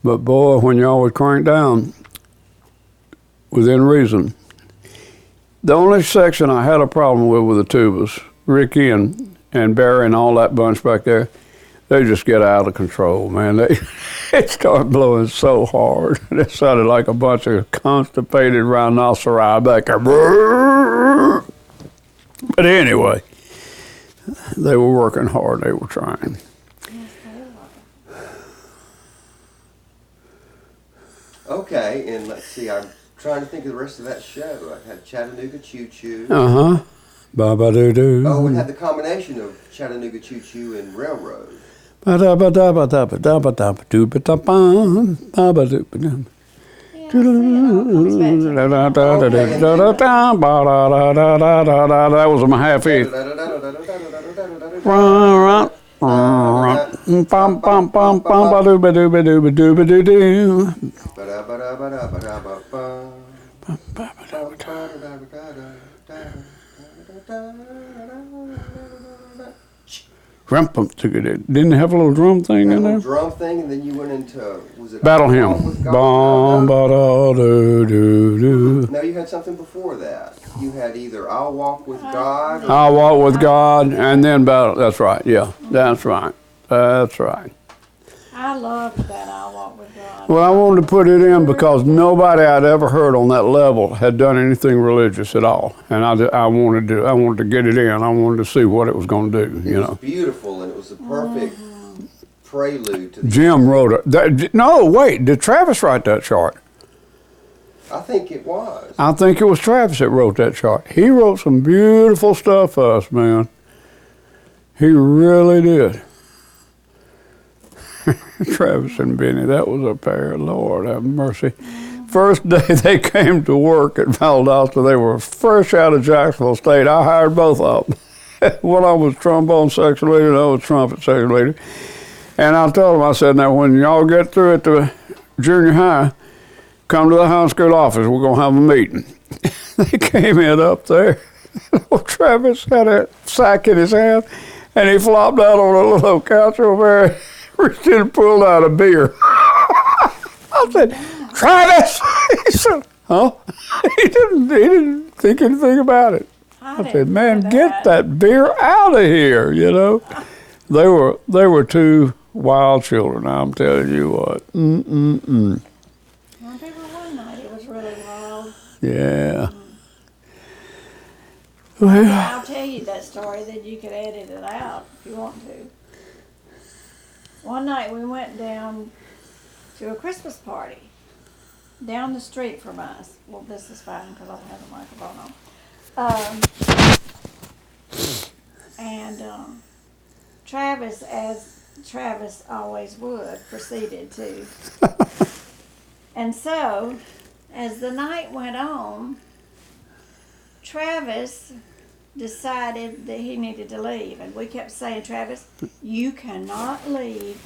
But boy, when y'all would crank down, within reason. The only section I had a problem with were the tubas. Ricky and Barry and all that bunch back there, they just get out of control, man. They start blowing so hard. It sounded like a bunch of constipated rhinoceri back there. But anyway, they were working hard. They were trying. Okay, and let's see, I'm trying to think of the rest of that show. I had Chattanooga Choo Choo. Uh-huh. Ba-ba-doo-doo. Oh, we had the combination of Chattanooga Choo Choo and Railroad. Ba-da-ba-da-ba-da-ba-da-ba-doo-ba-da-bum. That was my half E. Didn't it have a little drum thing in there? Drum thing, and then you went into, was it Battle Hymn. No, you had something before that. You had either I'll Walk with God. I'll Walk with God, and then Battle. That's right. Yeah, that's right. That's right. I loved that I'll Walk with God. Well, I wanted to put it in because nobody I'd ever heard on that level had done anything religious at all, and I wanted to get it in. I wanted to see what it was going to do. You know, it was beautiful, and it was the perfect prelude to the. Jim wrote it. No, wait. Did Travis write that chart? I think it was. I think it was Travis that wrote that chart. He wrote some beautiful stuff for us, man. He really did. Travis and Benny, that was a pair. Lord have mercy. First day they came to work at Valdosta, they were fresh out of Jacksonville State. I hired both of them. One of them was trombone section leader, the other was trumpet section leader. And I told them, I said, now when y'all get through at the junior high, come to the high school office, we're going to have a meeting. They came in up there. Travis had a sack in his hand, and he flopped out on a little couch over there. Reached in and pulled out a beer. I said, Travis! He said, huh? He didn't think anything about it. I said, man, get that beer out of here, you know. They were two wild children, I'm telling you what. I remember one night it was really wild. Yeah. Well, I'll tell you that story, then you could edit it out if you want to. One night we went down to a Christmas party down the street from us. Well, this is fine because I don't have the microphone on. Travis, as Travis always would, proceeded to. And so, as the night went on, Travis decided that he needed to leave, and we kept saying, Travis, you cannot leave.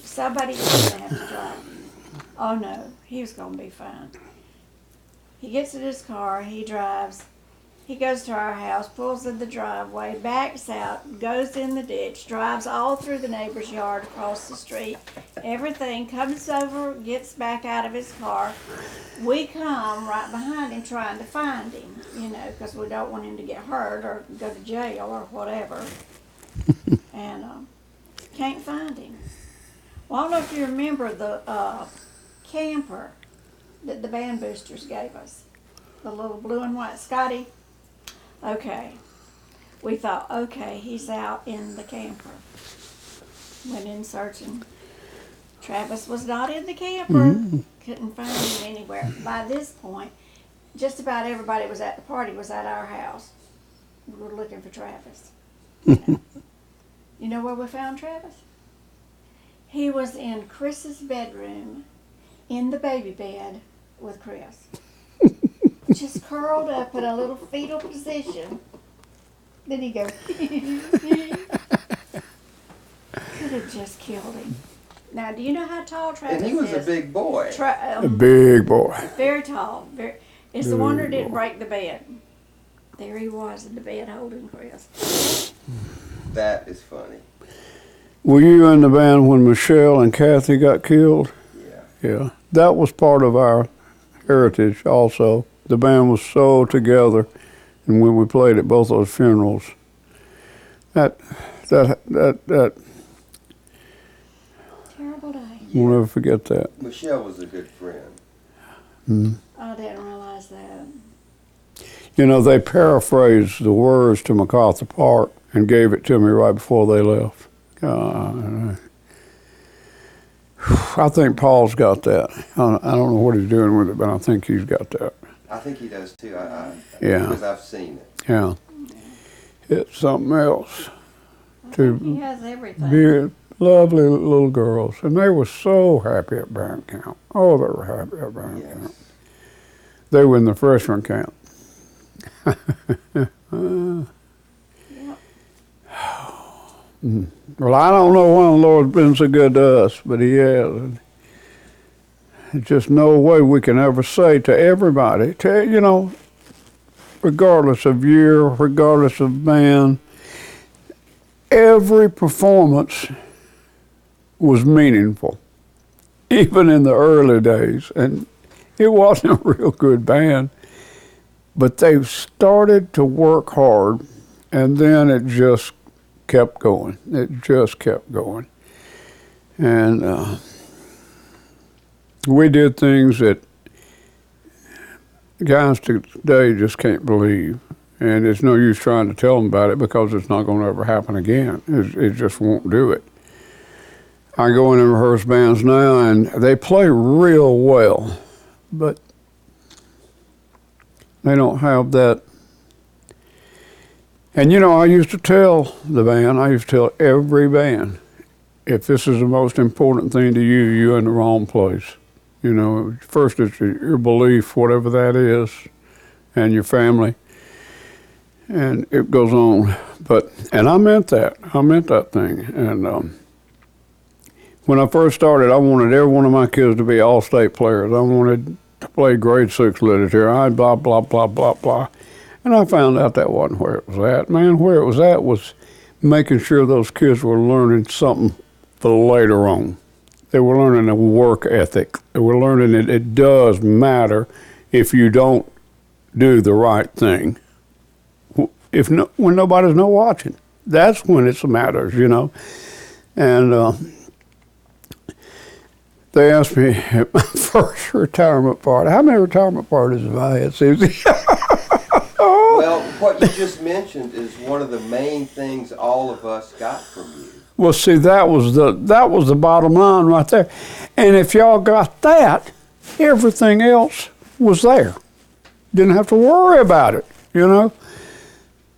Somebody's going to have to drive you. Oh no, he was going to be fine. He gets in his car, he drives, he goes to our house, pulls in the driveway, backs out, goes in the ditch, drives all through the neighbor's yard across the street. Everything, comes over, gets back out of his car. We come right behind him trying to find him, you know, because we don't want him to get hurt or go to jail or whatever. And can't find him. Well, I don't know if you remember the camper that the band boosters gave us. The little blue and white Scotty. Okay. We thought, okay, he's out in the camper. Went in searching. Travis was not in the camper. Mm-hmm. Couldn't find him anywhere. By this point, just about everybody was at the party was at our house. We were looking for Travis. You know where we found Travis? He was in Chris's bedroom in the baby bed with Chris. Just curled up in a little fetal position. Then he goes, because would have just killed him. Now, do you know how tall Travis And is? he was a big boy. A big boy. Very tall. It's the wonder it didn't boy. break the bed. There he was in the bed holding Chris. That is funny. Were you in the band when Michelle and Kathy got killed? Yeah. Yeah. That was part of our heritage also. The band was so together, and when we played at both those funerals, that Terrible day. we'll never forget that. Michelle was a good friend. I didn't realize that. You know, they paraphrased the words to MacArthur Park and gave it to me right before they left. I think Paul's got that. I don't know what he's doing with it, but I think he's got that. I think he does too. Yeah. Because I've seen it. Yeah. It's something else. He has everything. Be lovely little girls. And they were so happy at band camp. Oh, they were happy at band camp. Yes. They were in the freshman camp. Yep. Well, I don't know why the Lord's been so good to us, but he has. There's just no way we can ever say to everybody, regardless of year, regardless of band, every performance was meaningful, even in the early days. And it wasn't a real good band, but they started to work hard, and then it just kept going. It just kept going. And we did things that guys today just can't believe. And it's no use trying to tell them about it because it's not going to ever happen again. It just won't do it. I go in and rehearse bands now, and they play real well, but they don't have that. And I used to tell the band, I used to tell every band, if this is the most important thing to you, you're in the wrong place. First it's your belief, whatever that is, and your family, and it goes on. And I meant that. I meant that thing. And when I first started, I wanted every one of my kids to be all-state players. I wanted to play grade 6 literature. I blah, blah, blah, blah, blah. And I found out that wasn't where it was at. Man, where it was at was making sure those kids were learning something for later on. They were learning a work ethic. They were learning that it does matter if you don't do the right thing. When nobody's not watching. That's when it matters, And they asked me at my first retirement party, how many retirement parties have I had, Susie? Well, what you just mentioned is one of the main things all of us got from you. Well, see, that was the bottom line right there. And if y'all got that, everything else was there. Didn't have to worry about it,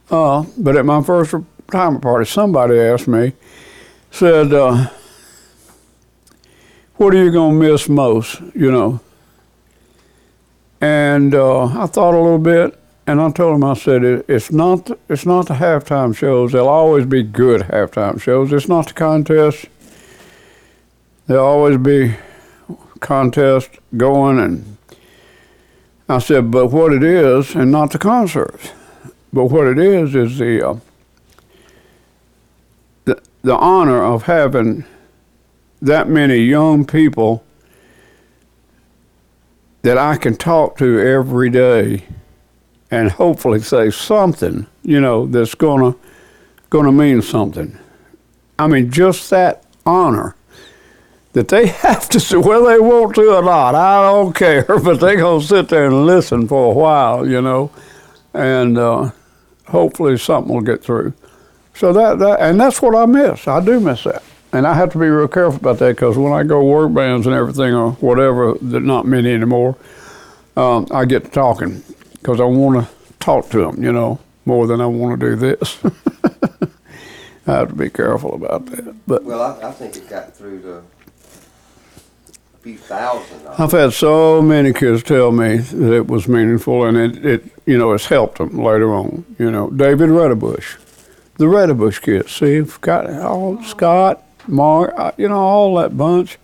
But at my first retirement party, somebody asked me, said, what are you going to miss most, And I thought a little bit. And I told him, I said, it's not the halftime shows. There'll always be good halftime shows. It's not the contest. There'll always be contests going. And I said, but what it is, and not the concerts, but what it is the honor of having that many young people that I can talk to every day and hopefully say something, that's gonna mean something. I mean, just that honor that they have to say, whether they want to or not, I don't care, but they're gonna sit there and listen for a while, and hopefully something will get through. So and that's what I miss. I do miss that. And I have to be real careful about that because when I go work bands and everything or whatever, not many anymore, I get to talking. Because I want to talk to them, more than I want to do this. I have to be careful about that. But Well, I think it got through to a few thousand. I've had so many kids tell me that it was meaningful, and it's helped them later on. David Reddebush, the Reddebush kids. See, got all Scott, Mark, all that bunch.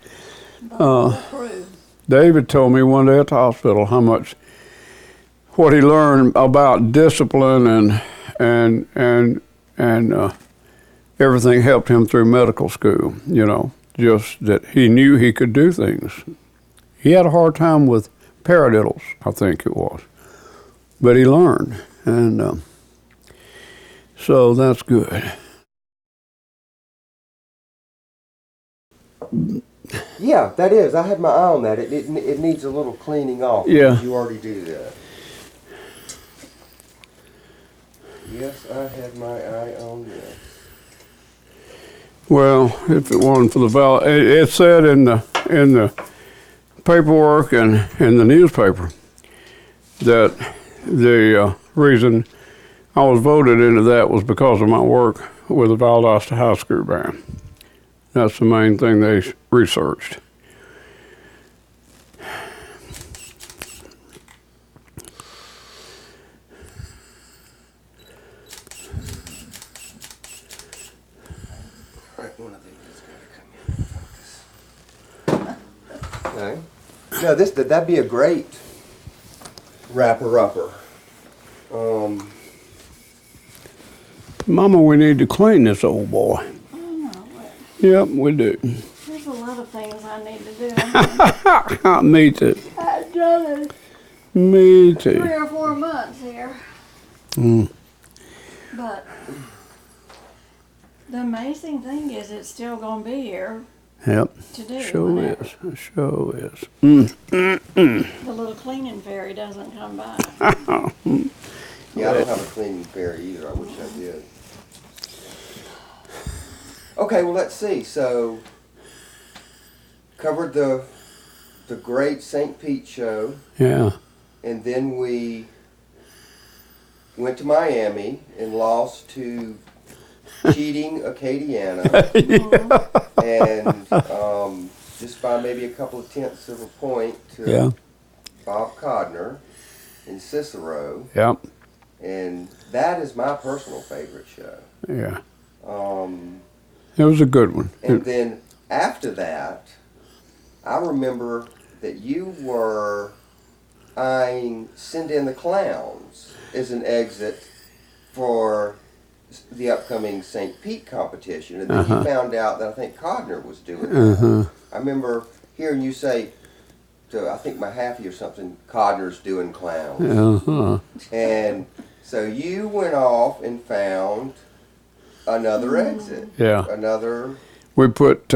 The whole crew. David told me one day at the hospital what he learned about discipline and everything helped him through medical school. Just that he knew he could do things. He had a hard time with paradiddles, I think it was, but he learned, and so that's good. Yeah, that is. I had my eye on that. It needs a little cleaning off. Yeah. You already do that. Yes, I had my eye on this. Well, if it wasn't for the valve, it said in the paperwork and in the newspaper that the reason I was voted into that was because of my work with the Valdosta High School Band. That's the main thing they researched. Right, one of these has got to come in. Okay. No, that'd be a great wrapper-upper. Mama, we need to clean this old boy. I know. Yep, we do. There's a lot of things I need to do. Me too. I've done it Me 3 too. or 4 months here. Mm. But the amazing thing is it's still going to be here Yep. to do. Sure whenever. is. Sure is. The little cleaning fairy doesn't come by. Yeah, I don't have a cleaning fairy either. I wish I did. Okay, well, let's see. So, covered the great St. Pete show, Yeah. and then we went to Miami and lost to cheating Acadiana, and just by maybe a couple of tenths of a point to Yeah. Bob Codner in Cicero, Yep. and that is my personal favorite show. Yeah. It was a good one. And then after that, I remember that you were eyeing Send in the Clowns as an exit for the upcoming St. Pete competition. And then you found out that I think Codner was doing that. I remember hearing you say to, I think, Mahaffey or something, Codner's doing clowns. And so you went off and found another exit. Yeah. Another. We put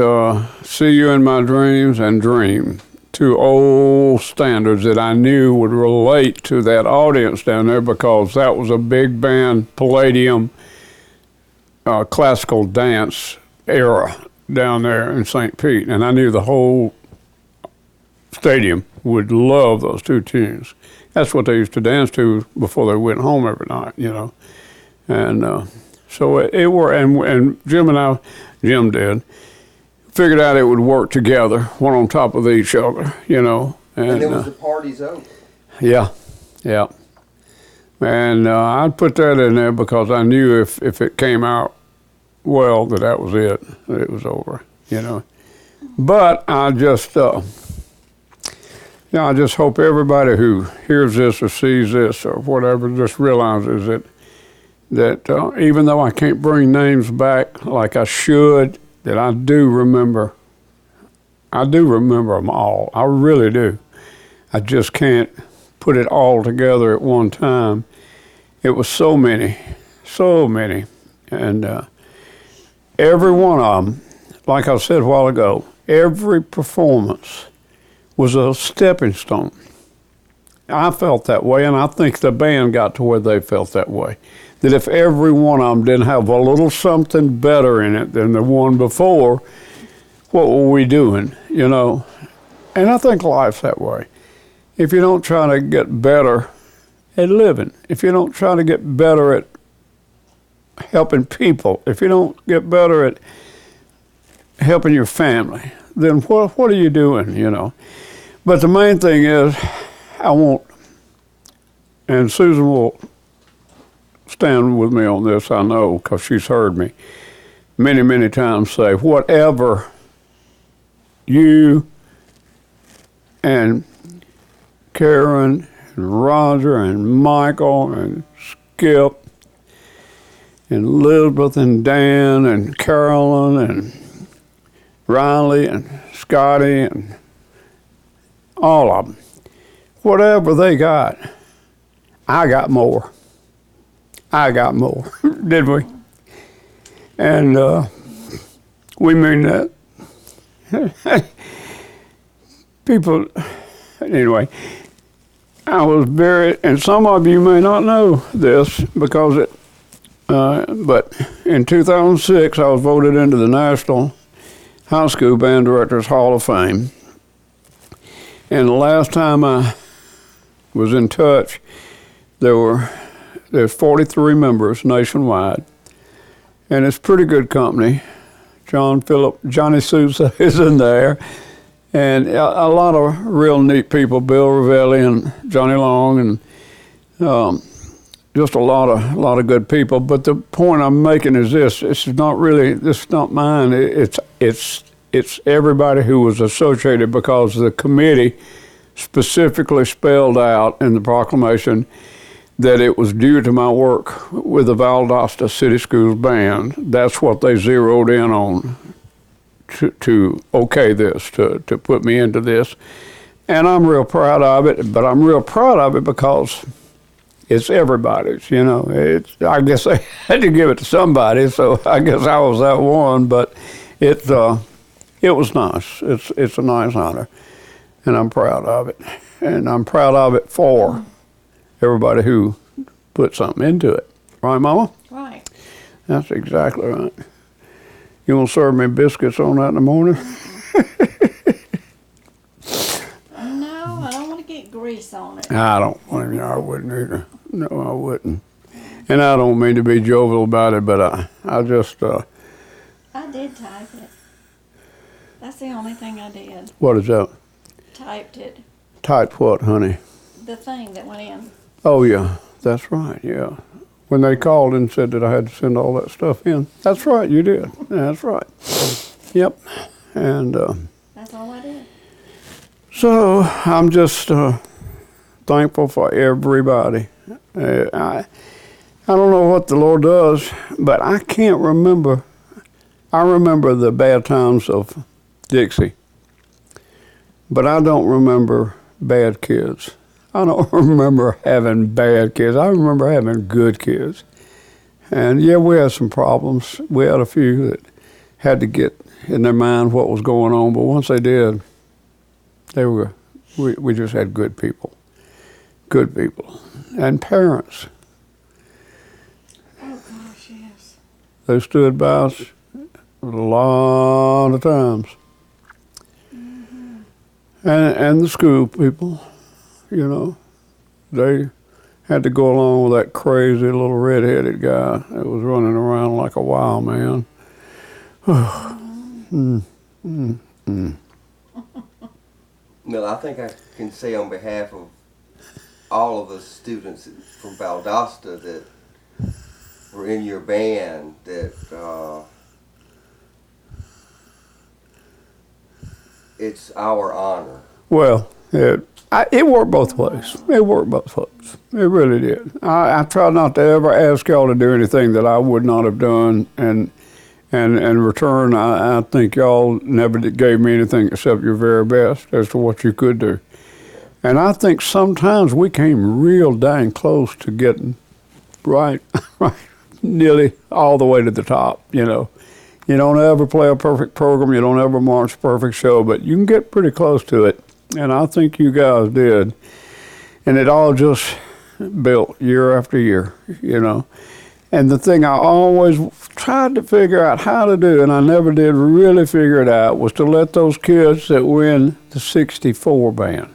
See You in My Dreams and Dream, two old standards that I knew would relate to that audience down there because that was a big band, Palladium, classical dance era down there in St. Pete. And I knew the whole stadium would love those two tunes. That's what they used to dance to before they went home every night, And so it worked. And Jim did, figured out it would work together, one on top of each other, And then was the party's over. Yeah. And I'd put that in there because I knew if it came out well that was it. It was over, But I just hope everybody who hears this or sees this or whatever just realizes that even though I can't bring names back like I should, that I do remember them all. I really do. I just can't put it all together at one time. It was so many. And every one of them, like I said a while ago, every performance was a stepping stone. I felt that way, and I think the band got to where they felt that way. That if every one of them didn't have a little something better in it than the one before, what were we doing, And I think life's that way. If you don't try to get better at living, if you don't try to get better at helping people, if you don't get better at helping your family, then what are you doing, But the main thing is, I want, and Susan will stand with me on this, I know, because she's heard me. many, many times say, whatever you and Karen and Roger and Michael and Skip and Elizabeth and Dan and Carolyn and Riley and Scotty and all of them, whatever they got, I got more. I got more, did we? And we mean that. People, anyway, I was very, and some of you may not know this because but in 2006 I was voted into the National High School Band Directors Hall of Fame. And the last time I was in touch, there's 43 members nationwide, and it's pretty good company. Johnny Sousa is in there, and a lot of real neat people, Bill Ravelli and Johnny Long, and just a lot of good people. But the point I'm making is this: this is not mine. It's everybody who was associated, because the committee specifically spelled out in the proclamation that it was due to my work with the Valdosta City Schools Band. That's what they zeroed in on to okay this, to put me into this. And I'm real proud of it, but I'm real proud of it because it's everybody's, you know. I guess I had to give it to somebody, so I guess I was that one, but it was nice. It's a nice honor, and I'm proud of it. And I'm proud of it for everybody who put something into it. Right, Mama? Right. That's exactly right. You want to serve me biscuits on that in the morning? No, I don't want to get grease on it. I don't. I wouldn't either. No, I wouldn't. And I don't mean to be jovial about it, but I just... I did type it. That's the only thing I did. What is that? Typed it. Typed what, honey? The thing that went in. Oh, yeah. That's right, yeah. When they called and said that I had to send all that stuff in. That's right, you did. That's right. Yep. And That's all I did. so I'm just thankful for everybody. I don't know what the Lord does, but I can't remember. I remember the bad times of Dixie, but I don't remember bad kids. I don't remember having bad kids. I remember having good kids. And yeah, we had some problems. We had a few that had to get in their mind what was going on, but once they did, we just had good people. Good people. And parents. Oh, gosh, yes. They stood by us a lot of times. Mm-hmm. And the school people, you know, they had to go along with that crazy little red-headed guy that was running around like a wild man. Well, I think I can say on behalf of all of the students from Valdosta that were in your band that it's our honor. Well, it worked both ways. It worked both ways. It really did. I try not to ever ask y'all to do anything that I would not have done, and in return, I think y'all never gave me anything except your very best as to what you could do. And I think sometimes we came real dang close to getting right, nearly all the way to the top, you know. You don't ever play a perfect program, you don't ever march a perfect show, but you can get pretty close to it. And I think you guys did. And it all just built year after year, you know. And the thing I always tried to figure out how to do, and I never did really figure it out, was to let those kids that were in the 64 band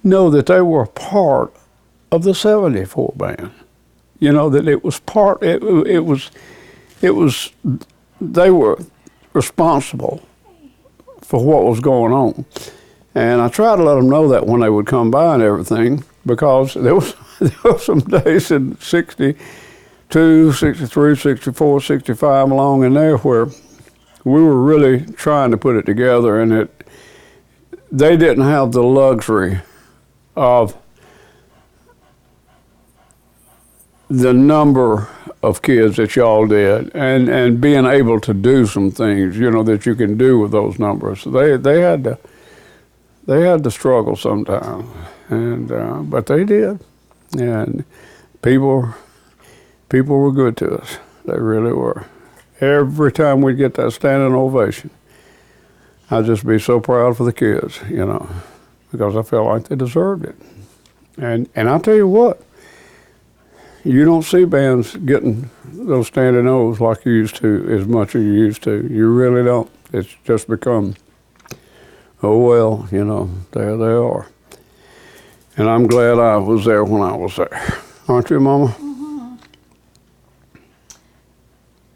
know that they were part of the 74 band. You know, that it was part, it was, they were responsible for what was going on. And I tried to let them know that when they would come by and everything, because there was some days in 60 62, 63, 64, 65 along in there where we were really trying to put it together, and they didn't have the luxury of the number of kids that y'all did, and being able to do some things, that you can do with those numbers. They had to struggle sometimes, and but they did, and people were good to us. They really were. Every time we'd get that standing ovation, I'd just be so proud for the kids, because I felt like they deserved it. And I'll tell you what, you don't see bands getting those standing O's like you used to, as much as you used to. You really don't. It's just become, oh well, there they are. And I'm glad I was there when I was there. Aren't you, Mama? Mm-hmm.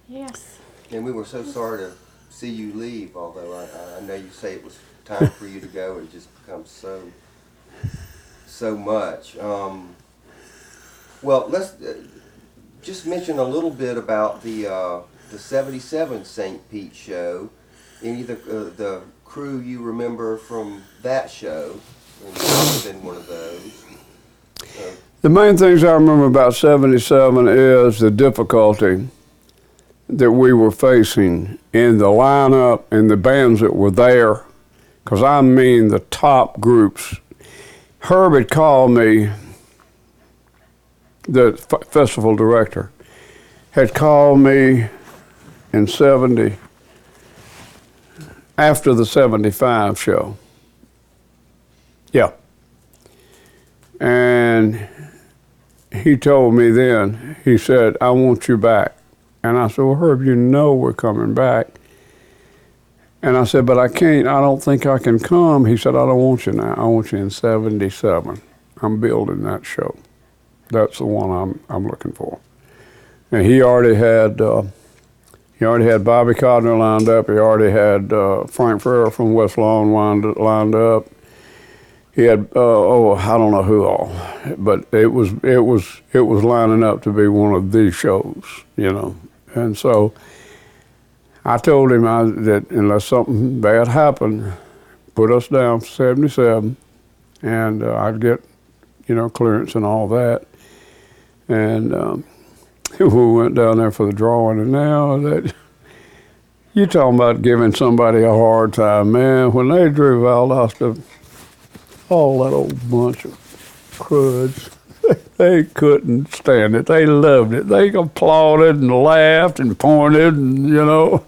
Yes. And we were so sorry to see you leave, although I know you say it was time for you to go. It just becomes so much. Well, let's just mention a little bit about the '77 St. Pete show. Any of the crew you remember from that show? And you have been one of those. The main things I remember about '77 is the difficulty that we were facing in the lineup and the bands that were there, because I mean the top groups. Herb had called me, the festival director, had called me in '70, after the '75 show. Yeah. And he told me then, he said, I want you back. And I said, well, Herb, we're coming back. And I said, but I don't think I can come. He said, I don't want you now. I want you in '77. I'm building that show. That's the one I'm looking for. And he already had Bobby Codner lined up. He already had Frank Ferrer from West Lawn lined up. He had I don't know who all, but it was lining up to be one of these shows, And so I told him that unless something bad happened, put us down for '77, and I'd get clearance and all that. And we went down there for the drawing, and now that you talking about giving somebody a hard time, man, when they drew Valdosta, all that old bunch of cruds, they couldn't stand it. They loved it. They applauded and laughed and pointed, and I'm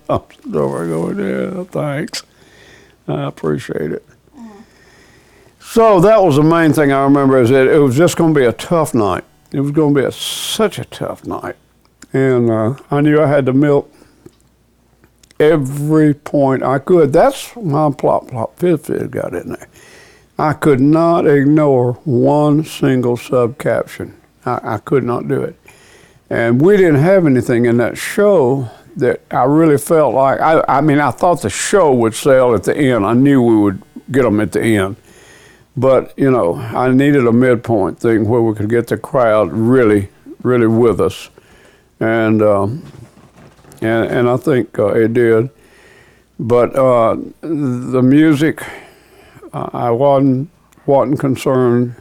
over going, yeah, thanks. I appreciate it. So that was the main thing I remember, is that it was just going to be a tough night. It was going to be such a tough night. And I knew I had to milk every point I could. That's why Plop Fizz got in there. I could not ignore one single sub-caption. I could not do it. And we didn't have anything in that show that I really felt like, I thought the show would sell at the end. I knew we would get them at the end. But, I needed a midpoint thing where we could get the crowd really, really with us. And I think it did. But the music, I wasn't concerned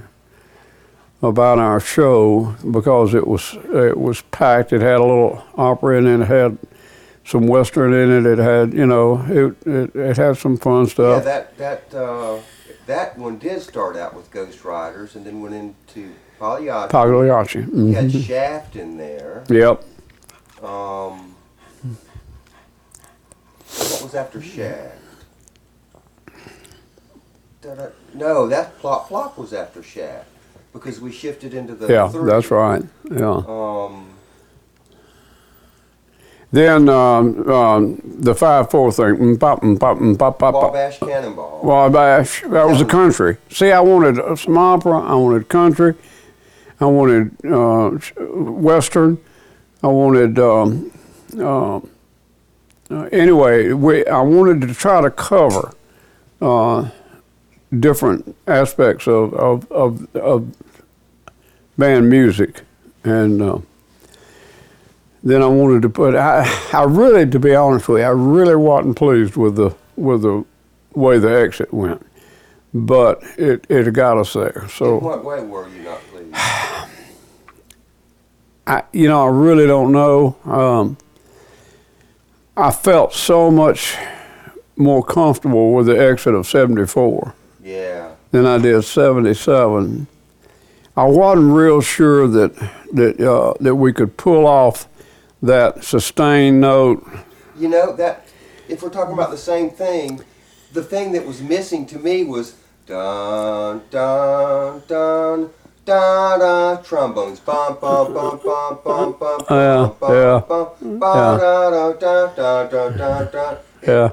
about our show because it was packed. It had a little opera in it. It had some Western in it. It had, it had some fun stuff. Yeah, that one did start out with Ghost Riders and then went into Pagliacci. Pagliacci. Mm-hmm. You had Shaft in there. Yep. What was after Shaft? No, that Plop was after Shaft because we shifted into the three. That's right. Yeah. Then the 5/4 thing, Wabash Cannonball. Wabash, that was the country. See, I wanted some opera, I wanted country, I wanted Western, I wanted, anyway, I wanted to try to cover different aspects of band music. And then I wanted to put. I really, to be honest with you, I really wasn't pleased with the way the exit went, but it got us there. So. In what way were you not pleased? I really don't know. I felt so much more comfortable with the exit of 74 Yeah. than I did 77. I wasn't real sure that we could pull off that sustained note. You know, that if we're talking about the same thing, the thing that was missing to me was dun dun dun da da trombones bum bum bum bum bum bum bum bum bum da da da da da da. Yeah.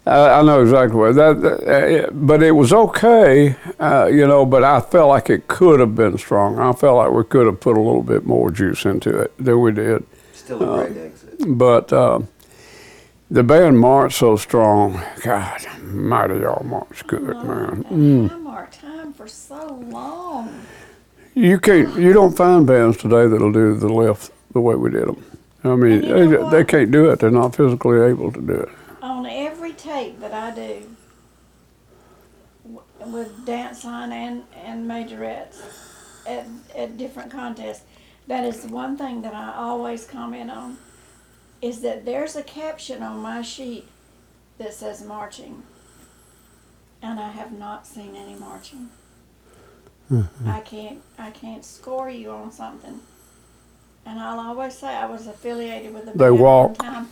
I know exactly what that, but it was okay, but I felt like it could have been stronger. I felt like we could have put a little bit more juice into it than we did. Still a great exit. But the band marched so strong. God, mighty y'all marched good, man. I marked time for so long. You don't find bands today that'll do the lift the way we did them. I mean, they can't do it. They're not physically able to do it. On every tape that I do with dance line and majorettes at different contests, that is the one thing that I always comment on, is that there's a caption on my sheet that says marching, and I have not seen any marching. Mm-hmm. I can't score you on something, and I'll always say I was affiliated with a They band walk. one time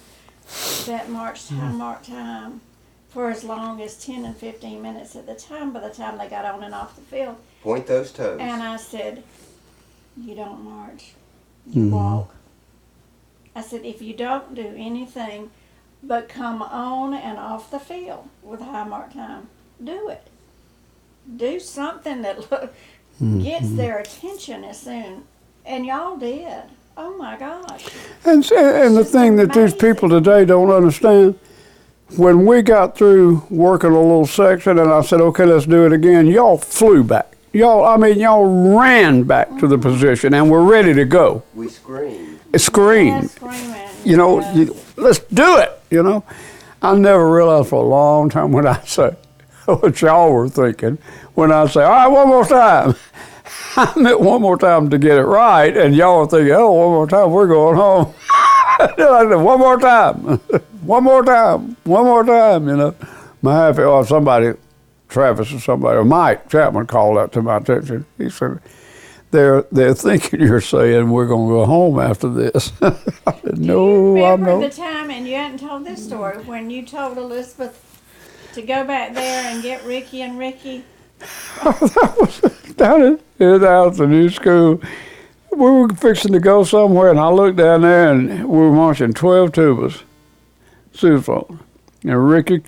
that marched time for as long as 10 and 15 minutes at the time. By the time they got on and off the field, Point those toes. and I said, "You don't march, you walk." I said, "If you don't do anything but come on and off the field with high mark time, do it. Do something that gets their attention as soon." And y'all did. Oh my gosh. And the thing that these people today don't understand, when we got through working a little section and I said, okay, let's do it again, y'all flew back. Y'all ran back to the position and were ready to go. We screamed. Screamed. Screaming. Let's do it, I never realized for a long time when I say, what y'all were thinking, when I say, all right, one more time. I meant one more time to get it right, and y'all were thinking, oh, one more time, we're going home. I said, one more time, one more time, one more time, My half, somebody, Travis or somebody, or Mike Chapman called that to my attention. He said, they're thinking you're saying we're going to go home after this. I said, no, I'm not. Remember the time, and you hadn't told this story, when you told Elizabeth to go back there and get Ricky and Ricky? That was down at the new school. We were fixing to go somewhere, and I looked down there, and we were marching 12 tubas, sousaphone, and Ricky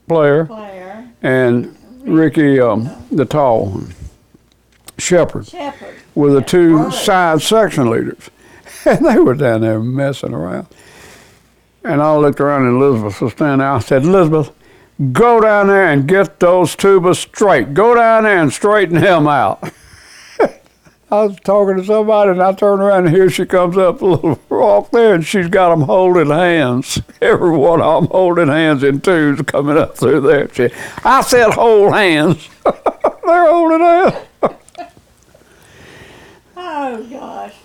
player, and Ricky the tall one, Shepherd, with the two side section leaders, and they were down there messing around. And I looked around, and Elizabeth was standing there. I said, Elizabeth, go down there and get those tubas straight. Go down there and straighten him out. I was talking to somebody, and I turned around, and here she comes up a little off there, and she's got them holding hands. Every one of them holding hands in twos coming up through there. I said hold hands. They're holding hands. Oh, gosh.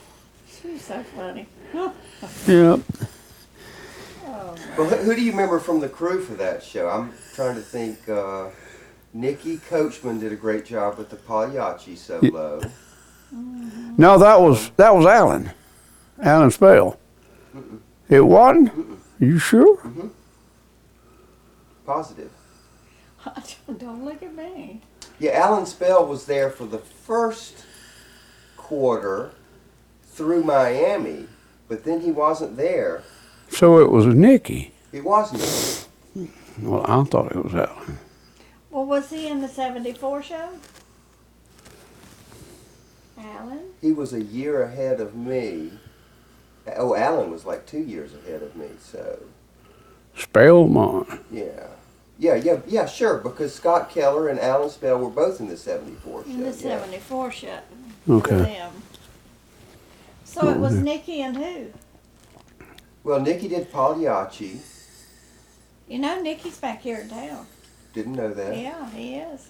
She's so funny. Yep. Well, who do you remember from the crew for that show? I'm trying to think. Nikki Coachman did a great job with the Pagliacci solo. No, that was Alan Spell. Mm-mm. It wasn't? Mm-mm. You sure? Mm-hmm. Positive. Don't look at me. Yeah, Alan Spell was there for the first quarter through Miami, but then he wasn't there. So it was Nikki. It wasn't. Well, I thought it was Alan. Well, was he in the 74 show? Alan? He was a year ahead of me. Oh, Alan was like 2 years ahead of me, so. Spellman. Yeah, sure, because Scott Keller and Alan Spell were both in the 74 show. In the 74 show. Okay. With them. So it was Nikki and who? Well, Nikki did Pagliacci. You know, Nikki's back here in town. Didn't know that. Yeah, he is.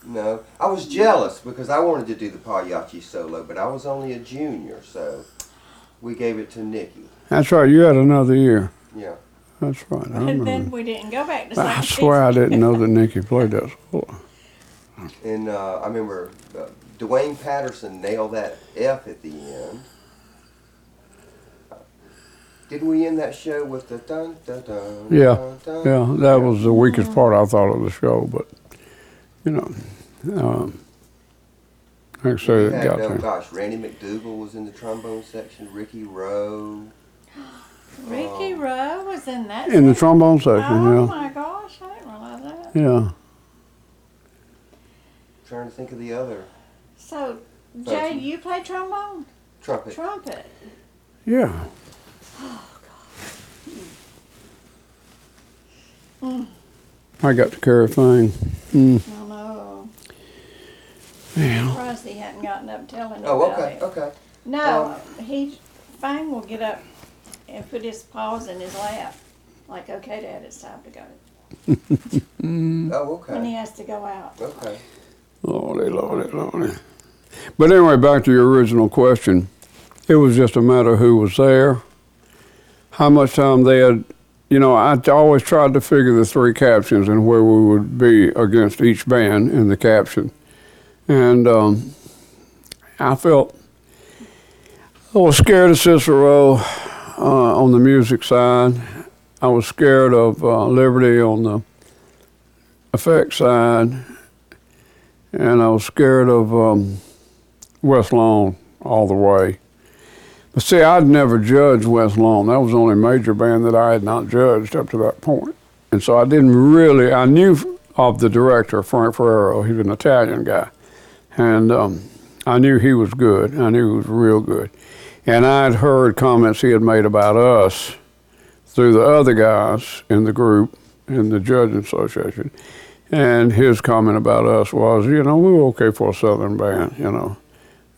No, I was jealous because I wanted to do the Pagliacci solo, but I was only a junior, so we gave it to Nikki. That's right. You had another year. Yeah. That's right. I And remember. then we didn't go back to St. I swear I didn't know that Nikki played that solo. And I remember Dwayne Patterson nailed that F at the end. Didn't we end that show with the dun dun dun? Yeah, dun, dun? yeah. That was the weakest part I thought of the show, but you know, like I say, We it had, got oh there. gosh, Randy McDougal was in the trombone section. Ricky Rowe. Ricky Rowe was in that. In the section? trombone section, Oh yeah, my gosh, I didn't realize that. yeah. Trying to think of the other So, Jay, you play trombone? trumpet. Trumpet. Yeah. I got to carry a thing. I know. Yeah. I'm surprised he hadn't gotten up telling you Oh, about okay, it. okay. No, Fang will get up and put his paws in his lap. Like, okay, Dad, it's time to go. Oh, When he okay. has to go out. Okay. Lordy, lordy, lordy. But anyway, back to your original question. It was just a matter of who was there, how much time they had. You know, I always tried to figure the three captions and where we would be against each band in the caption. And I felt I was scared of Cicero on the music side. I was scared of Liberty on the effects side. And I was scared of West Lawn all the way. But see, I'd never judged West Lawn. That was the only major band that I had not judged up to that point. And so I didn't really, I knew of the director, Frank Ferrero. He was an Italian guy. And I knew he was good. I knew he was real good. And I'd heard comments he had made about us through the other guys in the group, in the judging association. And his comment about us was, you know, we were okay for a Southern band, you know.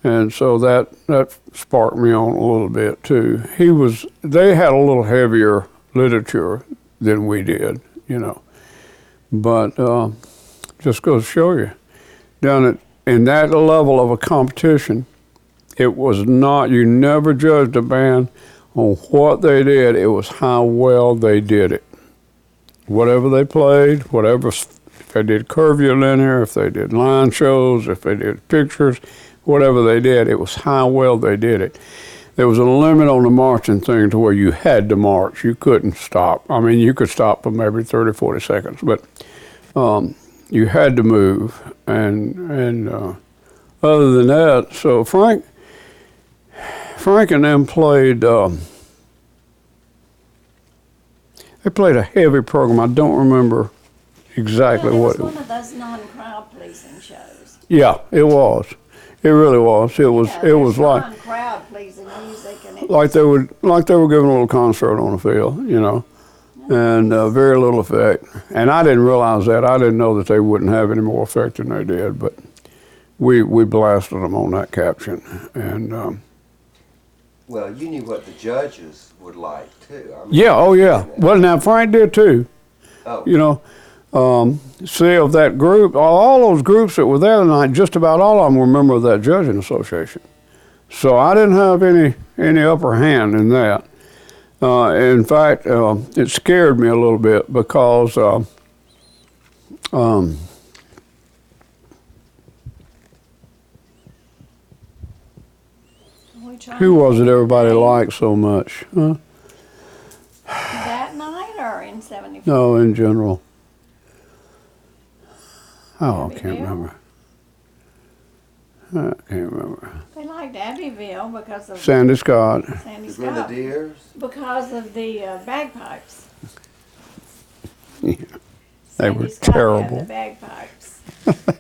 And so that sparked me on a little bit too. They had a little heavier literature than we did, you know. But just goes to show you, in that level of a competition, it was not, you never judged a band on what they did, it was how well they did it. Whatever they played, if they did curvilinear, if they did line shows, if they did pictures, whatever they did, it was how well they did it. There was a limit on the marching thing to where you had to march. You couldn't stop. I mean, you could stop for maybe 30, 40 seconds, but you had to move. And other than that, so Frank and them played, they played a heavy program. I don't remember exactly Well, what it it was was. one of those non-crowd pleasing shows. Yeah, it was. It really was. It was. Yeah, It was there's like non-crowd pleasing music, and it they were giving a little concert on the field, you know, and very little effect. And I didn't realize that. I didn't know that they wouldn't have any more effect than they did. But we blasted them on that caption, and Well, you knew what the judges would like too. I mean, yeah, oh yeah. Well, now Frank did too. Oh. You know. See, of that group, all those groups that were there tonight, just about all of them were members of that judging association. So I didn't have any upper hand in that. In fact, it scared me a little bit because who was it everybody liked so much? Huh? that night or in '74? No, in general. Oh, I Abbeville? can't remember. I can't remember. They liked Abbeville because of Sandy Scott. Sandy The Scott. Grenadiers. Because of the bagpipes. Yeah, they Sandy were Scott had terrible. the bagpipes.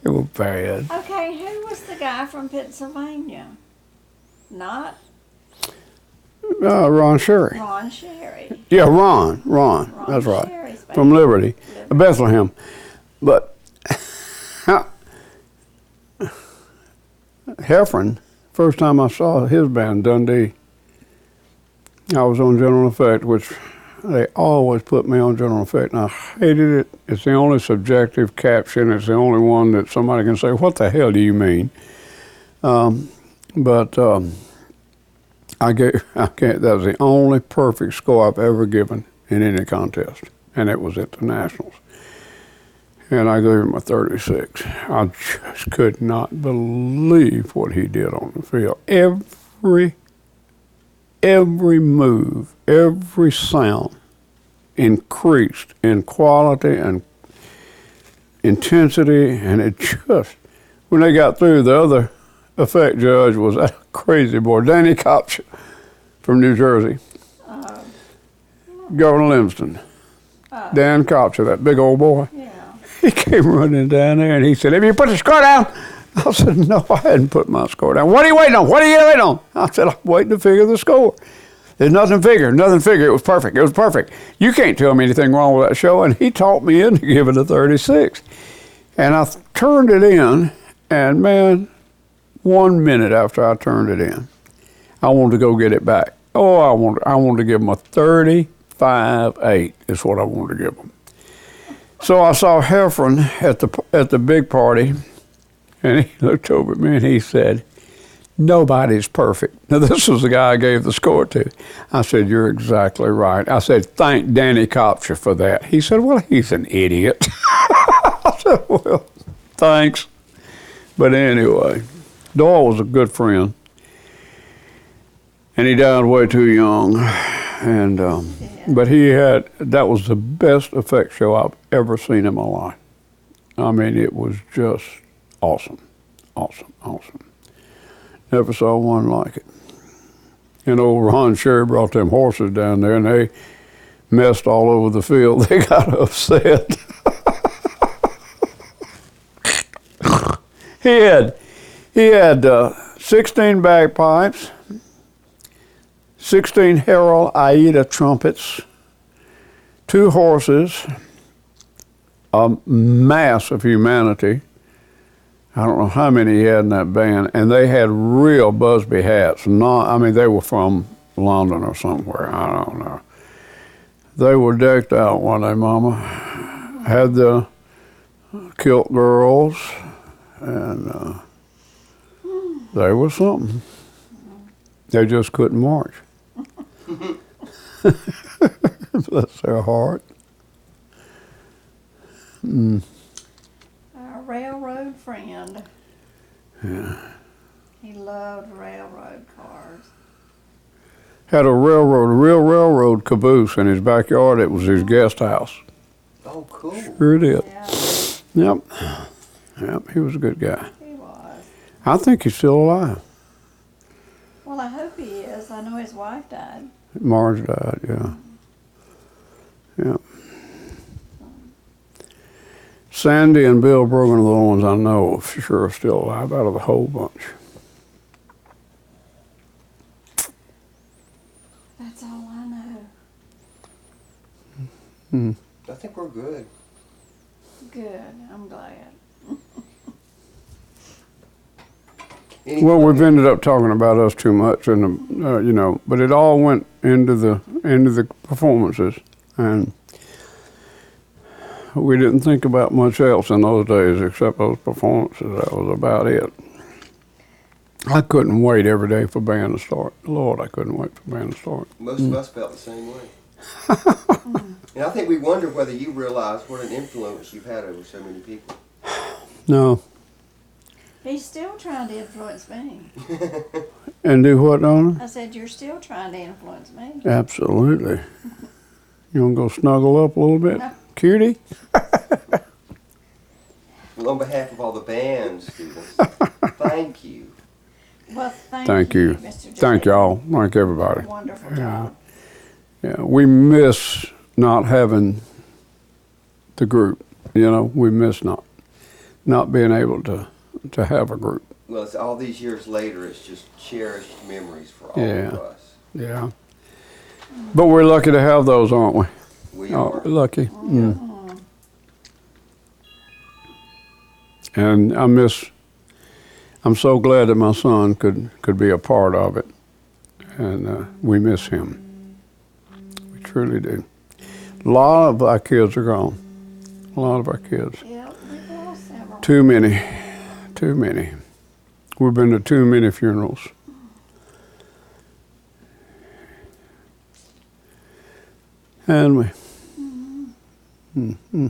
They were bad. Okay, who was the guy from Pennsylvania? Not Ron Sherry. Ron Sherry. Yeah, Ron. That's right. Sherry's From baby. Liberty, Bethlehem. But Heffron First time I saw his band, Dundee, I was on General Effect, which they always put me on General Effect, and I hated it. It's the only subjective caption. It's the only one that somebody can say, what the hell do you mean? But that was the only perfect score I've ever given in any contest, and it was at the Nationals. And I gave him a 36. I just could not believe what he did on the field. Every move, every sound increased in quality and intensity, and it just, when they got through, the other effect judge was that crazy boy, Danny Kopch from New Jersey. Governor Livingston. Dan Kopch, that big old boy. Yeah. He came running down there and he said, have you put the score down? I said, no, I hadn't put my score down. What are you waiting on? What are you waiting on? I said, I'm waiting to figure the score. There's nothing figure. It was perfect. It was perfect. You can't tell me anything wrong with that show. And he talked me into giving a 36. And I turned it in, and man, 1 minute after I turned it in, I wanted to go get it back. Oh, I wanted to give him a 35-8 is what I wanted to give him. So I saw Heffron at the big party, and he looked over at me and he said, nobody's perfect. Now, this was the guy I gave the score to. I said, you're exactly right. I said, thank Danny Kopch for that. He said, well, he's an idiot. I said, well, thanks. But anyway, Doyle was a good friend, and he died way too young. And but that was the best effect show I've ever seen in my life. I mean, it was just awesome. Never saw one like it. And old Ron Sherry brought them horses down there, and they messed all over the field. They got upset. He had 16 bagpipes, 16 Harold Aida trumpets, 2 horses, a mass of humanity. I don't know how many he had in that band, and they had real Busby hats. They were from London or somewhere, I don't know. They were decked out one day, Mama. Had the kilt girls, and they were something. They just couldn't march. Bless their heart. Our railroad friend. Yeah. He loved railroad cars. Had a real railroad caboose in his backyard. It was his guest house. Oh, cool. Sure did. Yeah. Yep, he was a good guy. He was. I think he's still alive. Well, I hope he is. I know his wife died. Marge died, yeah. Yeah. Sandy and Bill Brogan are the ones I know for sure are still alive out of the whole bunch. That's all I know. Mm-hmm. I think we're good. Good. I'm glad. Well, we've ended up talking about us too much, and but it all went into the performances, and we didn't think about much else in those days except those performances. That was about it. I couldn't wait every day for band to start. Lord, I couldn't wait for band to start. Most of us felt the same way. And I think we wonder whether you realize what an influence you've had over so many people. No. He's still trying to influence me. And do what, Donna? I said, you're still trying to influence me. Absolutely. You want to go snuggle up a little bit, No. cutie? Well, on behalf of all the band students, thank you. Well, Thank you. Mr. Thank J. y'all. Thank everybody. Wonderful Yeah. job. Yeah, we miss not having the group. We miss not being able to have a group. Well, it's all these years later, it's just cherished memories for all Yeah. of us. Yeah. But we're lucky to have those, aren't we? We Oh, are. lucky. And I I'm so glad that my son could be a part of it, and we miss him. We truly do. A lot of our kids are gone. A lot of our kids. Yeah, we've lost several. Too many. Too many. We've been to too many funerals. And we. Mm-hmm.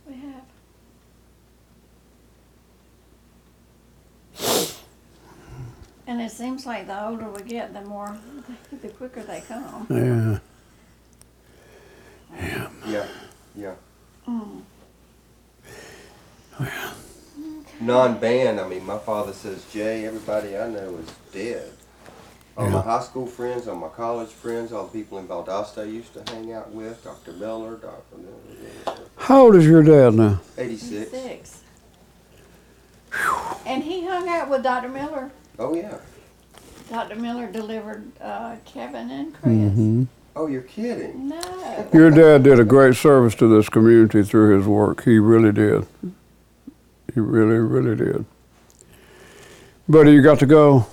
We have. And it seems like the older we get, the quicker they come. Yeah. Yeah, yeah. Mm. Well, Non-band, I mean, my father says, Jay, everybody I know is dead. All my high school friends, all my college friends, all the people in Valdosta I used to hang out with, Dr. Miller, how old is your dad now? 86. 6. And he hung out with Dr. Miller. Oh, yeah. Dr. Miller delivered Kevin and Chris. Mm-hmm. Oh, you're kidding. No. Your dad did a great service to this community through his work. He really did. He really, really did. Buddy, you got to go.